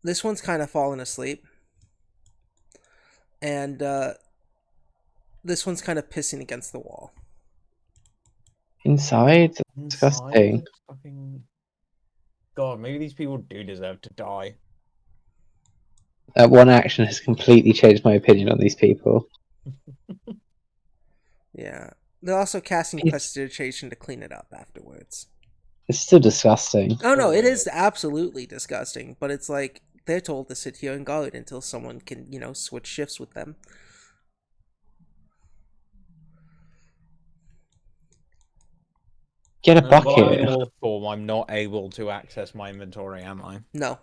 This one's kind of fallen asleep, and this one's kind of pissing against the wall. Inside? Disgusting. Fucking... God, maybe these people do deserve to die. That one action has completely changed my opinion on these people. Yeah. They're also casting prestidigitation to clean it up afterwards. It's still disgusting. Oh no, it is absolutely disgusting, but it's like they're told to sit here and guard until someone can, switch shifts with them. Get a Well, I'm bucket. in wolf form. I'm not able to access my inventory, am I? No.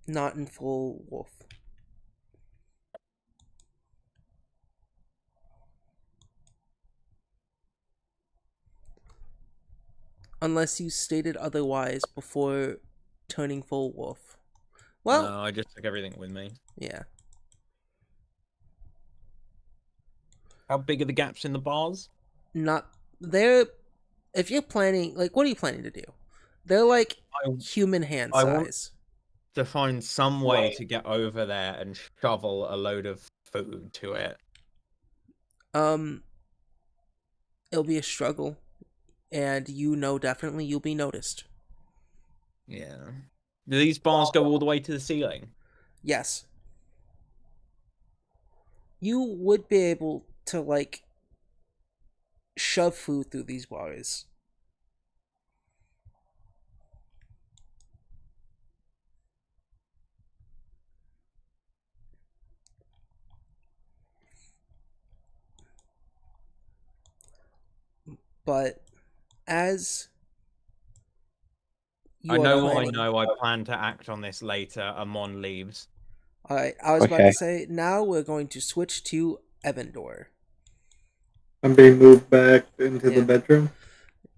Not in full wolf. Unless you stated otherwise before turning full wolf. Well, No, I just took everything with me. yeah. How big are the gaps in the bars? Not they're if you're planning, like, what are you planning to do? They're like human hand I want- size. To find some way to get over there and shovel a load of food to it. It'll be a struggle, and definitely you'll be noticed. Yeah. Do these bars go all the way to the ceiling? Yes. You would be able to, like, shove food through these bars. But as I you are know what I planning, know. I plan to act on this later. Amon leaves. Alright, I was about Okay. to say, now we're going to switch to Evandor. I'm being moved back into the Yeah. bedroom.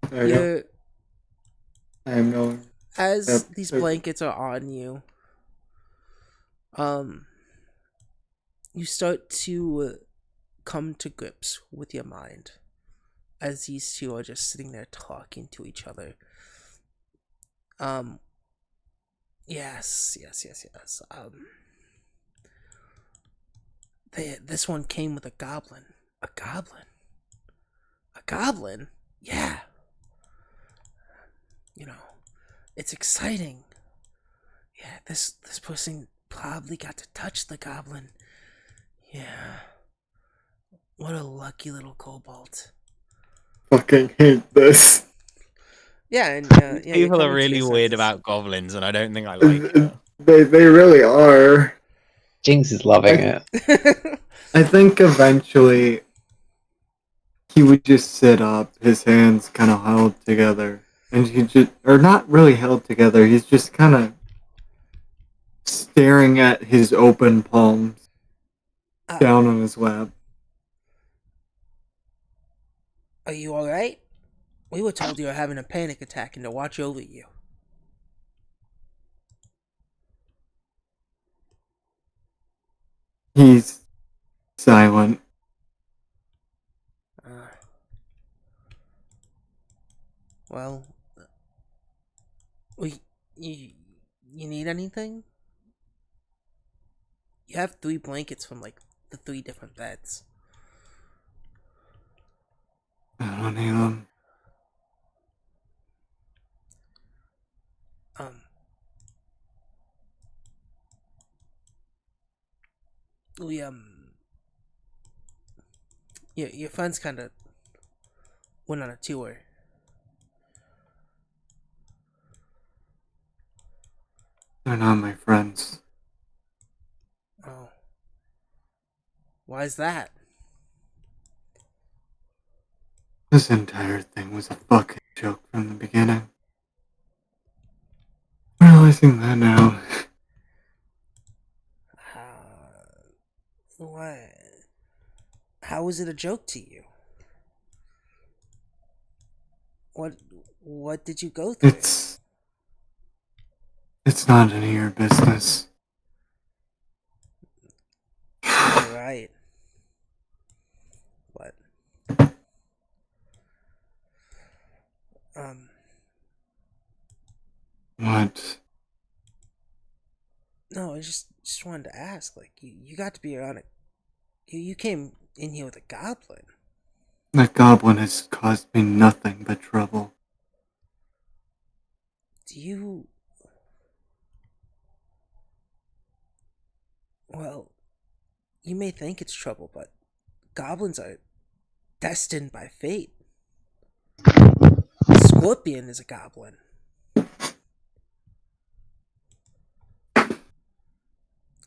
There you go. You're, I am knowing. as Yep, these there- blankets are on you, you start to come to grips with your mind as these two are just sitting there talking to each other. Yes. This one came with a goblin. A goblin? A goblin? Yeah. You know, it's exciting. Yeah, this person probably got to touch the goblin. Yeah. What a lucky little kobold. Fucking hate this. Yeah, and yeah, you're People are coming to really your weird senses. about goblins, and I don't think I like it. They really are. Jinx is loving I- it. I think eventually he would just sit up, his hands kind of held together, and he just, or not really held together, he's just kind of staring at his open palms down on his lap. Are you alright? We were told you were having a panic attack and to watch over you. He's silent. Well, we, you need anything? You have 3 blankets from, like, the 3 different beds. I don't need them. We, your friends kind of went on a tour. They're not my friends. Oh. Why is that? This entire thing was a fucking joke from the beginning. Realizing that now. What? How was it a joke to you? What did you go through? It's not any of your business. You're right. But What? no, I just wanted to ask. Like, you got to be around it. You came in here with a goblin. That goblin has caused me nothing but trouble. Do you? Well, you may think it's trouble, but goblins are destined by fate. Scorpion is a goblin.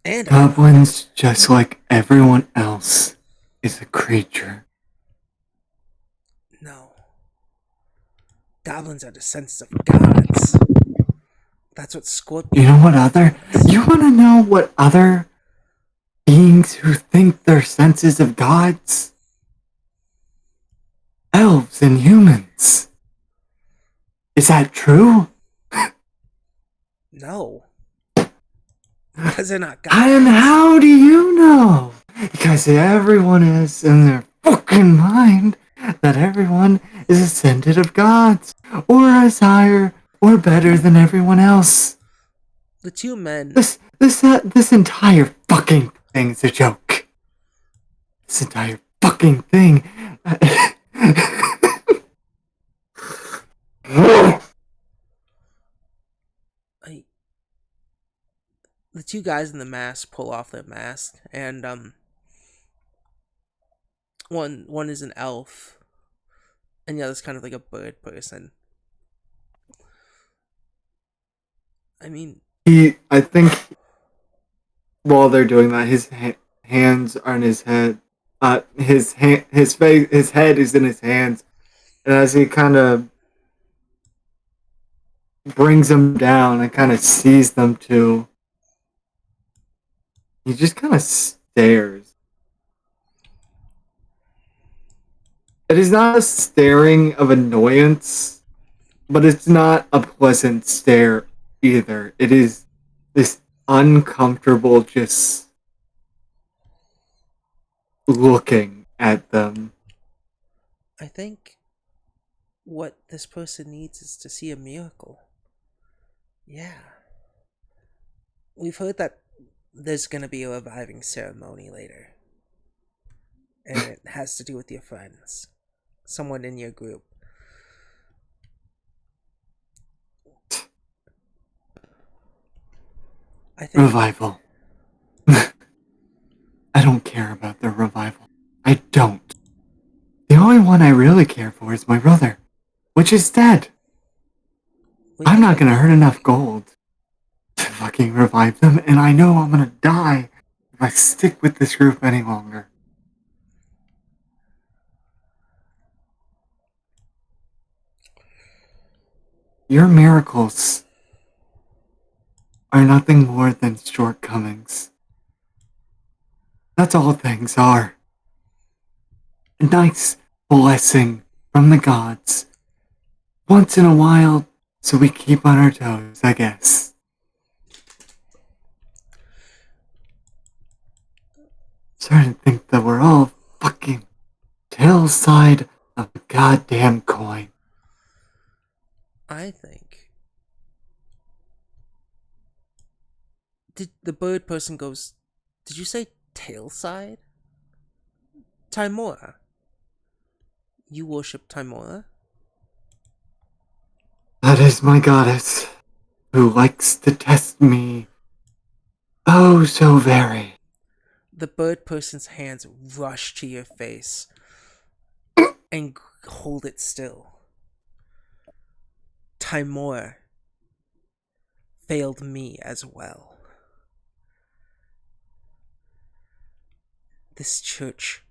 And Goblins, just like everyone else, is a creature. no. Goblins are descendants of gods. That's what Scorpion. You know what other? You want to know what other beings who think they're senses of gods? Elves and humans. Is that true? No. Because they're not gods. And how do you know? Because everyone is in their fucking mind that everyone is ascended of gods, or as higher or better than everyone else. The 2 men. This entire fucking thing is a joke. This entire fucking thing. the two guys in the mask pull off their mask, and one is an elf, and the other's kind of like a bird person. I mean, I think while they're doing that, his hands are in his head. His face, his head is in his hands, and as he kind of brings them down and kind of sees them too, he just kind of stares. It is not a staring of annoyance, but it's not a pleasant stare either. It is this uncomfortable, just looking at them. I think what this person needs is to see a miracle. Yeah. We've heard that there's gonna be a reviving ceremony later. And it has to do with your friends. Someone in your group. I think Revival. I don't care about their revival. I don't. The only one I really care for is my brother, which is dead. I'm not gonna earn enough gold to fucking revive them, and I know I'm gonna die if I stick with this group any longer. Your miracles are nothing more than shortcomings. That's all things are. A nice blessing from the gods. Once in a while, so we keep on our toes, I guess. Starting to think that we're all fucking tail side of a goddamn coin. I think. Did the bird person goes? Did you say tail side? Timora. You worship Timora? That is my goddess, who likes to test me oh so very. The bird person's hands rush to your face and hold it still. Timora failed me as well. This church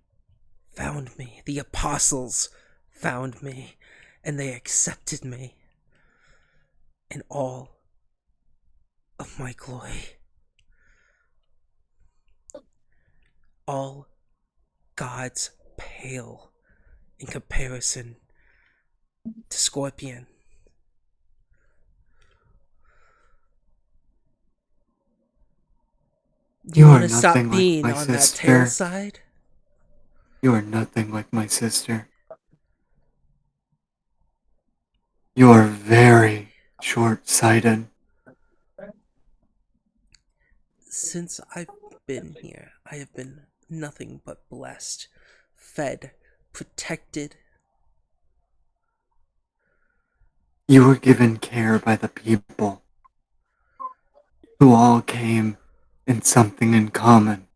found me. The apostles found me, and they accepted me in all of my glory. All gods pale in comparison to Scorpion. Do you want to stop nothing like being my on that sister. tail side? You are nothing like my sister. You are very short-sighted. Since I've been here, I have been nothing but blessed, fed, protected. You were given care by the people, who all came in something in common.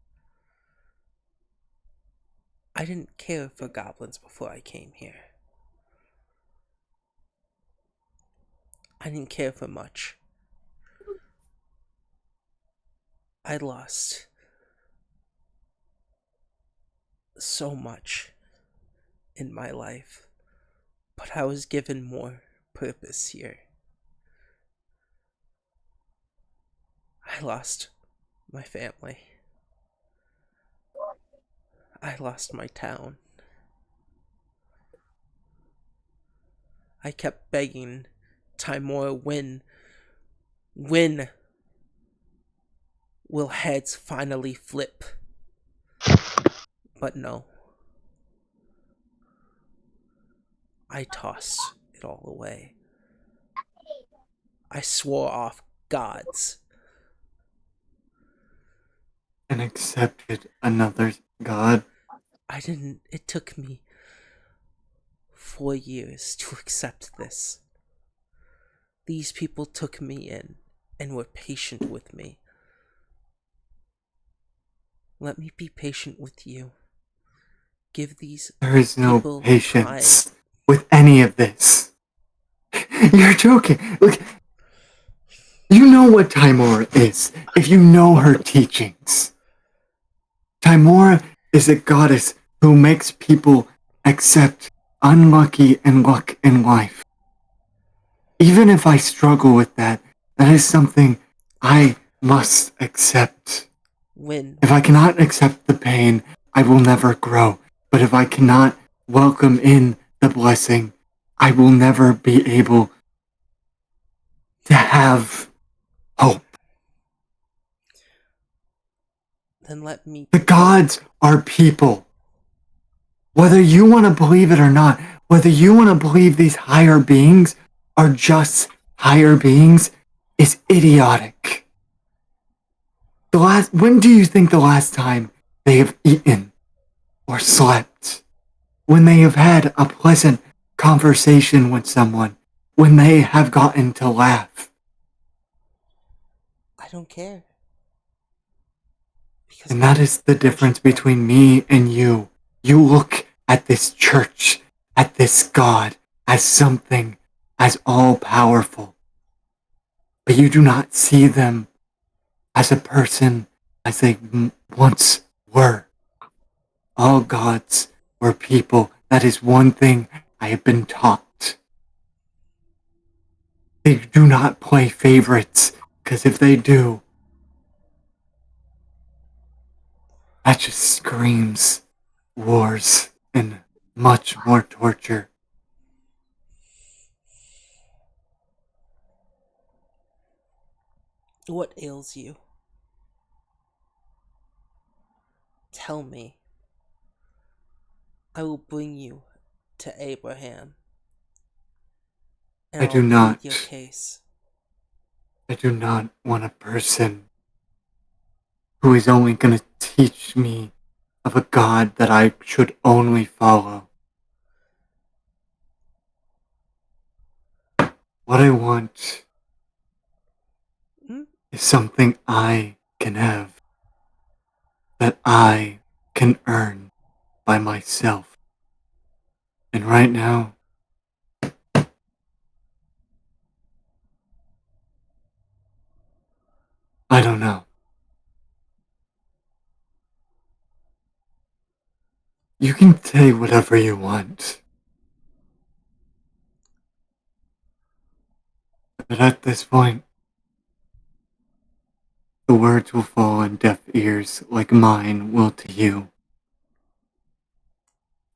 I didn't care for goblins before I came here. I didn't care for much. I lost so much in my life, but I was given more purpose here. I lost my family. I lost my town. I kept begging Timora, when will heads finally flip? But no. I tossed it all away. I swore off gods. And accepted another god. I didn't. It took me 4 years to accept this. These people took me in and were patient with me. Let me be patient with you. Give these There is no people patience with any of this. You're joking. Look, you know what Timora is if you know her teachings. Timora is a goddess who makes people accept unlucky and luck in life. Even if I struggle with that, that is something I must accept. When If I cannot accept the pain, I will never grow. But if I cannot welcome in the blessing, I will never be able to have hope. then let me The gods are people. Whether you want to believe it or not, whether you want to believe these higher beings are just higher beings, is idiotic. When do you think the last time they have eaten or slept? When they have had a pleasant conversation with someone? When they have gotten to laugh? I don't care. Because And that is the difference between me and you. You look at this church, at this God, as something as all-powerful. But you do not see them as a person as they once were. All gods were people. That is one thing I have been taught. They do not play favorites, because if they do, that just screams wars and much more torture. what ails you? Tell me. I will bring you to Abraham. And I do I'll not. plead your case. I do not want a person who is only going to teach me of a God that I should only follow. What I want is something I can have, that I can earn by myself. And right now, I don't know. You can say whatever you want. But at this point, the words will fall on deaf ears like mine will to you.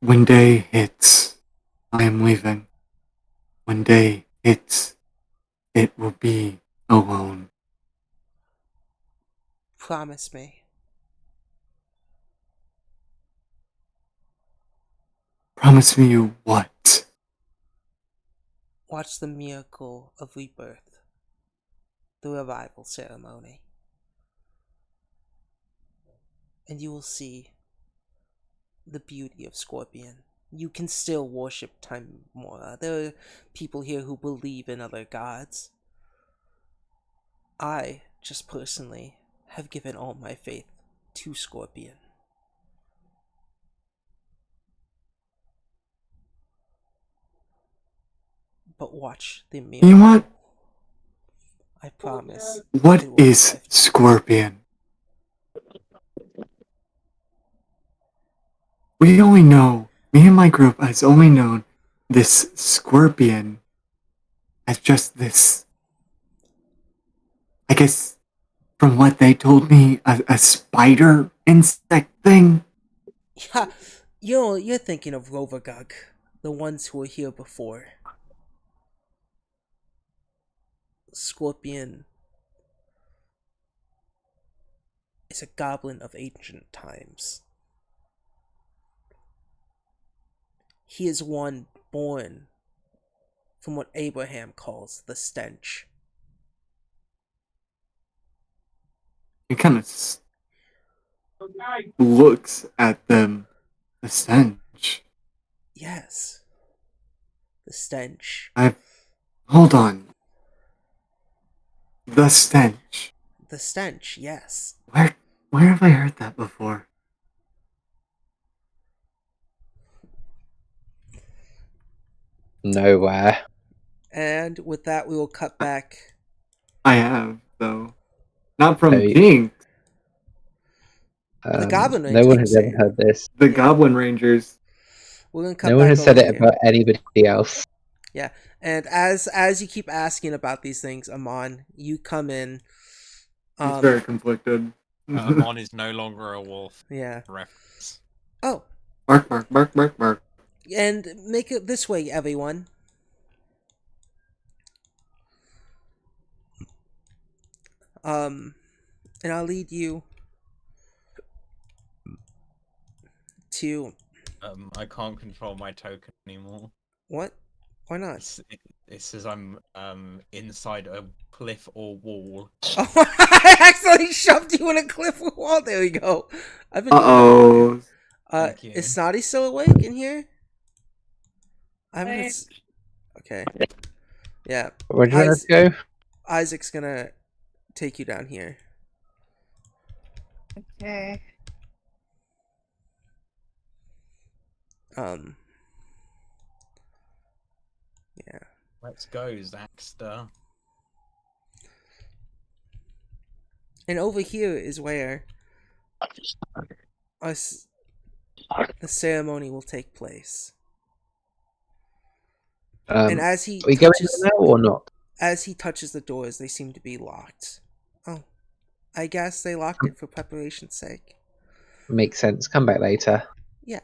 When day hits, I am leaving. When day hits, it will be alone. Promise me. Promise me you what? Watch the miracle of rebirth. The revival ceremony. And you will see the beauty of Scorpion. You can still worship Timora. There are people here who believe in other gods. I, just personally, have given all my faith to Scorpion. But watch the miracle. You know what? I promise. What it will is revive. Scorpion? Me and my group has only known this Scorpion as just this, I guess, from what they told me, a spider insect thing. Yeah, you're thinking of Rovagug, the ones who were here before. Scorpion is a goblin of ancient times. He is one born from what Abraham calls the stench. He kind of looks at them, the stench. Yes. The stench. Hold on. The stench. The stench, yes. Where Where have I heard that before? Nowhere. And with that, we will cut back. I have, though. Not Oh, from Jinx. The Goblin no Rangers one will has say ever it. heard this. The Yeah. Goblin Rangers. We're gonna cut No one back has over said it here. about anybody else. Yeah, and as you keep asking about these things, Amon, you come in. He's very conflicted. Amon is no longer a wolf. Yeah. Reference. Oh, Bark, bark, bark, bark, bark. and make it this way, everyone. And I'll lead you to I can't control my token anymore. what? Why not? It says I'm inside a cliff or wall. Oh, I accidentally shoved you in a cliff wall. There we go. I've been doing that Uh-oh. for you. Thank you. Is Snotty still awake in here? Okay. Yeah. Where do you want us to go? Isaac's gonna take you down here. Okay. Yeah. Let's go, Zaxter. And over here is where us the ceremony will take place. And as he Are we going touches there now or not? as he touches the doors, they seem to be locked. Oh, I guess they locked it for preparation's sake. Makes sense. Come back later. Yeah.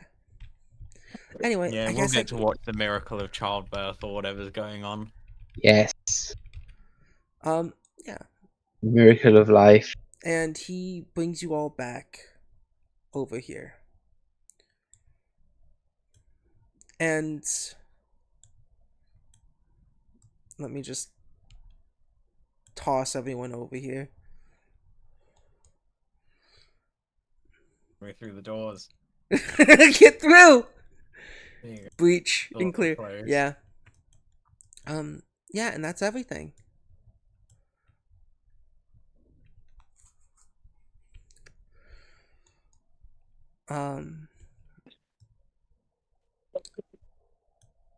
Anyway, Yeah, I we'll guess get to watch the miracle of childbirth or whatever's going on. Yes. yeah. Miracle of life. And he brings you all back over here. And let me just toss everyone over here. Way through the doors. Get through. There you go. Breach Doors and clear. are closed. Yeah. Yeah, and that's everything.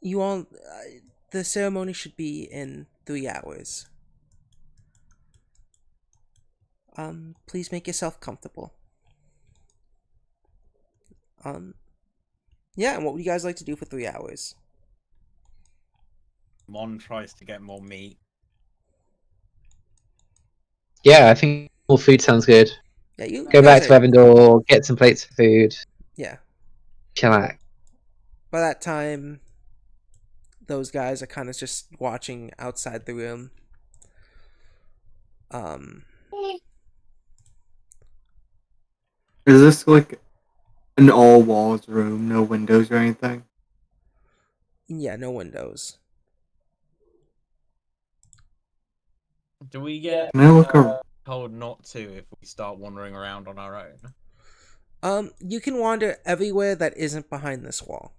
You all, the ceremony should be in 3 hours. Please make yourself comfortable. Yeah, and what would you guys like to do for 3 hours? Mon tries to get more meat. Yeah, I think more food sounds good. Yeah, you Go back guys to are- Evandor, get some plates of food, Yeah. chillax. By that time, those guys are kind of just watching outside the room. Is this like an all walls room, no windows or anything? Yeah, no windows. Do we get Can I look around? told not to if we start wandering around on our own? You can wander everywhere that isn't behind this wall.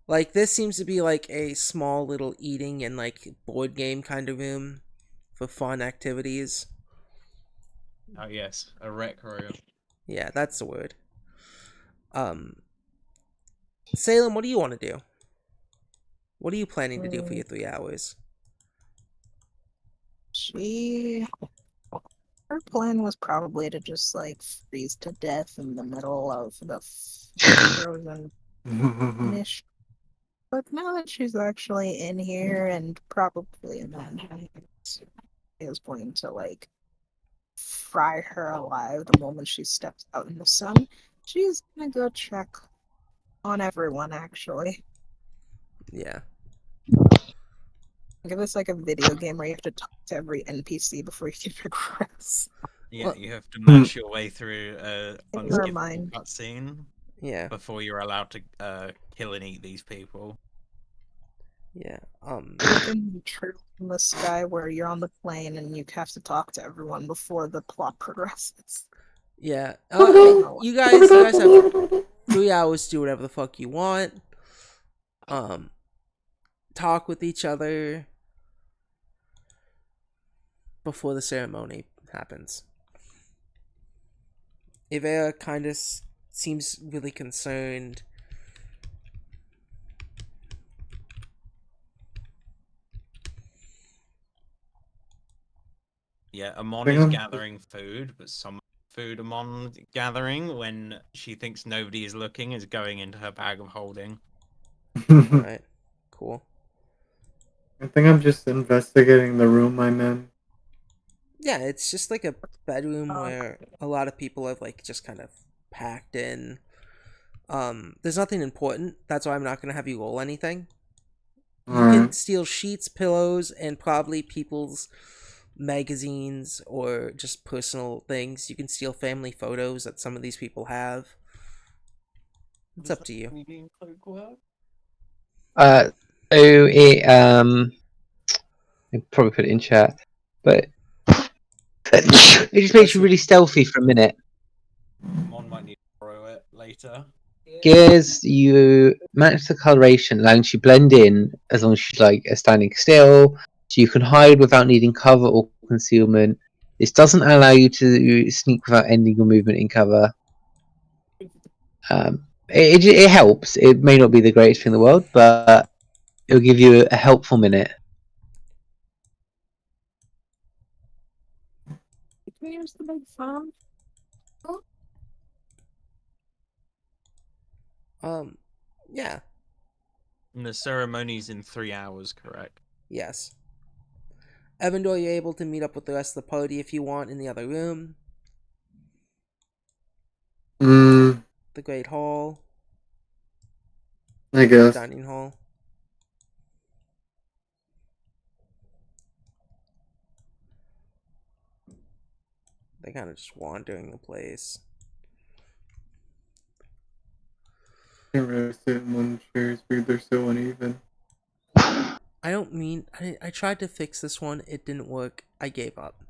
Like, this seems to be like a small little eating and like board game kind of room for fun activities. Oh yes, a rec room. Yeah, that's the word. Salem, what do you want to do? What are you planning to do for your 3 hours? Her plan was probably to just like freeze to death in the middle of the frozen niche. But now that she's actually in here and probably imagining is going to like fry her alive the moment she steps out in the sun, she's gonna go check on everyone actually. Yeah. Give us like a video game where you have to talk to every NPC before you can progress. Yeah, Well- you have to mash your way through a In your unskippable mind. cutscene Yeah. before you're allowed to kill and eat these people. Yeah. In True in the Sky where you're on the plane and you have to talk to everyone before the plot progresses. Yeah. You guys have 3 hours to do whatever the fuck you want. Talk with each other before the ceremony. happens. Ivera kind of seems really concerned. Yeah, Amon Hang is on. gathering food, but some food Amon gathering when she thinks nobody is looking is going into her bag of holding. Alright, cool. I think I'm just investigating the room I'm in. Yeah, it's just like a bedroom where a lot of people have like just kind of packed in. There's nothing important. That's why I'm not gonna have you roll anything. You can Alright. steal sheets, pillows, and probably people's magazines or just personal things. You can steal family photos that some of these people have. It's up to you. So it I probably put it in chat, but it just makes you really stealthy for a minute. Amon might need to borrow it later. Gears, you match the coloration, allowing you to blend in as long as she's like standing still, so you can hide without needing cover or concealment. This doesn't allow you to sneak without ending your movement in cover. It helps. It may not be the greatest thing in the world, but it'll give you a helpful minute. Can you use the big phone? Yeah, And the ceremony's in 3 hours, correct? yes. Evandor, you're able to meet up with the rest of the party if you want in the other room, Mm, the Great Hall, I guess. dining hall. They're kind of just wandering the place. Can't really sit in one chair. It's weird. They're so uneven. I don't mean I tried to fix this one. It didn't work. I gave up.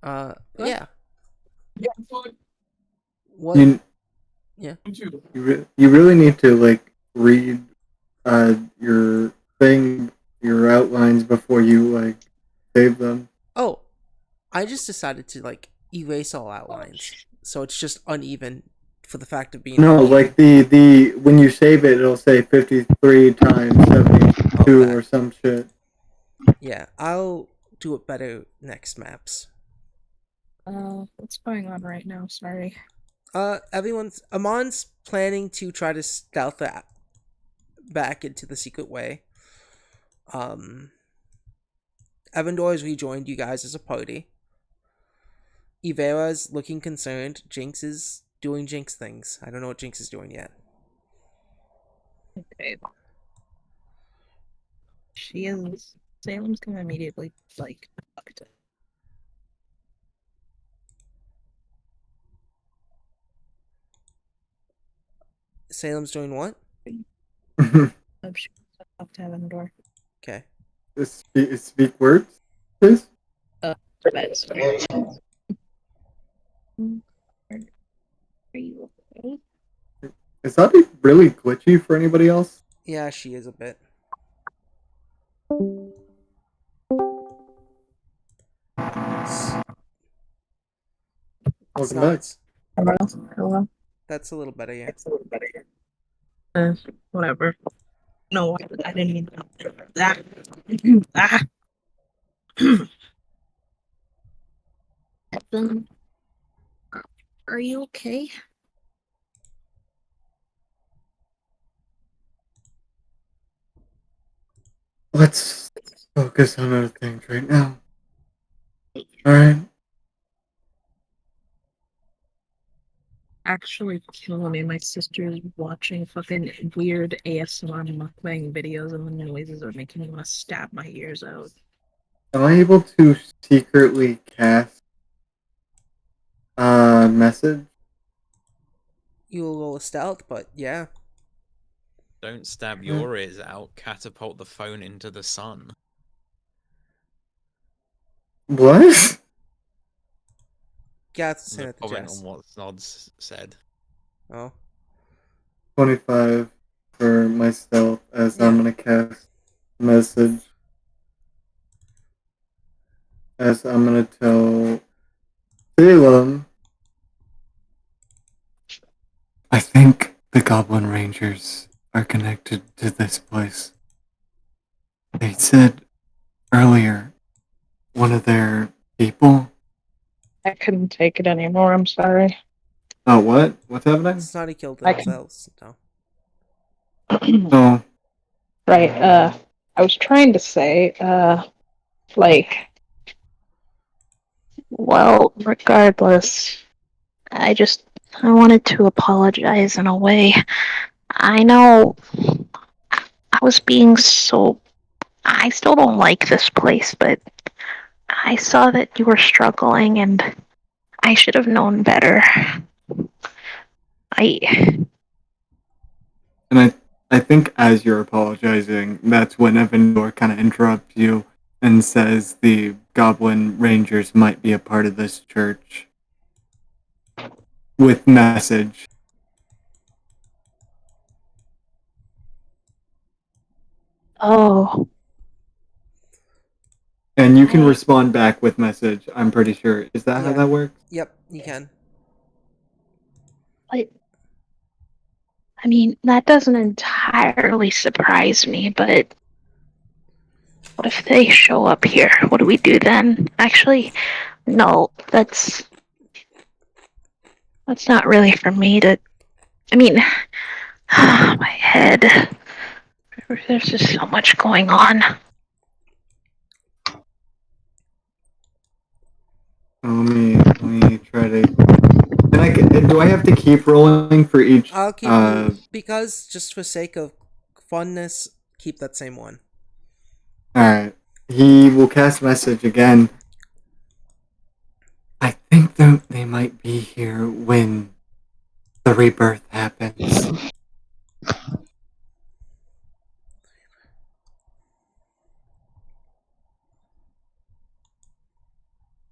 Yeah. What? You, Yeah. you really need to like read your thing, your outlines before you like save them. Oh, I just decided to like erase all outlines, so it's just uneven for the fact of being No, uneven. like the when you save it, it'll say 53 times 72 Okay. or some shit. Yeah, I'll do it better next maps. What's going on right now? Sorry. Amon's planning to try to stealth that back into the secret way. Evandor has rejoined you guys as a party. Ivera's looking concerned. Jinx is doing Jinx things. I don't know what Jinx is doing yet. Okay. She is. Salem's gonna immediately like talk to. Salem's doing what? Oh, she wants to talk to Evandor. Okay. Speak words, please. That's Are you okay? Is that really glitchy for anybody else? Yeah, she is a bit. Welcome back. Hello. That's a little better, yeah. Whatever. No, I didn't mean that. Ah. Evan, are you okay? Let's focus on other things right now. Alright. Actually killing me. My sister's watching fucking weird ASMR mukbang videos and the noises are making me want to stab my ears out. Am I able to secretly cast a message? You'll roll a stealth, but yeah. Don't stab your ears out, catapult the phone into the sun. What? Yeah, it's the same No at the comment Jess. on what Snods said. Oh. 25 for myself as Yeah. I'm gonna cast message. As I'm gonna tell Salem, I think the Goblin Rangers are connected to this place. They said earlier one of their people. I couldn't take it anymore. I'm sorry. Oh, what? What's happening? Snotty killed I can- themselves. No. Oh, Right. I was trying to say, like, well, regardless, I wanted to apologize in a way. I know I was being so. I still don't like this place, but I saw that you were struggling and I should have known better. I. and I think as you're apologizing, that's when Evandor kind of interrupts you and says the Goblin Rangers might be a part of this church with message. Oh. And you can respond back with message, I'm pretty sure. Is that how Yeah. that works? Yep, you can. I mean, that doesn't entirely surprise me, but what if they show up here? What do we do then? Actually, no, that's not really for me to. I mean, my head. There's just so much going on. Let me try to. Do I have to keep rolling for each? I'll keep you, because just for sake of funness, keep that same one. Alright. He will cast message again. I think they might be here when the rebirth happens.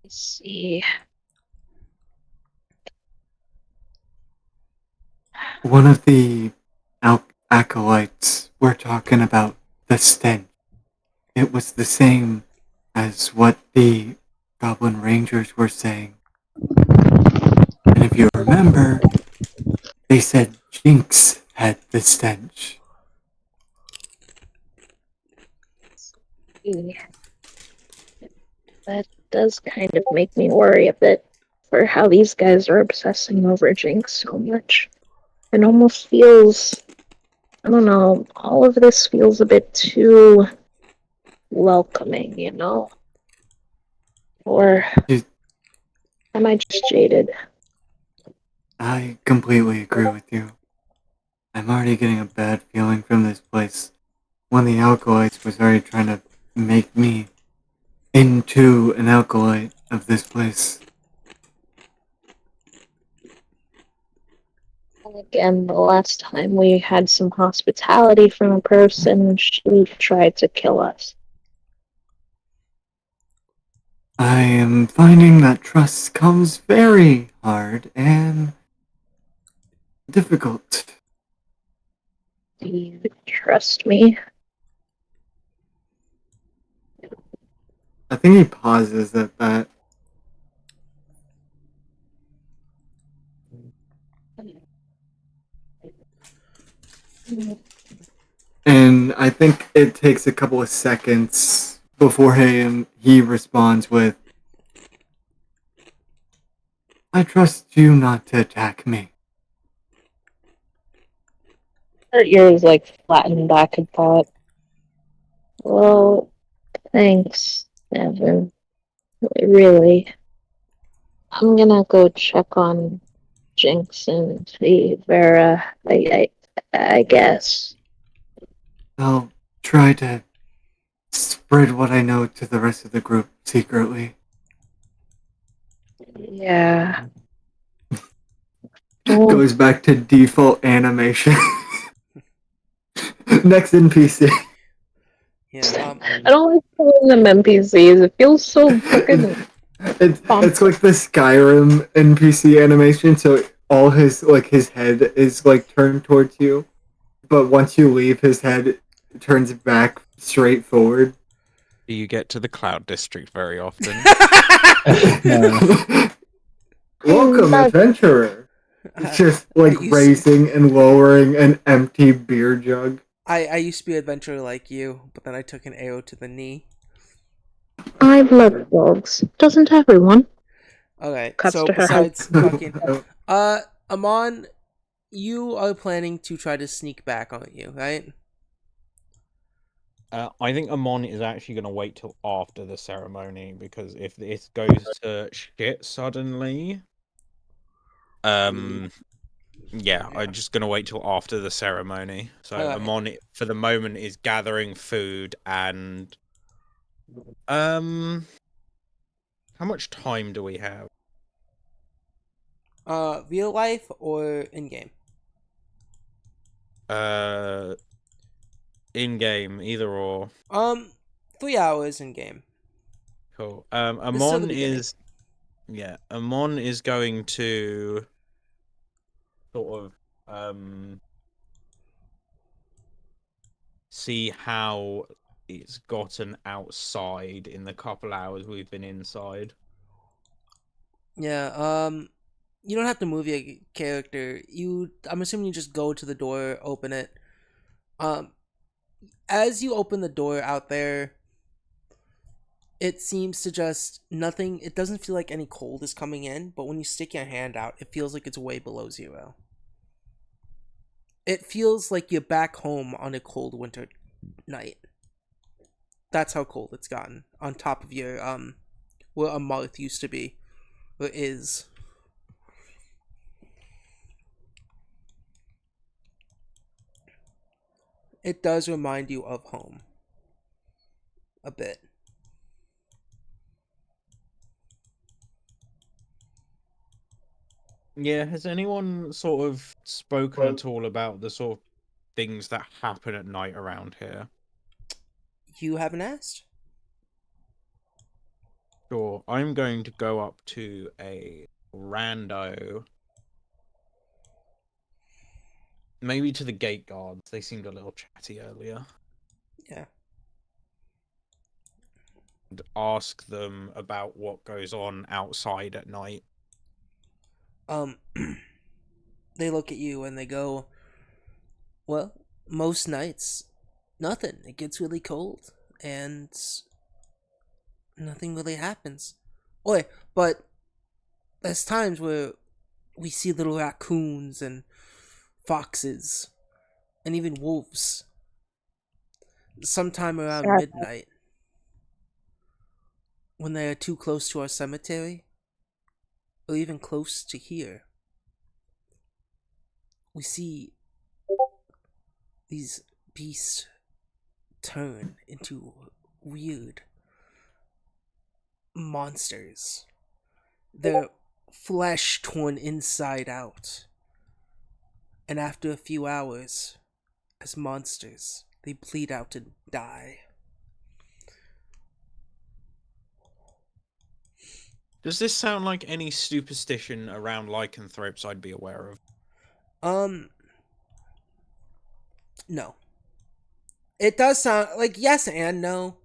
Let's see. One of the acolytes were talking about the stench. It was the same as what the Goblin Rangers were saying. And if you remember, they said Jinx had the stench. That does kind of make me worry a bit for how these guys are obsessing over Jinx so much. It almost feels, I don't know, all of this feels a bit too welcoming, you know? Or am I just jaded? I completely agree with you. I'm already getting a bad feeling from this place. One of the acolytes was already trying to make me into an acolyte of this place. Again, the last time we had some hospitality from a person, she tried to kill us. I am finding that trust comes very hard and difficult. Do you trust me? I think he pauses at that. And I think it takes a couple of seconds before he responds with, I trust you not to attack me. Her ears like flattened back and thought, well, thanks, Evan. Really. I'm gonna go check on Jinx and see Vera, I guess. I'll try to spread what I know to the rest of the group secretly. Yeah. Goes back to default animation. Next NPC. Yeah, I don't like calling them NPCs. It feels so fucking. It's like the Skyrim NPC animation, so all his head is like turned towards you, but once you leave, his head turns back straight forward. Do you get to the Cloud District very often? Welcome, adventurer. It's just like raising and lowering an empty beer jug. I used to be an adventurer like you, but then I took an arrow to the knee. I love dogs. Doesn't everyone? Okay, Cuts so to her besides fucking... Amon, you are planning to try to sneak back, aren't you, right? I think Amon is actually going to wait till after the ceremony, because if it goes to shit suddenly, yeah, I'm just going to wait till after the ceremony. So Alright. Amon, for the moment, is gathering food and how much time do we have? Real life or in game? In game, either or. 3 hours in game. Cool. It's still the Amon beginning. Amon is going to sort of see how it's gotten outside in the couple hours we've been inside. Yeah, you don't have to move your character. I'm assuming you just go to the door, open it. As you open the door out there, it seems to just nothing. It doesn't feel like any cold is coming in, but when you stick your hand out, it feels like it's way below zero. It feels like you're back home on a cold winter night. That's how cold it's gotten. On top of your where a Marth used to be, or is. It does remind you of home. A bit. Yeah, has anyone sort of spoken at all about the sort of things that happen at night around here? You haven't asked? Sure, I'm going to go up to a rando. Maybe to the gate guards. They seemed a little chatty earlier. Yeah. And ask them about what goes on outside at night. They look at you and they go, well, most nights, nothing. It gets really cold and nothing really happens. Oi, but there's times where we see little raccoons and foxes and even wolves. Sometime around Sad. midnight, when they are too close to our cemetery, or even close to here, we see these beasts turn into weird monsters. Their flesh torn inside out. And after a few hours, as monsters, they bleed out and die. Does this sound like any superstition around lycanthropes I'd be aware of? No. It does sound like yes and no.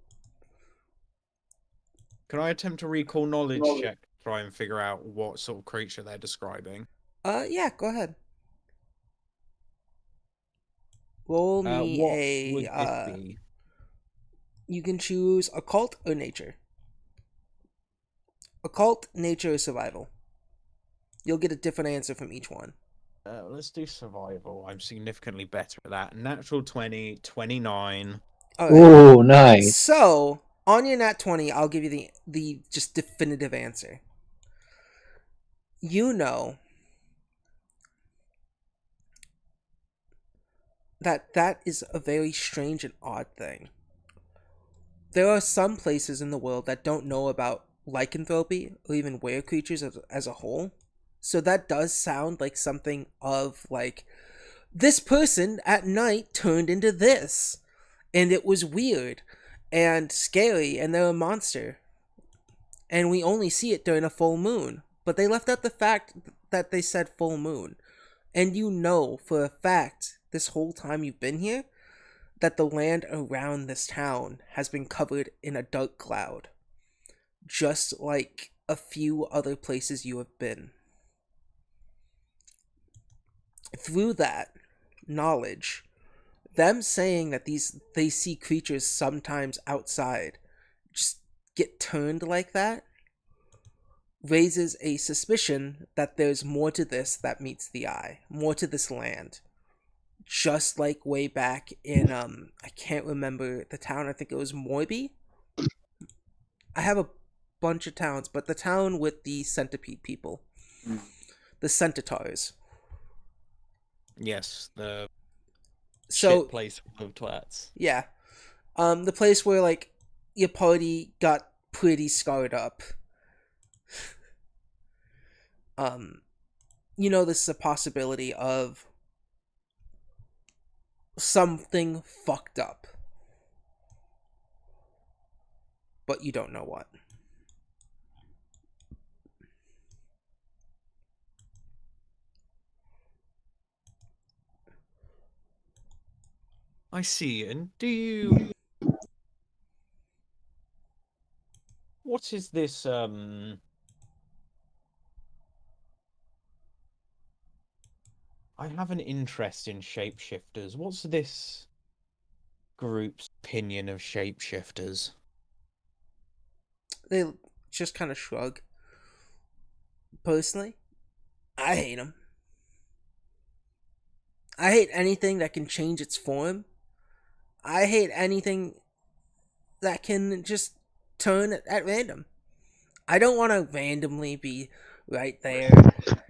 Can I attempt a recall knowledge check to try and figure out what sort of creature they're describing? Yeah, go ahead. Roll me What a would this be? You can choose occult or nature. Occult, nature, or survival. You'll get a different answer from each one. Let's do survival. I'm significantly better at that. Natural 20, 29. Alright. Oh, nice. So, on your nat 20, I'll give you the just definitive answer. You know that is a very strange and odd thing. There are some places in the world that don't know about lycanthropy or even were creatures as a whole. So that does sound like something of like, this person at night turned into this. And it was weird and scary and they're a monster. And we only see it during a full moon. But they left out the fact that they said full moon. And you know for a fact, this whole time you've been here, that the land around this town has been covered in a dark cloud, just like a few other places you have been. Through that knowledge, them saying that they see creatures sometimes outside just get turned like that raises a suspicion that there's more to this that meets the eye, more to this land. Just like way back in I can't remember the town, I think it was Moibi. I have a bunch of towns, but the town with the centipede people. The centaurs. Yes, the So shit place of twats. yeah. The place where like your party got pretty scarred up. This is a possibility of something fucked up. But you don't know what. I see. And do you... What is this, I have an interest in shapeshifters. What's this group's opinion of shapeshifters? They just kind of shrug. Personally, I hate them. I hate anything that can change its form. I hate anything that can just turn at random. I don't want to randomly be right there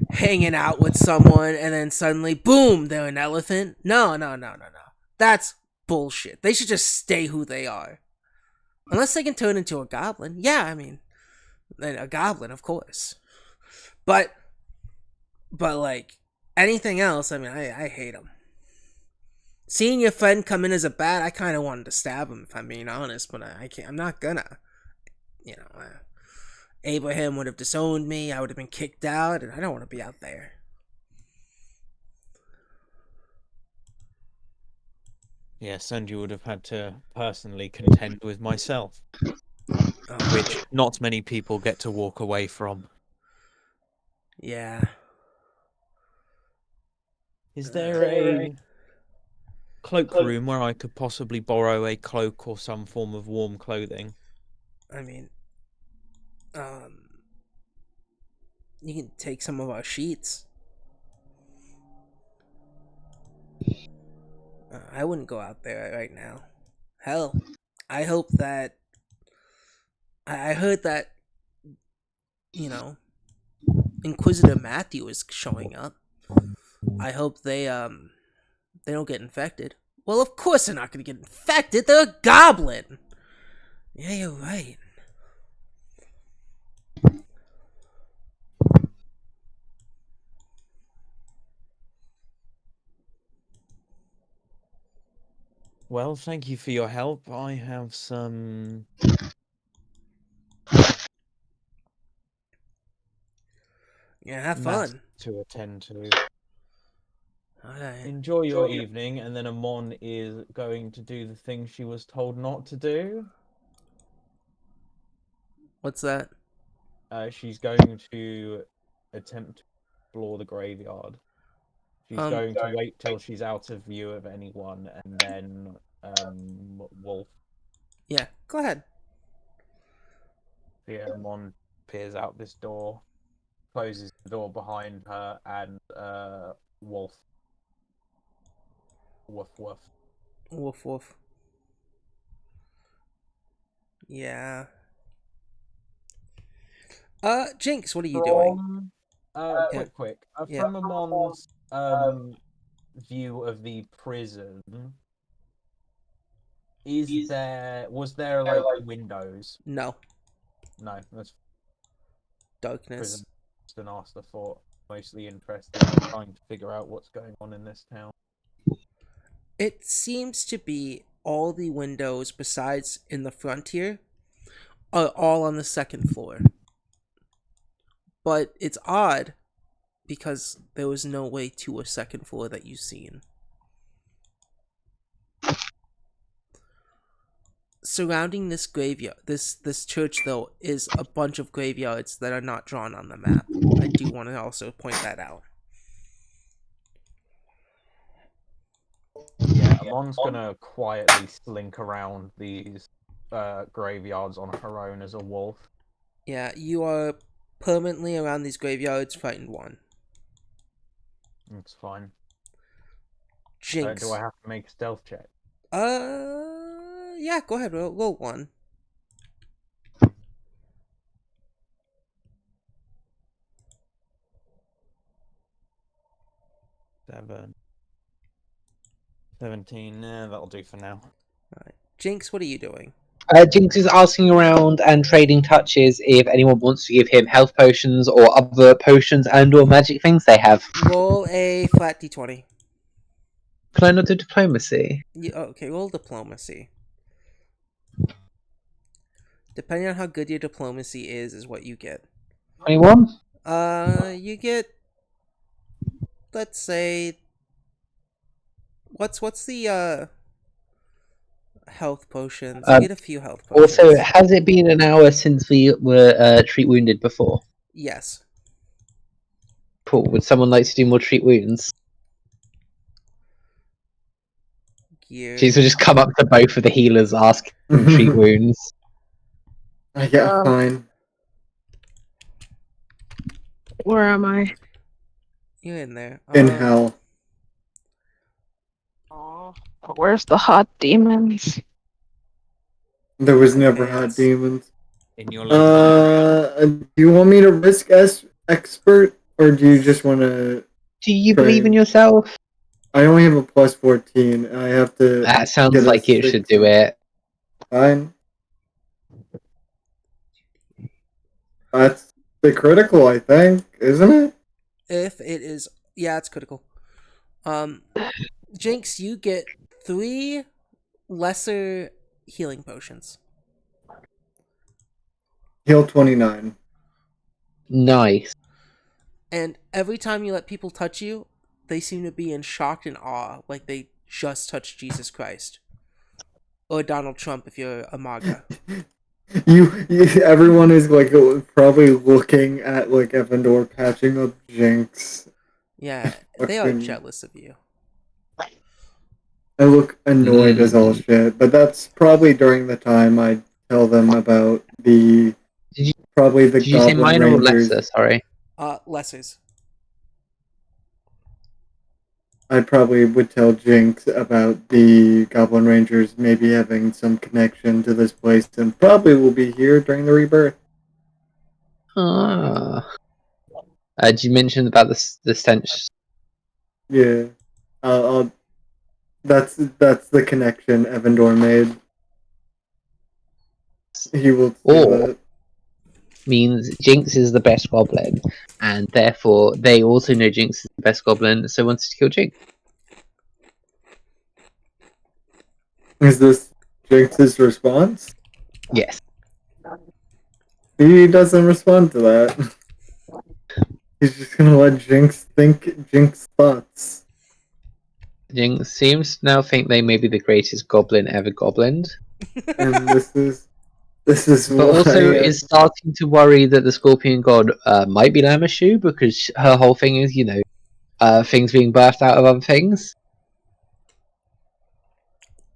hanging out with someone and then suddenly, boom, they're an elephant. No. That's bullshit. They should just stay who they are. Unless they can turn into a goblin. Yeah, I mean, a goblin, of course. But like, anything else, I mean, I hate them. Seeing your friend come in as a bat, I kind of wanted to stab him, if I'm being honest, but I can't. I'm not gonna. Abraham would have disowned me. I would have been kicked out, and I don't want to be out there. Yes, and you would have had to personally contend with myself, which not many people get to walk away from. Yeah. Is there a cloakroom where I could possibly borrow a cloak or some form of warm clothing? I mean, you can take some of our sheets. I wouldn't go out there right now. Hell, I hope that. I heard that, Inquisitor Matthew is showing up. I hope they don't get infected. Well, of course they're not gonna get infected. They're a goblin. Yeah, you're right. Well, thank you for your help. I have some... Yeah, have matters fun. to attend to. Alright. Enjoy your evening, and then Amon is going to do the thing she was told not to do. What's that? She's going to attempt to explore the graveyard. She's going to wait till she's out of view of anyone, and then Wolf. Yeah, go ahead. Yeah, Amon peers out this door, closes the door behind her, and Wolf. Woof woof. Woof woof. Yeah. Jinx, what are you doing? Quick. Yeah. From Amon's view of the prison, was there like windows? No. No, that's Darkness. prison. Just an afterthought. Mostly interested in trying to figure out what's going on in this town. It seems to be all the windows besides in the front here are all on the second floor. But it's odd because there was no way to a second floor that you've seen. surrounding this graveyard, this church though, is a bunch of graveyards that are not drawn on the map. I do want to also point that out. Yeah, Amon's gonna quietly slink around these graveyards on her own as a wolf. Yeah, you are permanently around these graveyards, frightened one. It's fine. Jinx. Do I have to make a stealth check? Yeah, go ahead, roll one. Seven. 17. That'll do for now. Alright. Jinx, what are you doing? Jinx is asking around and trading touches if anyone wants to give him health potions or other potions and or magic things they have. Roll a flat d20. Can I not do diplomacy? Okay, roll diplomacy. Depending on how good your diplomacy is what you get. 21? You get, let's say, what's the health potions? You get a few health potions. Also, has it been an hour since we were treat wounded before? Yes. Cool. Would someone like to do more treat wounds? Gear. Jinx will just come up to both of the healers, ask them treat wounds. I get fine. Where am I? You're in there. In hell. Oh, where's the hot demons? There was never Okay, hot yes. demons. In your local. Do you want me to risk expert, or do you just want to? Do you believe in yourself? I only have a plus 14. I have to. That sounds get a like you should 6. do it. Fine. That's the critical, I think, isn't it? If it is, yeah, it's critical. Jinx, you get 3 lesser healing potions. Heal 29. Nice. And every time you let people touch you, they seem to be in shock and awe, like they just touched Jesus Christ. Or Donald Trump if you're a MAGA. Everyone is like probably looking at like Evandor patching up Jinx. Yeah, they are jealous of you. I look annoyed as all shit, but that's probably during the time I tell them about the Goblin Did you say minor or Rangers. lesser? Sorry. Lessers. I probably would tell Jinx about the Goblin Rangers maybe having some connection to this place and probably will be here during the rebirth. Did you mention about the stench? Yeah. That's the connection Evandor made. He will say that. Means Jinx is the best goblin, and therefore they also know Jinx is the best goblin, so wanted to kill Jinx. Is this Jinx's response? Yes. He doesn't respond to that. He's just gonna let Jinx think Jinx thoughts. Jinx seems to now think they may be the greatest goblin ever goblined. And this is but also is starting to worry that the Scorpion God might be Lamashu because her whole thing is, things being birthed out of other things.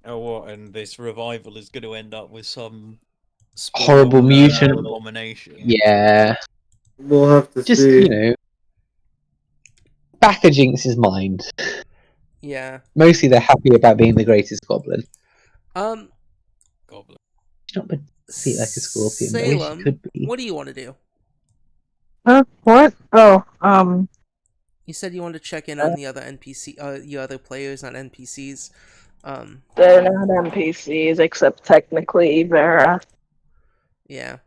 Oh, what? And this revival is going to end up with some Horrible mutant abomination. Yeah. We'll have to just, see. Back of Jinx's mind. Yeah. Mostly they're happy about being the greatest goblin. Goblin. She's not meant to be like a scorpion. Salem, she could be. what do you want to do? What? Oh, You said you wanted to check in on the other NPC, your other players, not NPCs. They're not NPCs, except technically Vera. Yeah.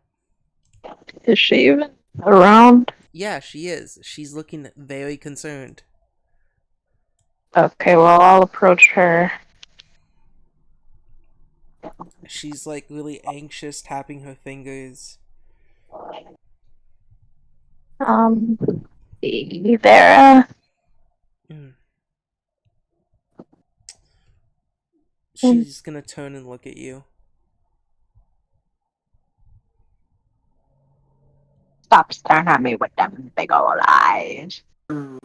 Is she even around? Yeah, she is. She's looking very concerned. Okay, well, I'll approach her. She's like really anxious, tapping her fingers. Vera. She's gonna turn and look at you. Stop staring at me with them big old eyes. Where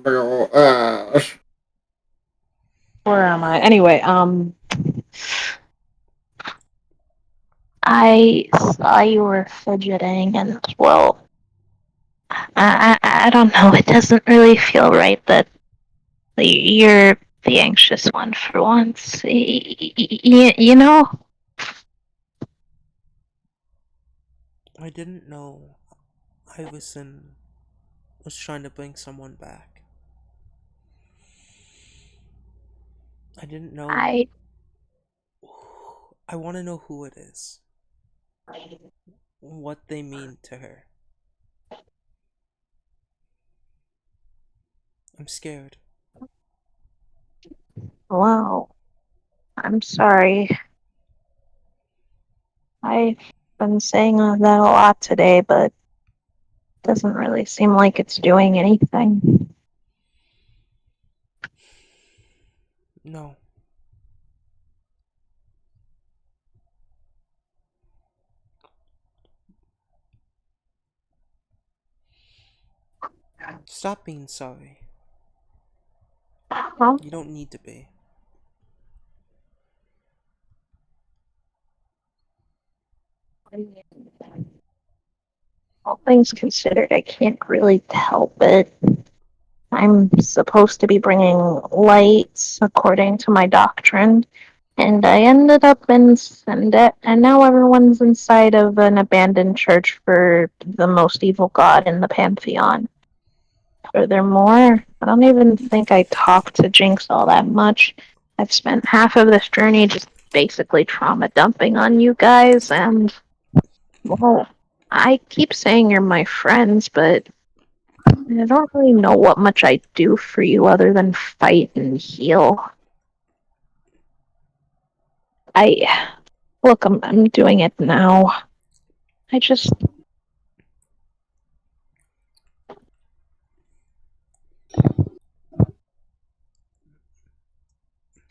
am I? Anyway, I saw you were fidgeting, and well, I don't know. It doesn't really feel right that you're the anxious one for once. You know? I didn't know Iverson was trying to bring someone back. I didn't know. I I want to know who it is. What they mean to her. I'm scared. Wow. I'm sorry. I've been saying that a lot today, but it doesn't really seem like it's doing anything. No. Stop being sorry. Huh? You don't need to be. All things considered, I can't really help it. I'm supposed to be bringing lights according to my doctrine, and I ended up in Sendet, and now everyone's inside of an abandoned church for the most evil god in the pantheon. Furthermore, I don't even think I talked to Jinx all that much. I've spent half of this journey just basically trauma dumping on you guys, and, well, I keep saying you're my friends, but I don't really know what much I do for you other than fight and heal. I look, I'm doing it now. I just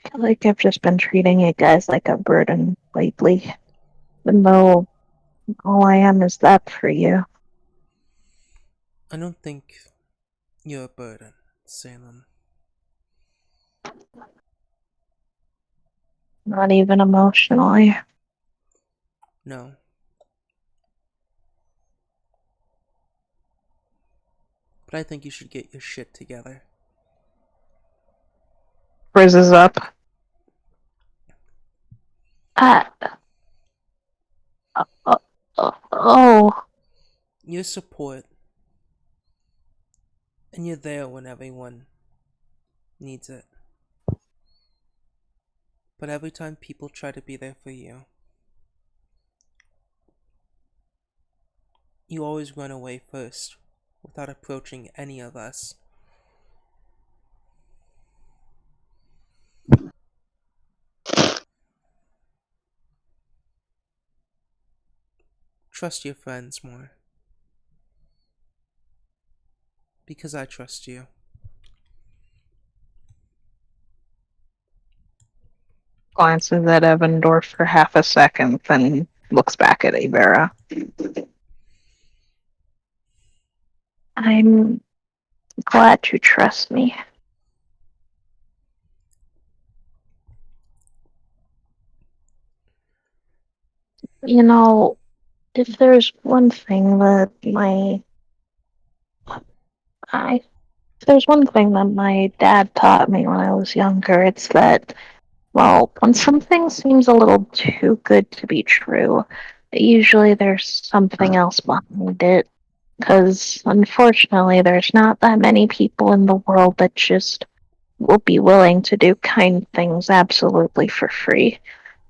feel like I've just been treating you guys like a burden lately, even though all I am is that for you. I don't think you're a burden, Salem. Not even emotionally. No. But I think you should get your shit together. Frizzes up. Uh, uh, oh, Your support. And you're there when everyone needs it. But every time people try to be there for you, you always run away first, without approaching any of us. Trust your friends more. Because I trust you. glances at Evandorf for half a second, then looks back at Ibera. I'm glad you trust me. You know, if there's one thing that I if there's one thing that my dad taught me when I was younger, it's that, well, when something seems a little too good to be true, usually there's something else behind it. Because unfortunately, there's not that many people in the world that just will be willing to do kind things absolutely for free.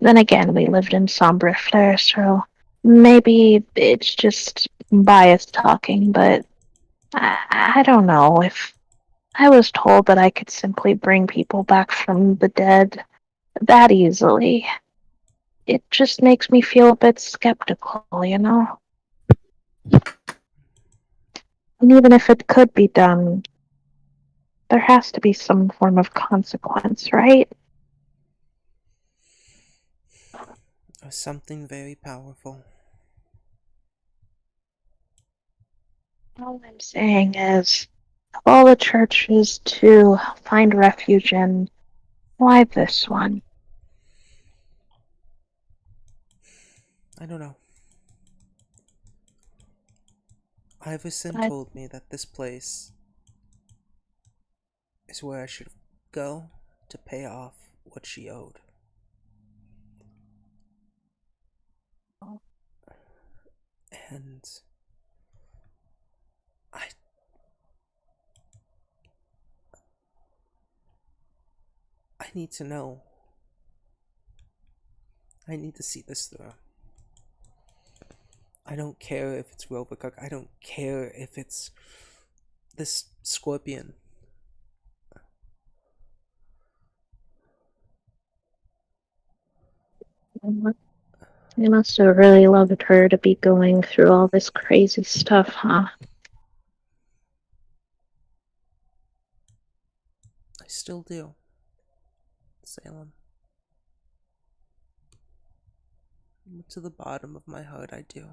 Then again, we lived in Sombrif there, so maybe it's just bias talking, but I don't know. If I was told that I could simply bring people back from the dead that easily, it just makes me feel a bit skeptical, you know? And even if it could be done, there has to be some form of consequence, right? Or something very powerful. All I'm saying is, of all the churches to find refuge in, why this one? I don't know. Iverson But told me that this place is where I should go to pay off what she owed. And I I need to know. I need to see this through. I don't care if it's Rovagug. I don't care if it's this scorpion. you must have really loved her to be going through all this crazy stuff, huh? I still do. Salem. To the bottom of my heart, I do.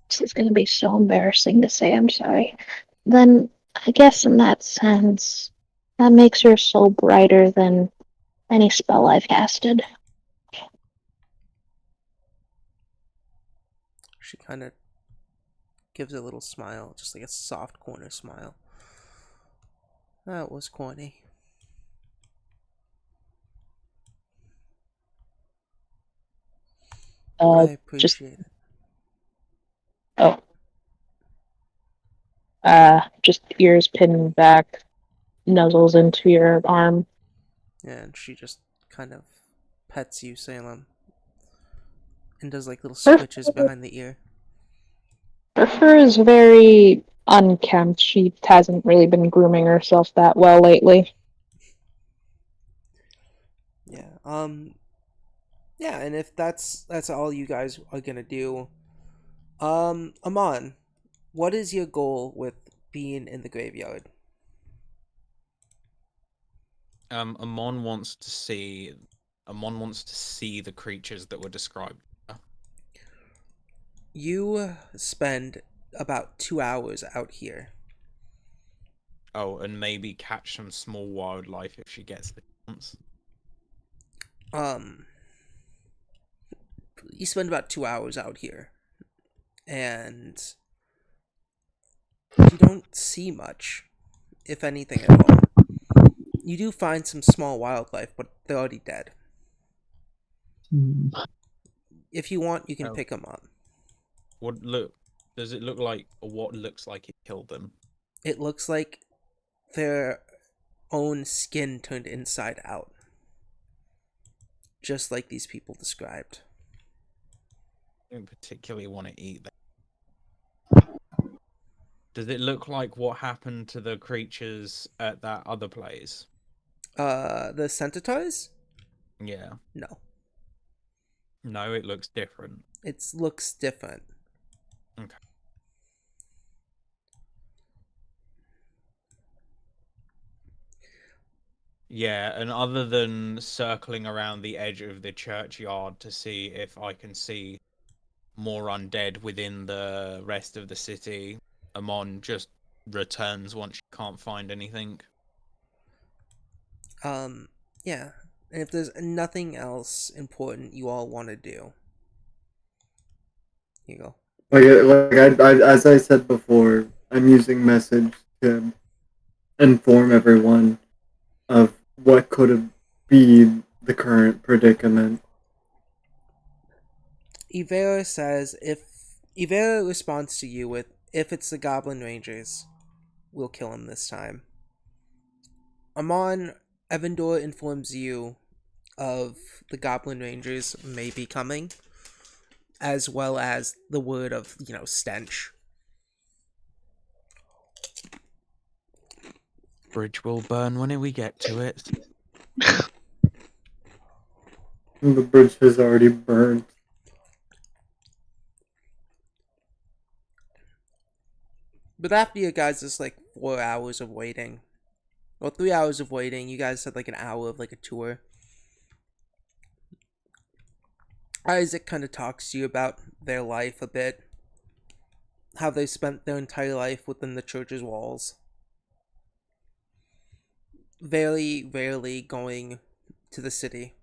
This is gonna be so embarrassing to say, I'm sorry. Then, I guess in that sense, that makes your soul brighter than any spell I've casted. She kind of gives a little smile, just like a soft corner smile. That was corny. But I Just, appreciate it. oh, just ears pinned back, nuzzles into your arm. And she just kind of pets you, Salem, and does like little Her, switches behind the ear. her fur is very unkempt. She hasn't really been grooming herself that well lately. Yeah. Yeah, and if that's all you guys are gonna do, Amon, what is your goal with being in the graveyard? Amon wants to see. Amon wants to see the creatures that were described. You spend about 2 hours out here. Oh, and maybe catch some small wildlife if she gets the chance. You spend about 2 hours out here, and you don't see much, if anything at all. You do find some small wildlife, but they're already dead. If you want, you can Oh. pick them up. What look? Does it look like, or what looks like it killed them? It looks like their own skin turned inside out, just like these people described. I don't particularly want to eat them. Does it look like what happened to the creatures at that other place? The centaurs? Yeah. No. No, it looks different. It looks different. Okay. Yeah, and other than circling around the edge of the churchyard to see if I can see more undead within the rest of the city, Amon just returns once she can't find anything. Yeah. And if there's nothing else important you all want to do, here you go. As I said before, I'm using message to inform everyone of what could be the current predicament. Ivera says Ivera responds to you with, if it's the Goblin Rangers, we'll kill him this time. Amon, Evandor informs you of the Goblin Rangers may be coming, as well as the word of, stench. Bridge will burn when we get to it. The bridge has already burned. But after you guys, it's like 4 hours of waiting. Well, 3 hours of waiting. You guys had like an hour of like a tour. Isaac kind of talks to you about their life a bit, how they spent their entire life within the church's walls, very rarely going to the city.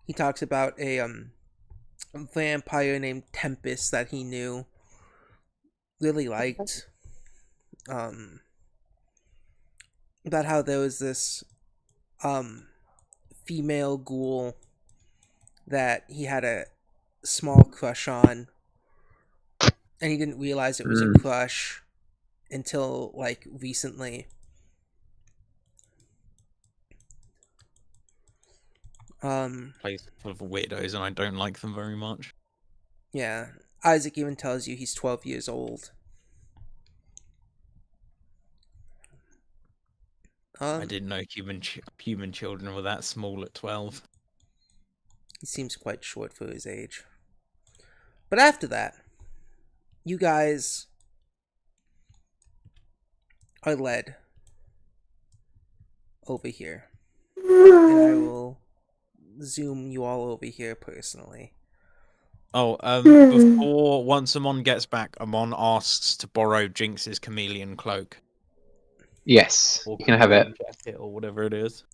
He talks about a vampire named Tempest that he knew, really liked. About how there was this female ghoul that he had a small crush on, and he didn't realize it was a crush until like recently. Place full of weirdos, and I don't like them very much. Yeah, Isaac even tells you he's 12 years old. I didn't know human children were that small at 12. He seems quite short for his age. But after that, you guys are led over here. And I will zoom you all over here personally. Oh, before once Amon gets back, Amon asks to borrow Jinx's chameleon cloak. Yes, Or you can have it. jacket or whatever it is.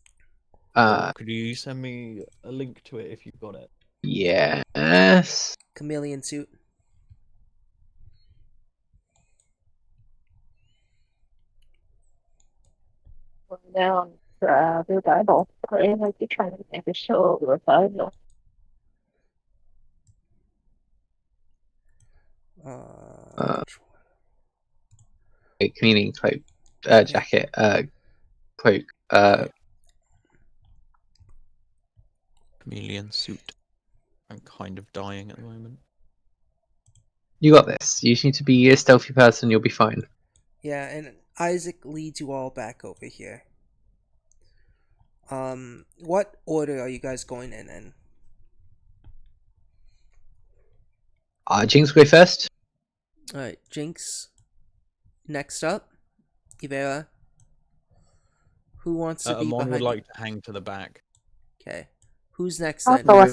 Uh, Could you send me a link to it if you've got it? yes. Chameleon suit. Down the Bible. I might be trying to make a show of revival. Chameleon cloak, jacket, cloak. Chameleon suit. I'm kind of dying at the moment. You got this. You just need to be a stealthy person. You'll be fine. Yeah, and Isaac leads you all back over here. What order are you guys going in? Jinx, go first. Alright, Jinx. Next up, Ivera. Who wants to be Amon behind would you? like to hang to the back. Okay. Who's next I'll then? go up.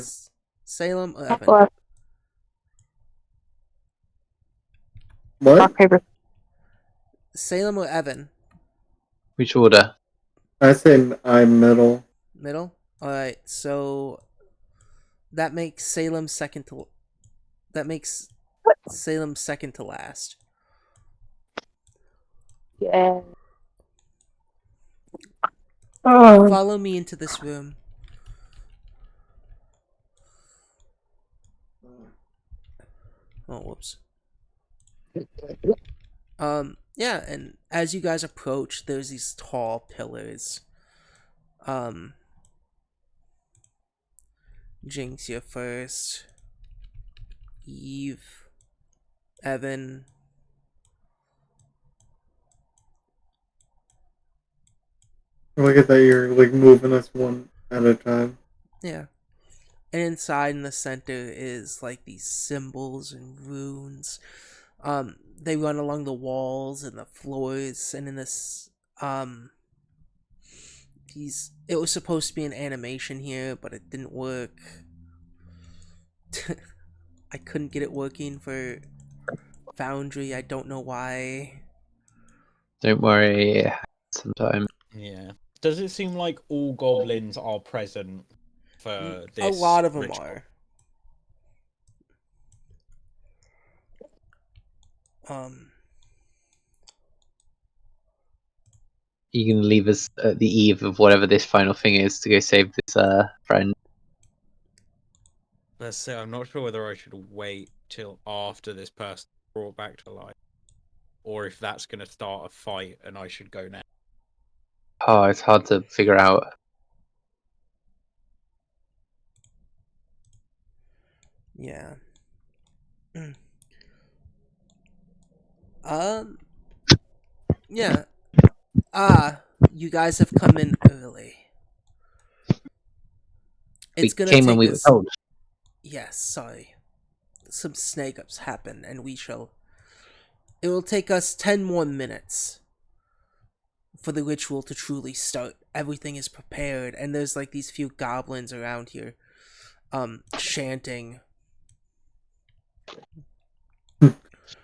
Salem or I'll Evan? go up. What? Rock, paper. Salem or Evan? Which order? I say I'm middle. Middle? Alright, so that makes Salem second to last. Yeah. Oh. Follow me into this room. Oh, whoops. Yeah, and as you guys approach, there's these tall pillars. Jinx, you're first. Eve. Evan. Look at that, you're like moving us one at a time. Yeah. And inside in the center is like these symbols and runes. They run along the walls and the floors, and in this it was supposed to be an animation here, but it didn't work. I couldn't get it working for Foundry. I don't know why. Don't worry. Sometime. Yeah. Does it seem like all goblins are present for this? A lot of them ritual? are. You can leave us at the eve of whatever this final thing is to go save this friend. Let's say I'm not sure whether I should wait till after this person is brought back to life, or if that's going to start a fight and I should go now. Oh, it's hard to figure out. Yeah. Yeah. You guys have come in early. It's We gonna came take when we were us. told. Yes, sorry. Some snake ups happen, and we shall. It will take us 10 more minutes for the ritual to truly start. Everything is prepared, and there's like these few goblins around here. chanting.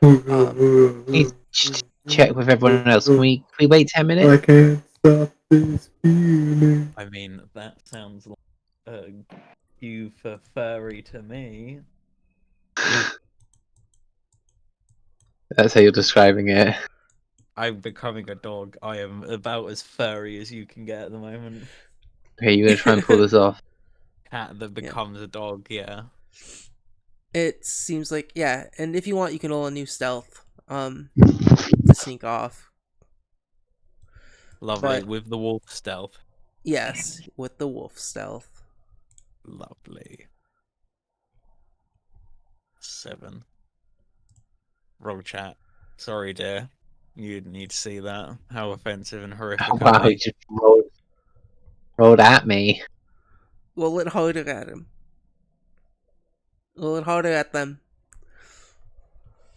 Please check with everyone else. Can we wait 10 I minutes? can't stop this feeling. I mean, that sounds like a cue for furry to me. That's how you're describing it. I'm becoming a dog. I am about as furry as you can get at the moment. Okay, you're gonna try and pull this off. Cat that becomes a dog, yeah. It seems like, yeah, and if you want, you can roll a new stealth to sneak off. Lovely. But- With the wolf stealth. Yes, with the wolf stealth. Lovely. 7. Roll chat. Sorry, dear. You didn't need to see that. How offensive and horrific of Wow, me. he just rolled at me. Roll it harder at him. Roll it harder at them.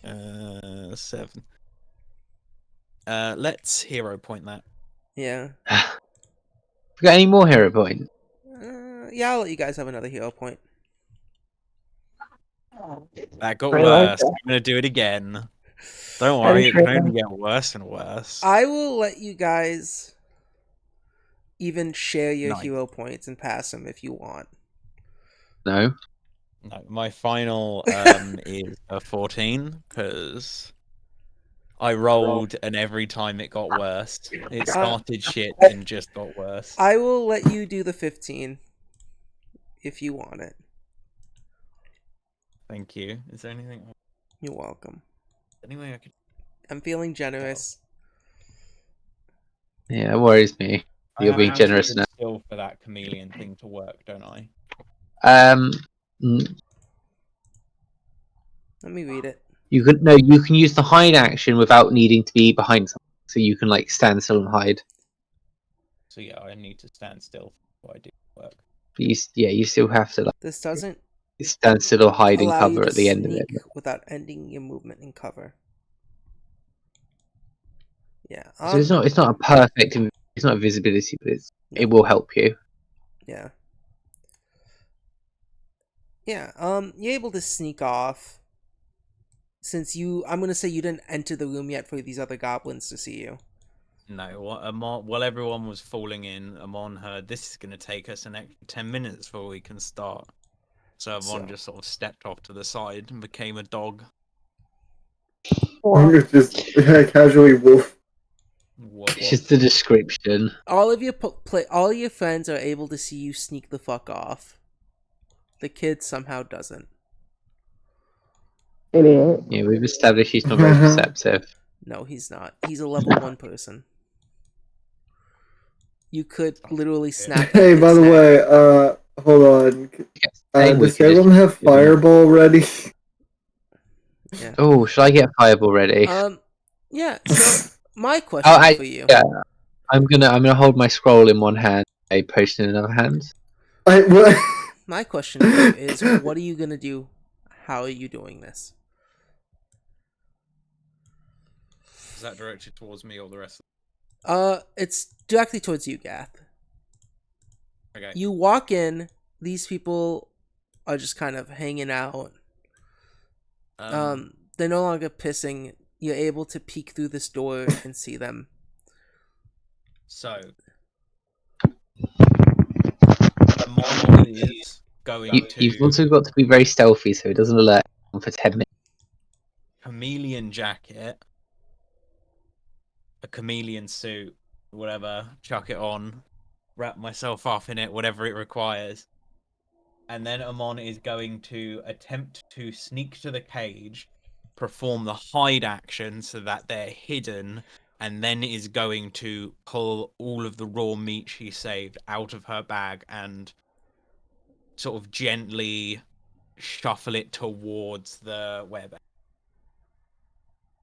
7. Let's hero point that. Yeah. We got any more hero points? Yeah, I'll let you guys have another hero point. That got Really like worse. that. I'm gonna do it again. Don't That worry, is it can really only get worse and worse. I will let you guys even share your Nice. hero points and pass them if you want. No. No, my final is a 14 because I rolled and every time it got worse. It started shit and just got worse. I will let you do the 15 if you want it. Thank you. Is there anything? You're welcome. Anyway, I could. I'm feeling generous. Yeah, it worries me. You're being have to generous sit now. still for that chameleon thing to work, don't I? Mm, Let me read it. you can use the hide action without needing to be behind something. So you can like stand still and hide. So yeah, I need to stand still while I do work. But you still have to like This doesn't stand still or hide and allow you cover to at the end of it. sneak without ending your movement in cover. Yeah. So it's not a perfect. It's not a visibility, but it will help you. Yeah. Yeah. You're able to sneak off. Since I'm gonna say you didn't enter the room yet for these other goblins to see you. No, while everyone was falling in, Amon heard this is going to take us an extra 10 minutes before we can start. So Amon just sort of stepped off to the side and became a dog. You're just casually wolf. It's just the description. All of your all your friends are able to see you sneak the fuck off. The kid somehow doesn't. Idiot. Yeah, we've established he's not very perceptive. No, he's not. He's a level 1 person. You could literally snap that Hey, kid's by the neck. way, hold on. Does everyone have Fireball ready? Yeah. Oh, should I get Fireball ready? Yeah. So my question for you. Yeah, I'm gonna hold my scroll in one hand, a potion in another hand. What? My question for you is, what are you gonna do? How are you doing this? Is that directed towards me or the rest? It's directly towards you, Gath. Okay. You walk in. These people are just kind of hanging out. They're no longer pissing. You're able to peek through this door and see them. So, Amon is going to You've also got to be very stealthy, so it doesn't alert anyone for 10 minutes. chameleon jacket, a chameleon suit, whatever, chuck it on, wrap myself up in it, whatever it requires. And then Amon is going to attempt to sneak to the cage, perform the hide action so that they're hidden, and then is going to pull all of the raw meat she saved out of her bag and sort of gently shuffle it towards the web.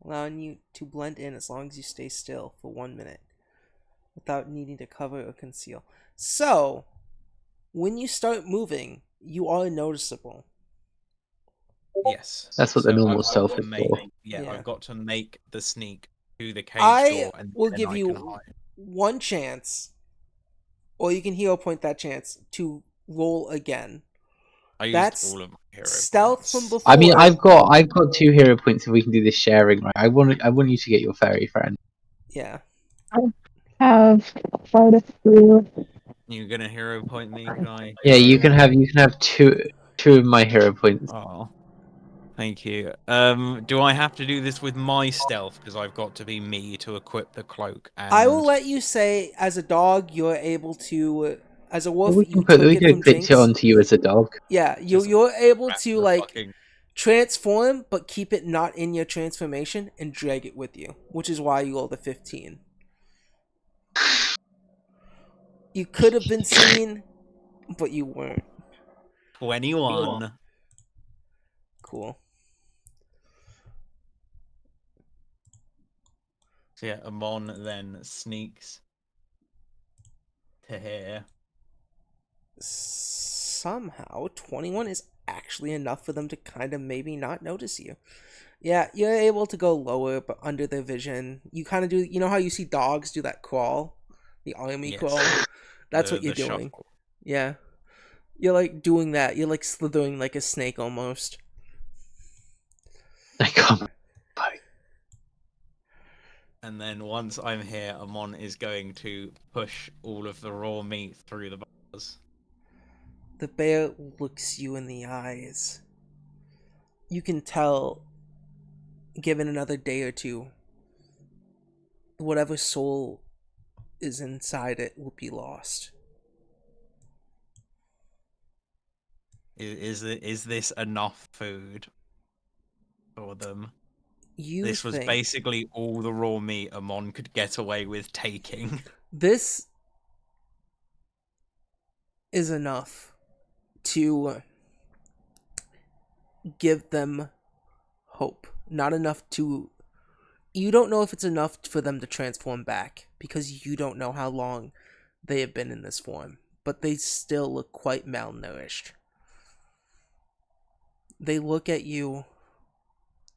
Allowing you to blend in as long as you stay still for 1 minute without needing to cover or conceal. So, when you start moving, you are noticeable. Yes. That's what the normal I've got stealth to is make, for. yeah, Yeah. I've got to make the sneak to the cage I door and will then give I you can hide. 1 chance, or you can hero point that chance to roll again. I used That's all of my hero stealth points. from before. I mean, I've got 2 hero points if we can do this sharing, right? I want you to get your fairy friend. Yeah. Have quite a few. You're gonna hero point me, can I? Yeah, Can I- you can have two of my hero points. Oh, thank you. Do I have to do this with my stealth because I've got to be me to equip the cloak? And I will let you say, as a dog, you're able to. As a wolf, we you can took it from glitch it Jinx. onto you as a dog. Yeah, Just you're able wrap to the like fucking- transform, but keep it not in your transformation and drag it with you, which is why you rolled a 15. You could have been seen, but you weren't. 21. Cool. So yeah, Amon then sneaks to here. Somehow, 21 is actually enough for them to kind of maybe not notice you. Yeah, you're able to go lower, but under their vision. You kind of do, you know how you see dogs do that crawl? The army Yes. crawl? That's what you're The doing. shuffle. Yeah. You're like doing that. You're like slithering like a snake almost. I can't. And then once I'm here, Amon is going to push all of the raw meat through the bars. The bear looks you in the eyes. You can tell, given another day or two, whatever soul is inside it will be lost. Is this enough food for them? You This was think basically all the raw meat Amon could get away with taking. this is enough to give them hope. Not enough to... You don't know if it's enough for them to transform back, because you don't know how long they have been in this form. But they still look quite malnourished. They look at you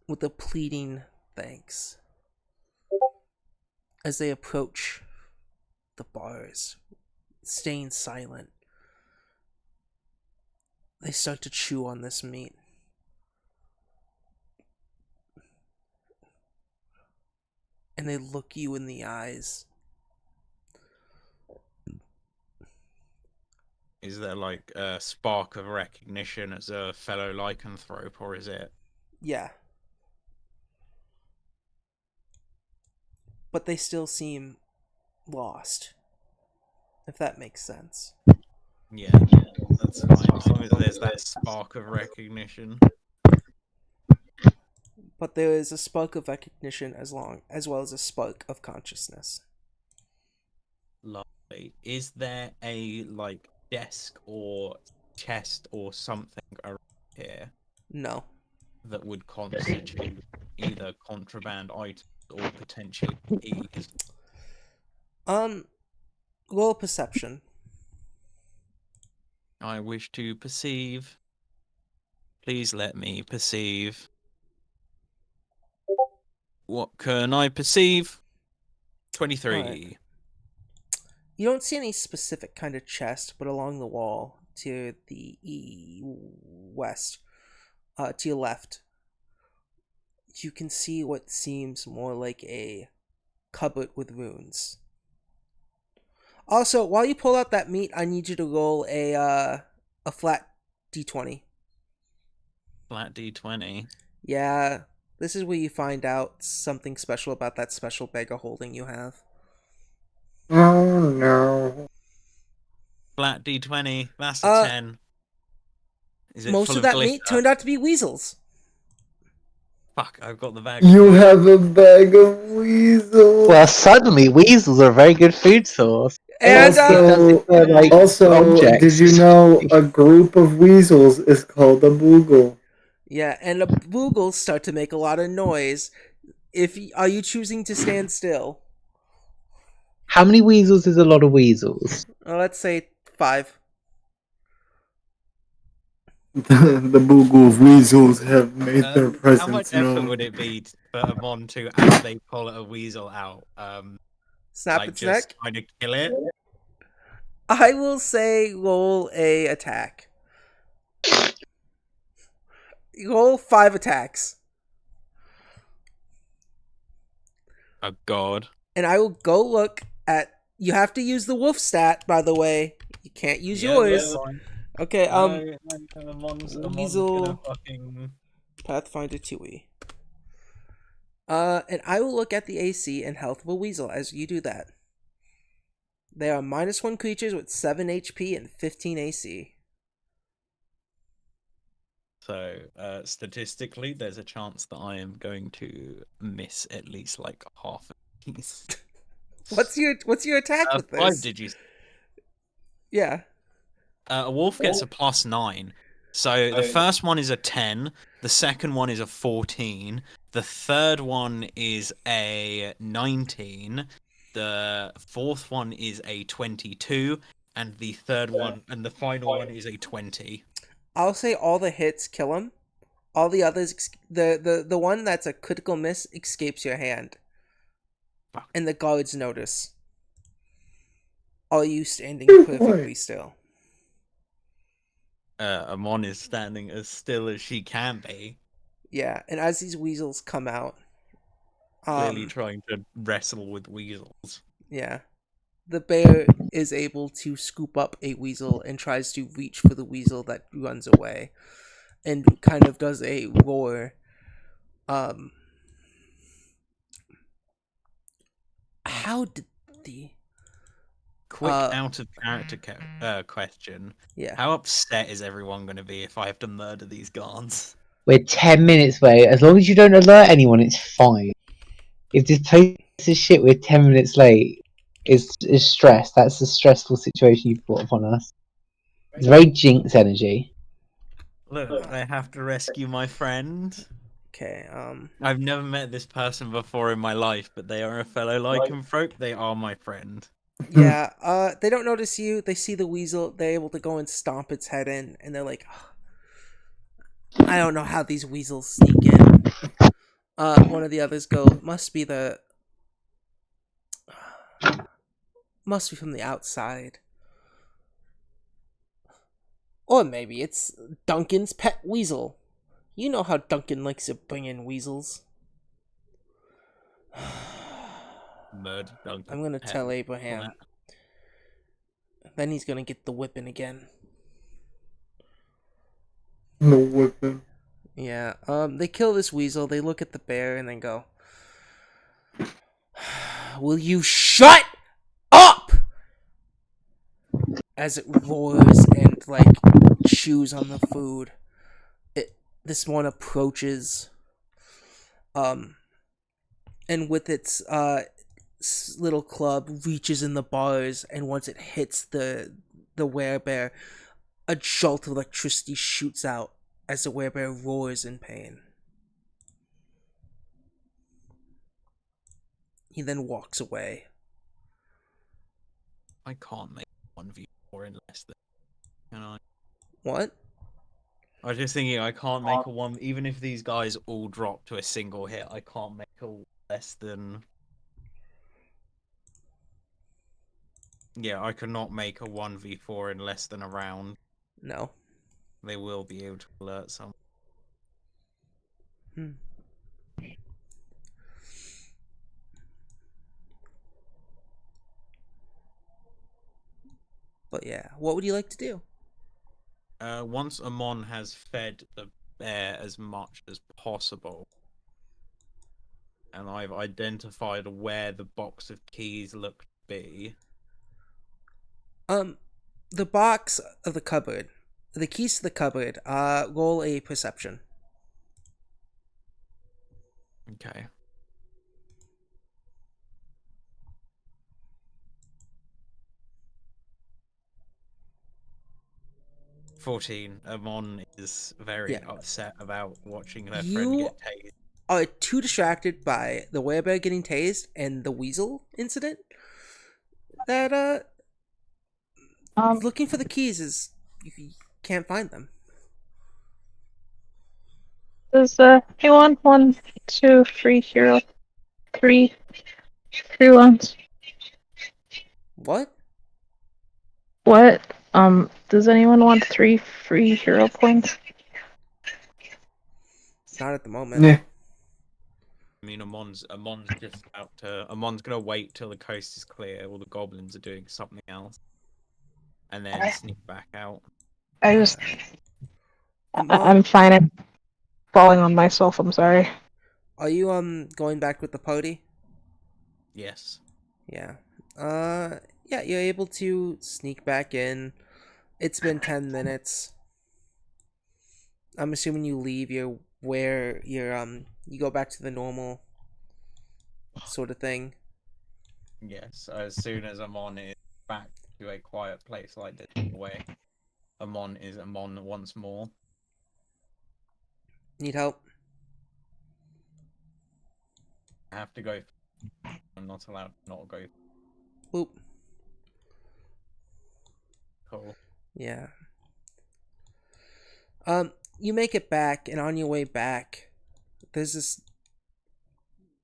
with a pleading thanks as they approach the bars, staying silent. They start to chew on this meat. And they look you in the eyes. Is there like a spark of recognition as a fellow lycanthrope, or is it? Yeah. But they still seem lost. If that makes sense. Yeah, that's fine. As long as there's that spark of recognition. But there is a spark of recognition as well as a spark of consciousness. Lovely. Is there a like desk or chest or something around here No. that would constitute either contraband items or potentially keys? Roll perception. I wish to perceive. Please let me perceive. What can I perceive? 23. Alright. You don't see any specific kind of chest, but along the wall to the west, to your left, you can see what seems more like a cupboard with runes. Also, while you pull out that meat, I need you to roll a flat d20. Flat D20. Yeah, this is where you find out something special about that special bag of holding you have. Oh no. Flat D20. That's a 10. Is it Most full of of that glitter? meat turned out to be weasels. Fuck, I've got the bag. You have a bag of weasels. Well, suddenly weasels are a very good food source. And Also, objects. did you know a group of weasels is called a boogle? yeah, and the boogles start to make a lot of noise. Are you choosing to stand still? How many weasels is a lot of weasels? Let's say 5. The boogle of weasels have made their How much presence effort known. would it be for Amon to, as they pull a weasel out, Snap like its just neck? kind of kill it? I will say roll a attack. You roll 5 attacks. Oh God. And I will go look at. You have to use the wolf stat, by the way. You can't use yours. Okay, Amon's gonna Weasel fucking. Pathfinder 2e. And I will look at the AC and health of a weasel as you do that. They are -1 creatures with 7 HP and 15 AC. So, statistically, there's a chance that I am going to miss at least like half of these. What's your attack with this? 5 digits. Yeah. A wolf gets a +9. So the first one is a 10, the second one is a 14, the third one is a 19, the fourth one is a 22, and the third one and the final one is a 20. I'll say all the hits kill him. All the others, the one that's a critical miss escapes your hand. Fuck. And the guards notice. Are you standing perfectly still? Amon is standing as still as she can be, Yeah, and as these weasels come out, clearly trying to wrestle with weasels. yeah, the bear is able to scoop up a weasel and tries to reach for the weasel that runs away, and kind of does a roar. How did the Quick out of character question. yeah? How upset is everyone going to be if I have to murder these guards? We're 10 minutes away. As long as you don't alert anyone, it's fine. If this place is shit, we're 10 minutes late. It's stress. That's a stressful situation you've brought upon us. It's very Jinx energy. Look, I have to rescue my friend. Okay. I've never met this person before in my life, but they are a fellow lycanthrope. They are my friend. Yeah. They don't notice you. They see the weasel. They're able to go and stomp its head in, and they're like, I don't know how these weasels sneak in. One of the others go, must be from the outside. Or maybe it's Duncan's pet weasel. You know how Duncan likes to bring in weasels. Murder Duncan. I'm gonna tell Abraham. Then he's gonna get the whipping again. No whipping. Yeah, they kill this weasel, they look at the bear, and then go, will you shut up? As it roars and, like, chews on the food. This one approaches, and with its, little club, reaches in the bars, and once it hits the werebear, a jolt of electricity shoots out as the werebear roars in pain. He then walks away. I can't make 1v4 in less than. Can I? What? I was just thinking I can't make a one, even if these guys all drop to a single hit. I can't make a less than. Yeah, I could not make a 1v4 in less than a round. No. They will be able to alert someone. But yeah, what would you like to do? Once Amon has fed the bear as much as possible, and I've identified where the box of keys look to be. The box of the cupboard, the keys to the cupboard, roll a perception. Okay. Amon is very upset about watching their friend get tased. Are too distracted by the werebear getting tased and the weasel incident that looking for the keys is you can't find them. Does anyone 1, 2, 3, 0, 3 ones? What? What? Does anyone want 3 free hero points? Not at the moment. Yeah. I mean, Amon's just about to. Amon's gonna wait till the coast is clear. All the goblins are doing something else, and then sneak back out. I just, Amon, I'm fine. I'm falling on myself. I'm sorry. are you going back with the party? Yes. Yeah. Yeah, you're able to sneak back in. It's been 10 minutes. I'm assuming you leave your where you're you go back to the normal sort of thing. Yes. As soon as Amon is back to a quiet place like this, where Amon is Amon once more. Need help? I have to go. I'm not allowed to not go. Boop. Cool. Yeah. You make it back, and on your way back, there's this.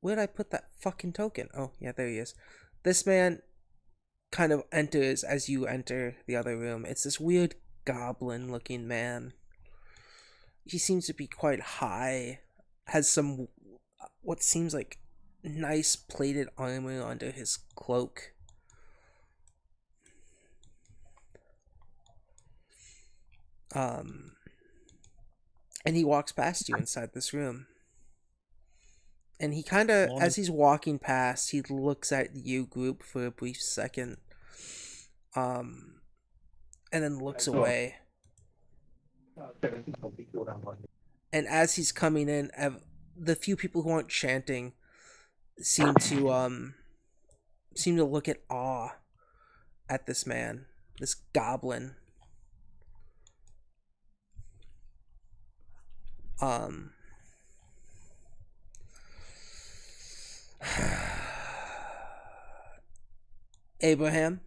Where did I put that fucking token? Oh, yeah, there he is. This man kind of enters as you enter the other room. It's this weird goblin-looking man. He seems to be quite high. Has some what seems like nice plated armor under his cloak. And he walks past you inside this room. And he kind of, as he's walking past, he looks at you group for a brief second. And then looks away. And as he's coming in, the few people who aren't chanting seem to look at awe at this man, this goblin. Abraham.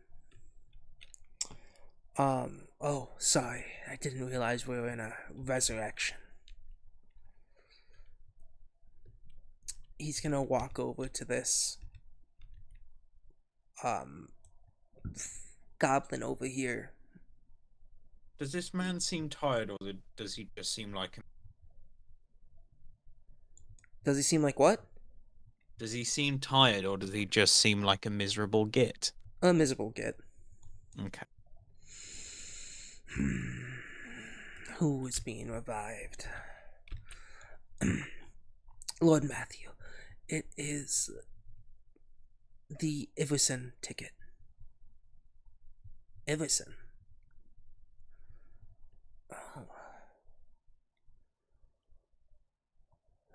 Oh, sorry. I didn't realize we were in a resurrection. He's gonna walk over to this goblin over here. Does this man seem tired, or does he just seem like? Does he seem like what? Does he seem tired, or does he just seem like a miserable git? A miserable git. Okay. Who is being revived? Lord Matthew, it is the Iverson ticket. Iverson. Oh.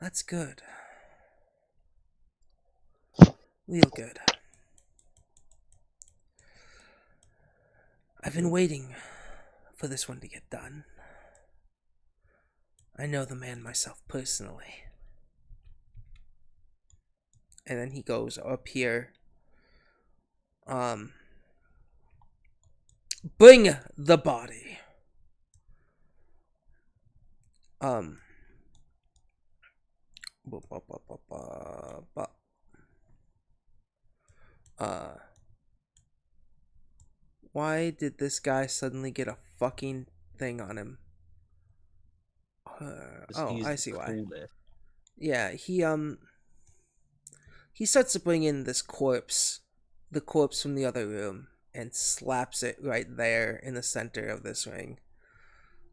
That's good. Real good. I've been waiting for this one to get done. I know the man myself personally. And then he goes up here. Bring the body. Why did this guy suddenly get a fucking thing on him? Oh, I see why. Yeah, he starts to bring in this corpse, the corpse from the other room, and slaps it right there in the center of this ring,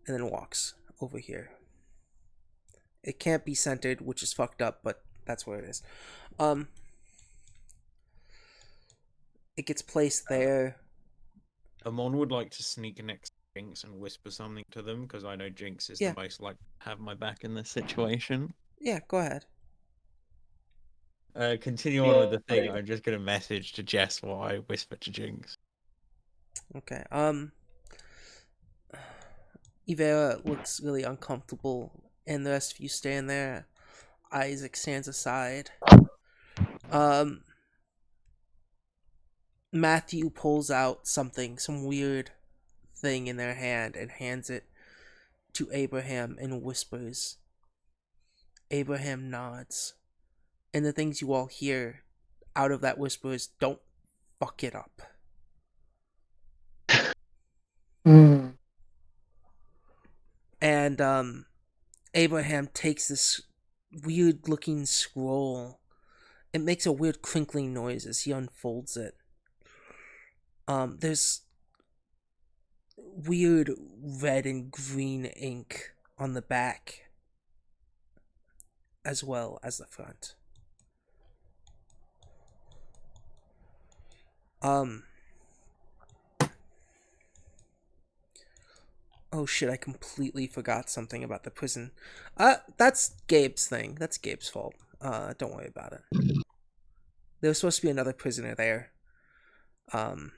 and then walks over here. It can't be centered, which is fucked up, but that's where it is. It gets placed there. Amon would like to sneak next to Jinx and whisper something to them, because I know Jinx is the most like to have my back in this situation. Yeah, go ahead. Continue on with the thing. I'm just gonna message to Jess what I whispered to Jinx. Okay. Ivera looks really uncomfortable, and the rest of you stand there. Isaac stands aside. Matthew pulls out something, some weird thing in their hand, and hands it to Abraham and whispers. Abraham nods. And the things you all hear out of that whisper is, don't fuck it up. And Abraham takes this weird looking scroll. It makes a weird crinkling noise as he unfolds it. There's weird red and green ink on the back as well as the front. Oh shit, I completely forgot something about the prison. That's Gabe's thing. That's Gabe's fault. Don't worry about it. There was supposed to be another prisoner there. You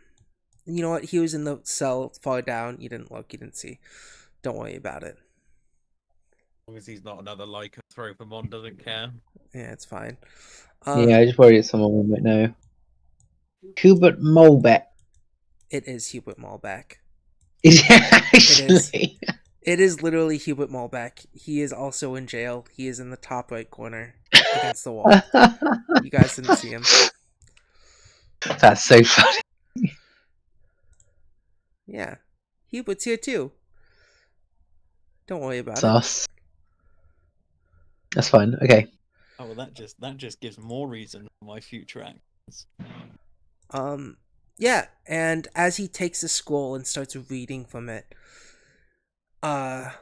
know what? He was in the cell far down. You didn't look. You didn't see. Don't worry about it. As long as he's not another lycanthropomon, doesn't care. Yeah, it's fine. Yeah, I just worried someone we might know. Hubert Molbeck. It is Hubert Malbec. Actually. It is literally Hubert Malbec. He is also in jail. He is in the top right corner against the wall. You guys didn't see him. That's so funny. Yeah. Hubert's here too. Don't worry about it. Sauce. That's fine. Okay. Oh, well, that just gives more reason for my future actions. Yeah, and as he takes the scroll and starts reading from it, I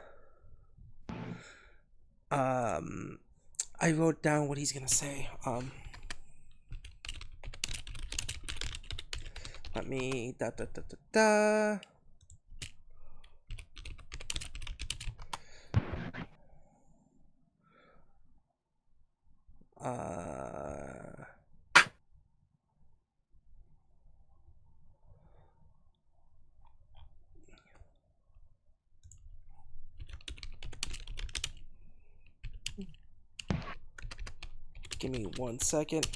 wrote down what he's gonna say. Let me da da da da da. Give me 1 second.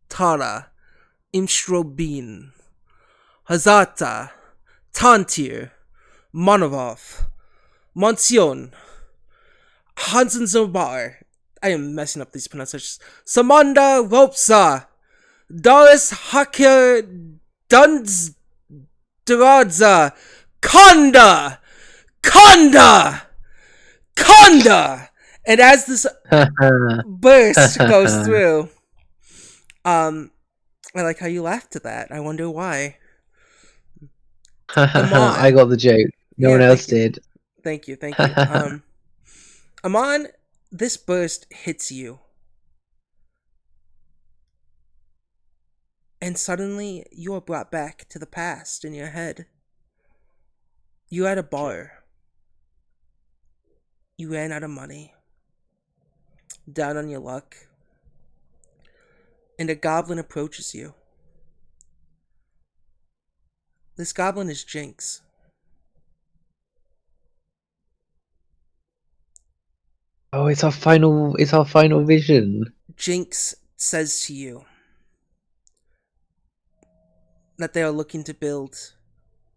Tara, Imstrobin, Hazata, Tantir, Monovov, Monsión, Hansen Zobar. I am messing up these pronunciations. Samanda Ropsa, Doris Hacker Duns Duradza, Konda! Konda! Konda! And as this burst goes through, I like how you laughed at that. I wonder why. I got the joke. No one else did. Thank you. Amon, this burst hits you. And suddenly, you are brought back to the past in your head. You're at a bar. You ran out of money. Down on your luck. And a goblin approaches you. This goblin is Jinx. Oh, it's our final vision. Jinx says to you that they are looking to build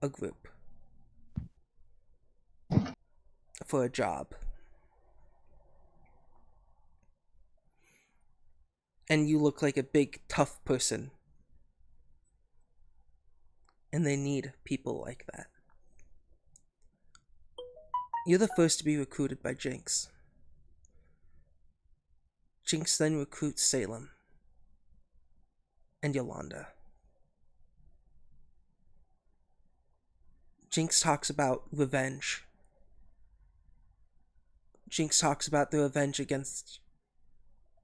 a group for a job. And you look like a big, tough person. And they need people like that. You're the first to be recruited by Jinx. Jinx then recruits Salem and Yolanda. Jinx talks about revenge. Jinx talks about the revenge against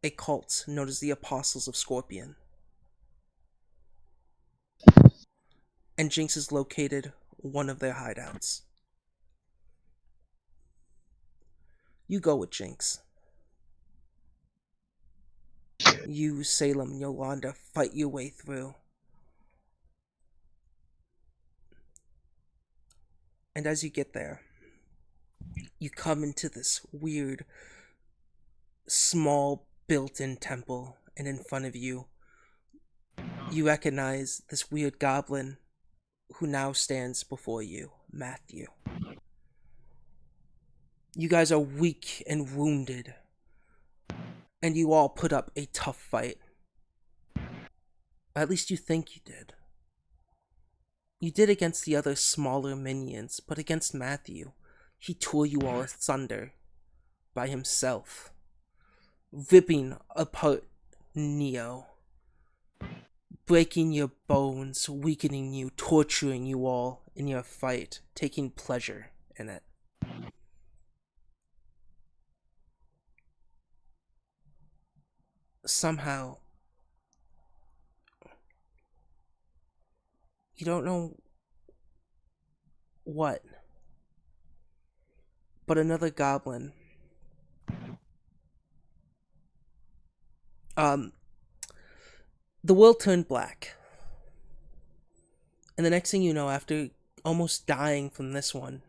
a cult known as the Apostles of Scorpion. And Jinx has located one of their hideouts. You go with Jinx. You, Salem, and Yolanda fight your way through. And as you get there, you come into this weird, small, built-in temple, and in front of you, you recognize this weird goblin who now stands before you, Matthew. You guys are weak and wounded, and you all put up a tough fight. At least you think you did. You did against the other smaller minions, but against Matthew, he tore you all asunder by himself, ripping apart Neo, breaking your bones, weakening you, torturing you all in your fight, taking pleasure in it. Somehow, you don't know what, but another goblin, the world turned black. And the next thing you know, after almost dying from this one,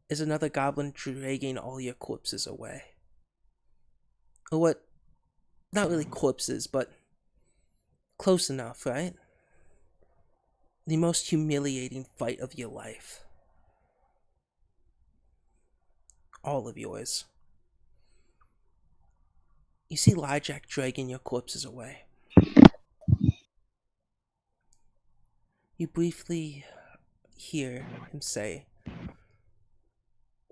is another goblin dragging all your corpses away. Or what? Not really corpses, but close enough, right? The most humiliating fight of your life. All of yours. You see Lyjack dragging your corpses away. You briefly hear him say,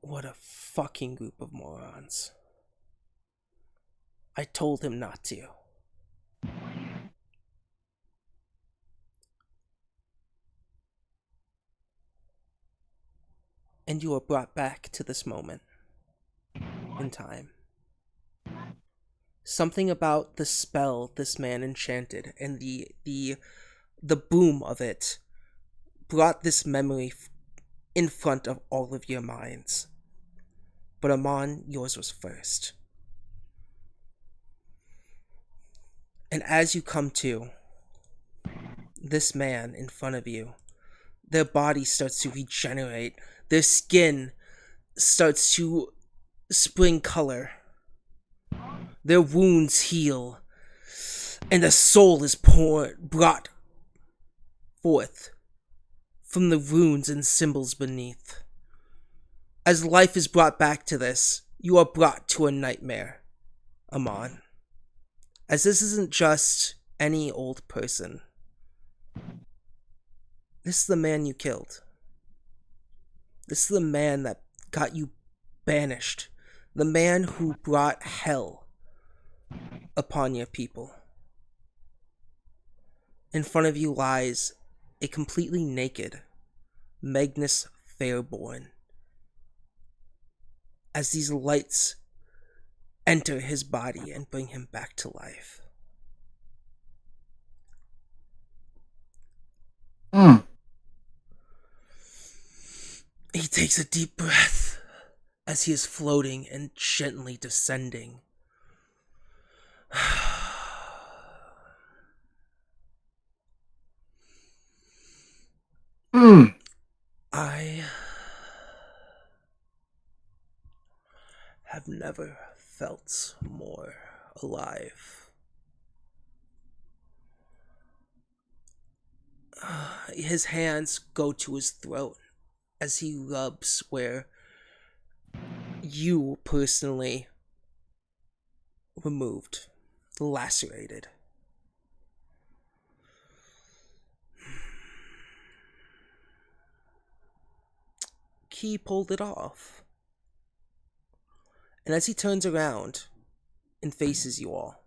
"What a fucking group of morons. I told him not to." And you are brought back to this moment in time. Something about the spell this man enchanted and the boom of it brought this memory in front of all of your minds. But Amon, yours was first. And as you come to, this man in front of you, their body starts to regenerate. Their skin starts to spring color. Their wounds heal. And a soul is brought forth from the runes and symbols beneath. As life is brought back to this, you are brought to a nightmare, Amon. As this isn't just any old person. This is the man you killed. This is the man that got you banished. The man who brought hell upon your people. In front of you lies a completely naked Magnus Fairborn. As these lights enter his body and bring him back to life. He takes a deep breath as he is floating and gently descending. I have never felt more alive. His hands go to his throat as he rubs where you personally removed, lacerated. He pulled it off. And as he turns around and faces you all.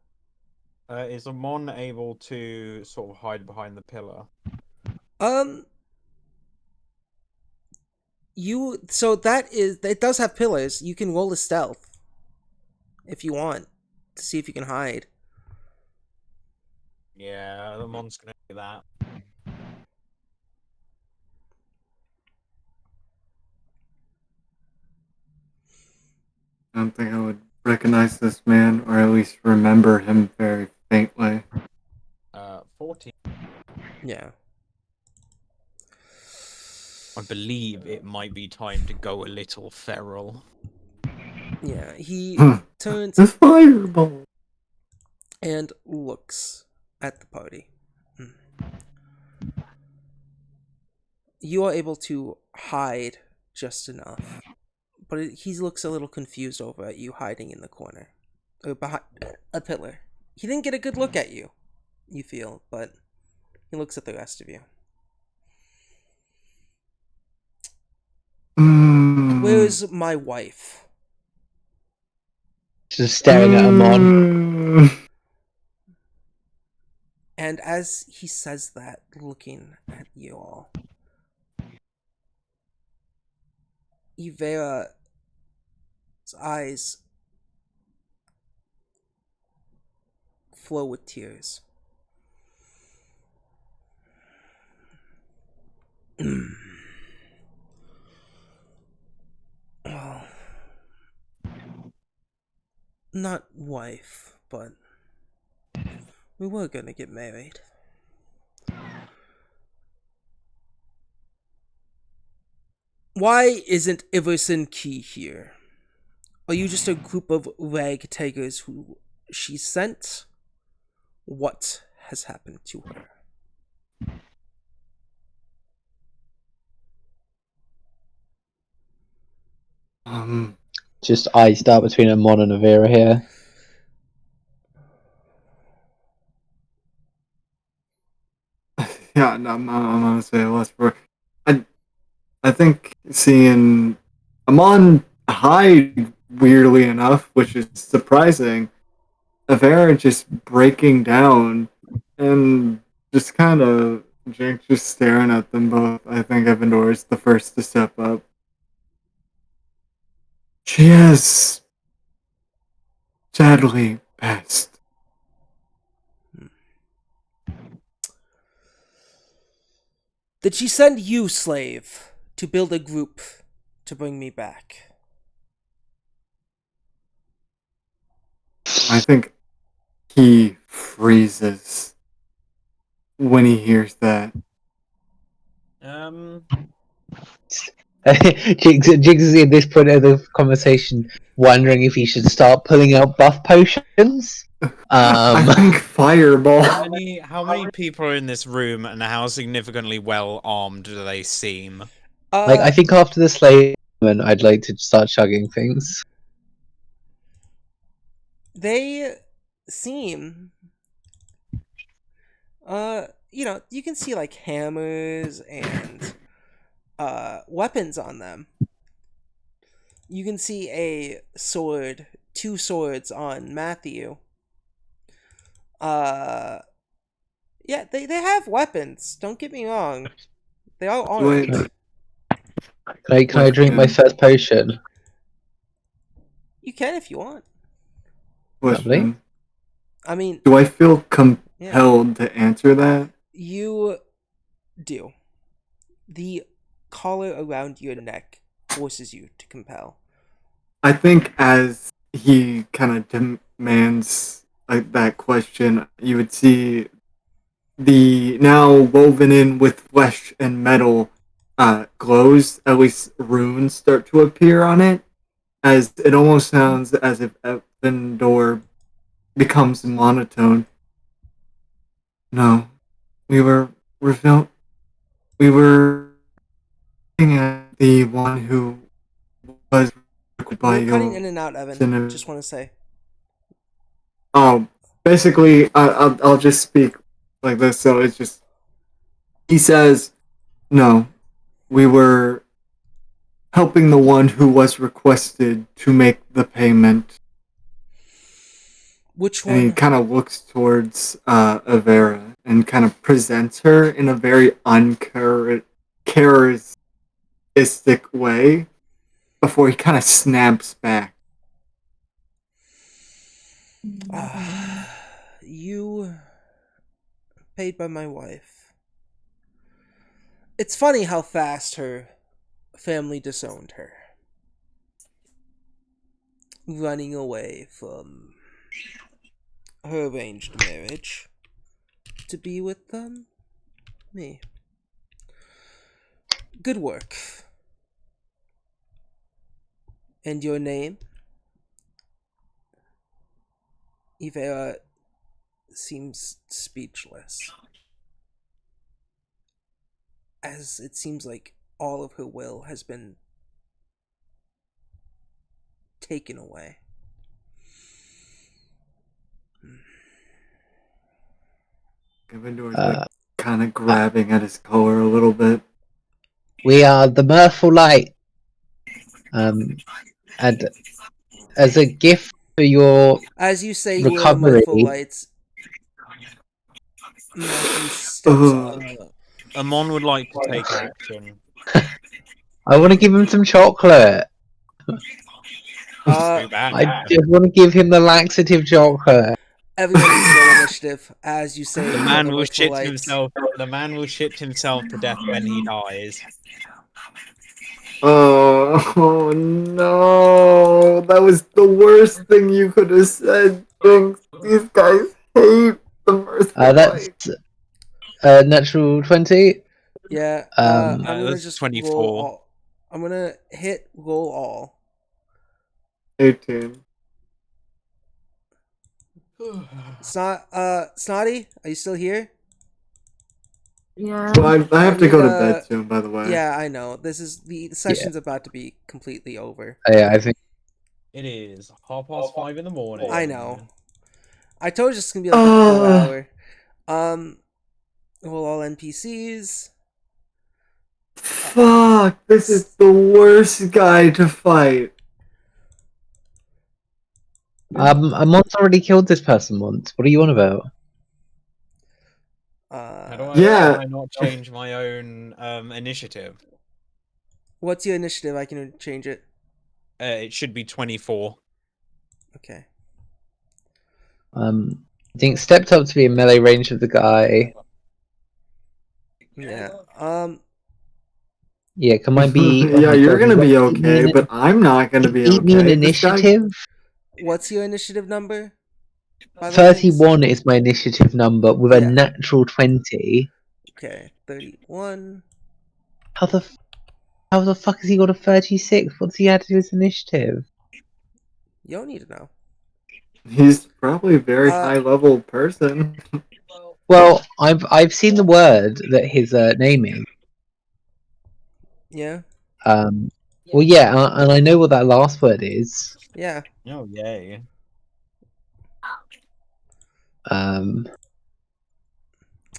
Is Amon able to sort of hide behind the pillar? It does have pillars. You can roll a stealth if you want to see if you can hide. Yeah, Amon's gonna do that. I don't think I would recognize this man, or at least remember him very faintly. 14. Yeah. I believe it might be time to go a little feral. Yeah, he turns The fireball! and looks at the party. You are able to hide just enough, but he looks a little confused over at you hiding in the corner, or behind a pillar. He didn't get a good look at you, you feel, but he looks at the rest of you. Where's my wife? Just staring at Amon. And as he says that, looking at you all, Ivera's eyes flow with tears. Well, not wife, but we were gonna get married. Why isn't Iverson Key here? Are you just a group of rag tigers who she sent? What has happened to her? Just eyes start between Amon and Avira here. Yeah, no, I'm gonna say less for. I think seeing Amon hide weirdly enough, which is surprising. Avera just breaking down and just kind of Jake just staring at them both. I think Evandor is the first to step up. She has sadly passed. Did she send you, slave, to build a group to bring me back? I think he freezes when he hears that. Jigs is at this point of the conversation wondering if he should start pulling out buff potions. I think Fireball. How many people are in this room, and how significantly well armed do they seem? Like, I think after the slave moment, I'd like to start chugging things. They seem, you can see like hammers and weapons on them. You can see a sword, two swords on Matthew. Yeah, they have weapons. Don't get me wrong. They are armed. Can I drink my first potion? You can if you want. Lovely. I mean, do I feel compelled to answer that? You do. The collar around your neck forces you to compel. I think as he kind of demands that question, you would see the now woven in with flesh and metal glows, at least runes start to appear on it, as it almost sounds as if Evandor becomes monotone. No, we were looking at the one who was by You're cutting your in and out, Evan. Just want to say. Basically, I'll just speak like this. So it's just he says, "No, we were helping the one who was requested to make the payment." Which one? And he kind of looks towards Avera and kind of presents her in a very uncharacteristic way before he kind of snaps back. You paid by my wife. It's funny how fast her family disowned her. Running away from her arranged marriage to be with me. Good work. And your name? Ivera seems speechless. as it seems like all of her will has been taken away. Gryffindor's like kind of grabbing at his collar a little bit. We are the Mirthful Light. And as a gift for your As you say, you are the recovery, Mirthful Lights. Matthew steps up. Amon would like to take action. I want to give him some chocolate. Uh, Too bad. I just want to give him the laxative chocolate. everyone needs to roll initiative. As you say, The you are man the will Mirthful shit Lights. himself. The man will shit himself to death when he dies. Oh no! That was the worst thing you could have said. Jinx. These guys hate the Mirthful That's natural 20. Yeah. Um, I'm gonna that's just 24. roll all. I'm gonna hit roll all. 18. Snotty, are you still here? Yeah. Well, I have to need, go to bed soon, by the way. Yeah, I know. The session's about to be completely over. yeah, I think. It is 5:30 in the morning. I know. I told you it's gonna be like a 4 hour. Roll all NPCs. Fuck! This is the worst guy to fight. Amon's already killed this person once. What are you on about? How do I, Yeah. can I not change my own initiative? What's your initiative? I can change it. It should be 24. Okay. I think stepped up to be in melee range of the guy. Yeah. Yeah, can I be? Yeah, you're gonna be Eat okay, me in- but I'm not gonna be Eat me in okay. This guy- initiative. What's your initiative number? By the way, 31 is my initiative number with a Yeah. natural 20. Okay, 31. How the fuck has he got a 36? What's he add to his initiative? You don't need to know. He's probably a very Uh, high level person. Well, I've seen the word that his name is. Yeah. Well, yeah, and I know what that last word is. Yeah. Oh, yay.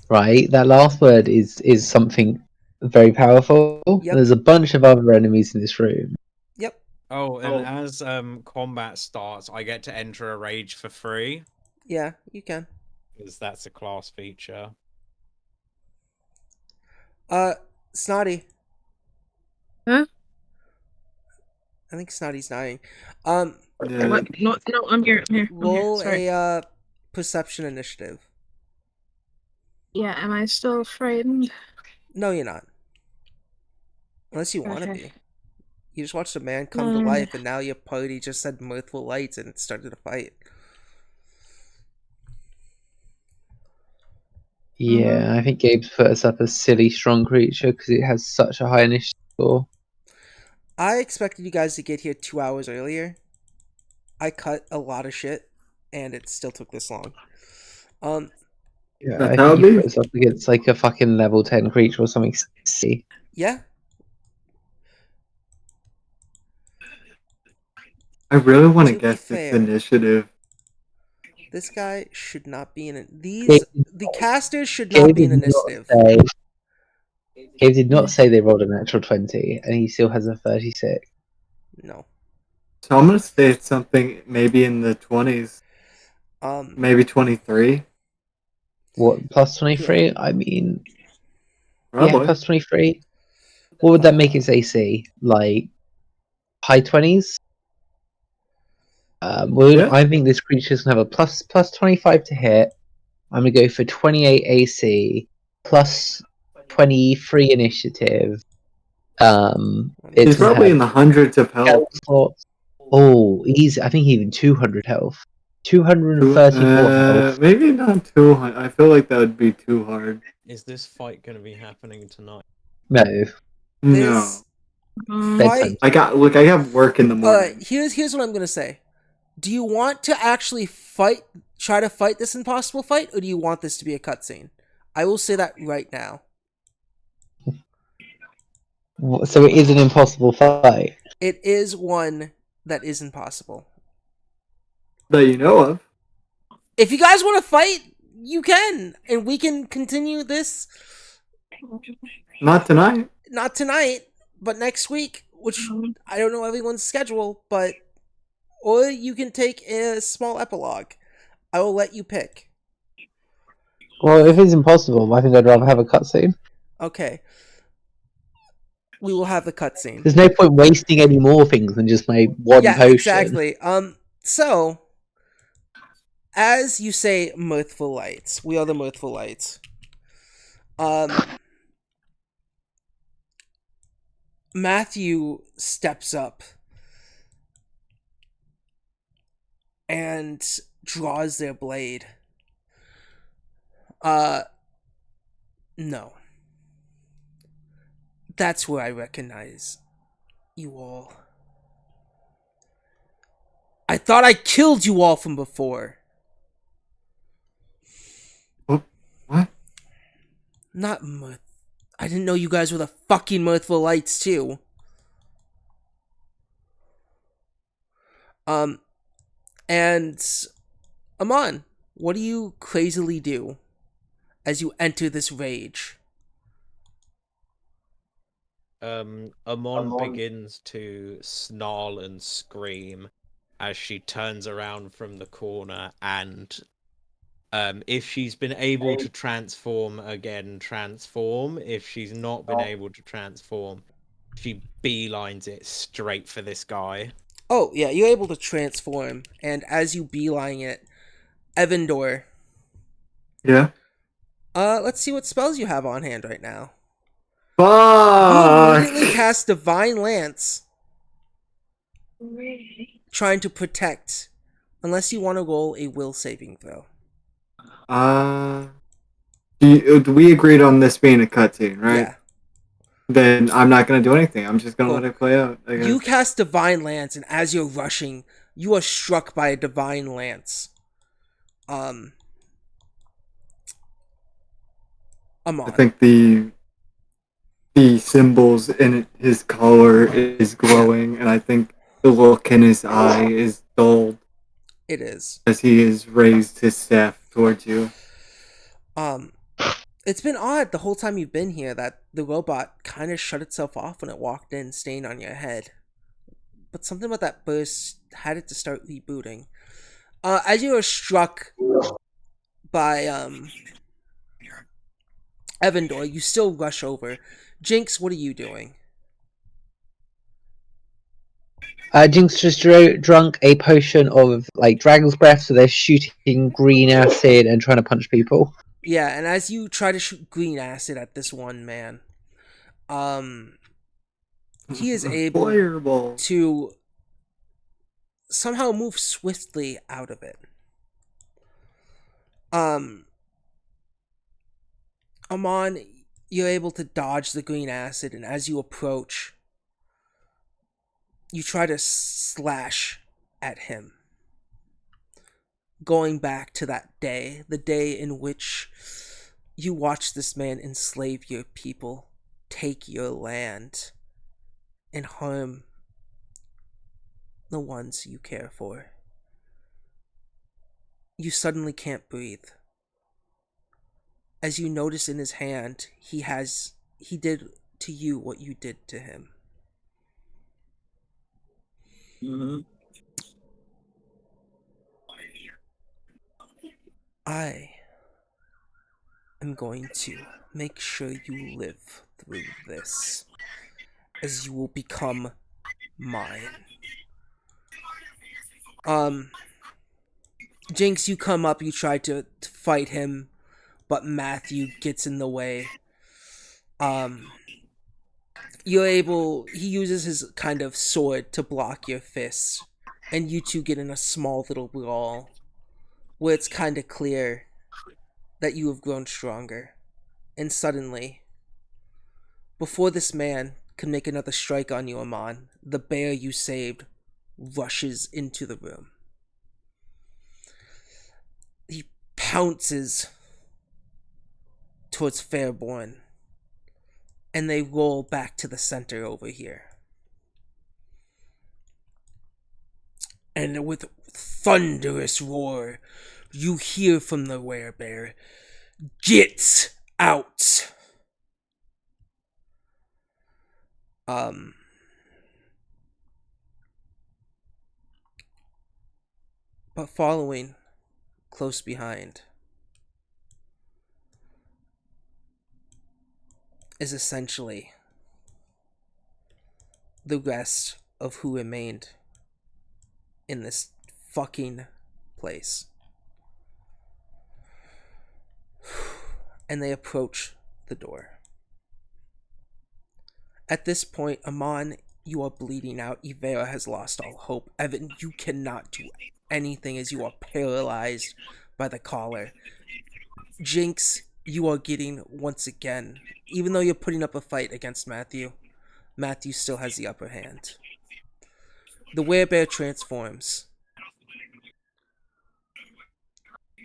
Right, that last word is something very powerful. Yep. There's a bunch of other enemies in this room. Yep. Oh, and as combat starts, I get to enter a rage for free, Yeah, you can. because that's a class feature. Snotty. Huh? I think Snotty's dying. Yeah. No, I'm here. I'm here. Roll Sorry. a perception initiative. Yeah, am I still frightened? No, you're not. Unless you want to Okay. be. You just watched a man come to life, and now your party just said mirthful lights, and it started a fight. Yeah, I think Gabe's put us up a silly strong creature because it has such a high initiative score. I expected you guys to get here 2 hours earlier. I cut a lot of shit, and it still took this long. Yeah, That's I how think it he be? put us up against like a fucking level 10 creature or something silly. Yeah. I really want to To be guess this fair, initiative. this guy should not be in it. Gabe, The casters should not Gabe be in did not initiative. say. Gabe did not say they rolled a natural 20, and he still has a 36. No. So I'm gonna say it's something maybe in the 20s, maybe 23. What, plus 23? I mean, yeah, Probably. plus 23. What would that make its AC? Like, high 20s? Yeah. I think this creature's gonna have a plus 25 to hit. I'm gonna go for 28 AC plus 23 initiative. It's He's gonna probably have in the hundreds of health. health slots. Oh, easy. I think even 200 health. 234 health. Maybe not 200. I feel like that would be too hard. Is this fight going to be happening tonight? No. This No. Bedtime. fight. I have work in the morning. Here's what I'm gonna say. Do you want to actually try to fight this impossible fight, or do you want this to be a cutscene? I will say that right now. So it is an impossible fight. It is one that is impossible. That you know of. If you guys want to fight, you can, and we can continue this. Not tonight. Not tonight, but next week, which I don't know everyone's schedule, but or you can take a small epilogue. I will let you pick. Well, if it's impossible, I think I'd rather have a cutscene. Okay. We will have the cutscene. There's no point wasting any more things than just my one Yeah, potion. exactly. So as you say, mirthful lights. We are the mirthful lights. Matthew steps up and draws their blade. No. That's where I recognize you all. I thought I killed you all from before. What? Not mirth. I didn't know you guys were the fucking mirthful lights too. And Amon, what do you crazily do as you enter this rage? Amon begins to snarl and scream as she turns around from the corner, and if she's been able to transform again, transform. If she's not been able to transform, she beelines it straight for this guy. Oh, yeah, you're able to transform, and as you beeline it, Evandor. Yeah. Let's see what spells you have on hand right now. Fuck! You immediately cast Divine Lance, trying to protect, unless you want to roll a will saving throw. We agreed on this being a cutscene, right? Yeah. Then I'm not gonna do anything. I'm just gonna Cool. let it play out. I guess. You cast Divine Lance, and as you're rushing, you are struck by a Divine Lance. Amon. I think the symbols in his collar is glowing, and I think the look in his eye is dulled It is. as he has raised his staff towards you. It's been odd the whole time you've been here that the robot kind of shut itself off when it walked in, staying on your head. But something about that burst had it to start rebooting. As you are struck by Evandor, you still rush over. Jinx, what are you doing? Jinx just drunk a potion of like dragon's breath, so they're shooting green acid and trying to punch people. Yeah, and as you try to shoot green acid at this one man, he is able Fireball. to somehow move swiftly out of it. Amon, you're able to dodge the green acid, and as you approach, you try to slash at him. Going back to that day, the day in which you watched this man enslave your people, take your land, and harm the ones you care for. You suddenly can't breathe. As you notice in his hand, he did to you what you did to him. Mm-hmm. I am going to make sure you live through this, as you will become mine. Jinx, you come up, you try to fight him, but Matthew gets in the way. He uses his kind of sword to block your fists, and you two get in a small little brawl, where it's kind of clear that you have grown stronger. And suddenly, before this man can make another strike on you, Amon, the bear you saved rushes into the room. He pounces towards Fairborn, and they roll back to the center over here. And with thunderous roar, you hear from the werebear, "Get out!" But following close behind is essentially the rest of who remained in this fucking place. And they approach the door. At this point, Amon, you are bleeding out. Ivera has lost all hope. Evan, you cannot do anything as you are paralyzed by the collar. Jinx, you are getting once again. Even though you're putting up a fight against Matthew, Matthew still has the upper hand. The werebear transforms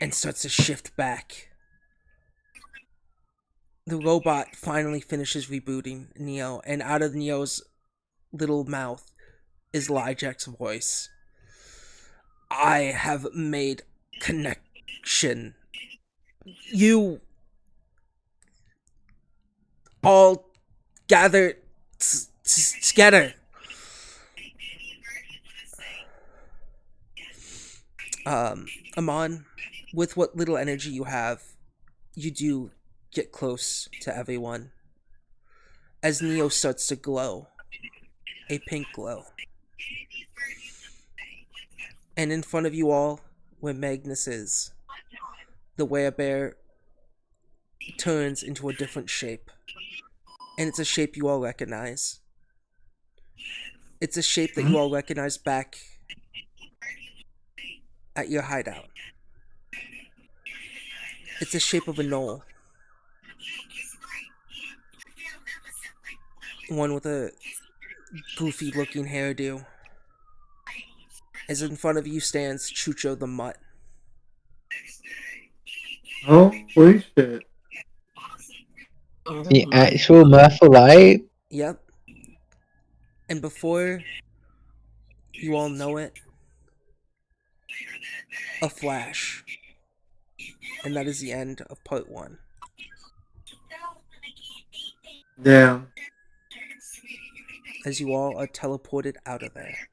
and starts to shift back. The robot finally finishes rebooting Neo, and out of Neo's little mouth is Lijek's voice. "I have made connection. You all gather together." Amon, with what little energy you have, you do get close to everyone as Neo starts to glow, a pink glow. And in front of you all, where Magnus is, the werebear turns into a different shape. And it's a shape you all recognize. It's a shape that you all recognize back at your hideout. It's the shape of a gnoll. One with a goofy looking hairdo. As in front of you stands Chucho the Mutt. Holy shit. The actual Murphalite? Yep. And before you all know it, a flash. And that is the end of part 1. Damn. As you all are teleported out of there.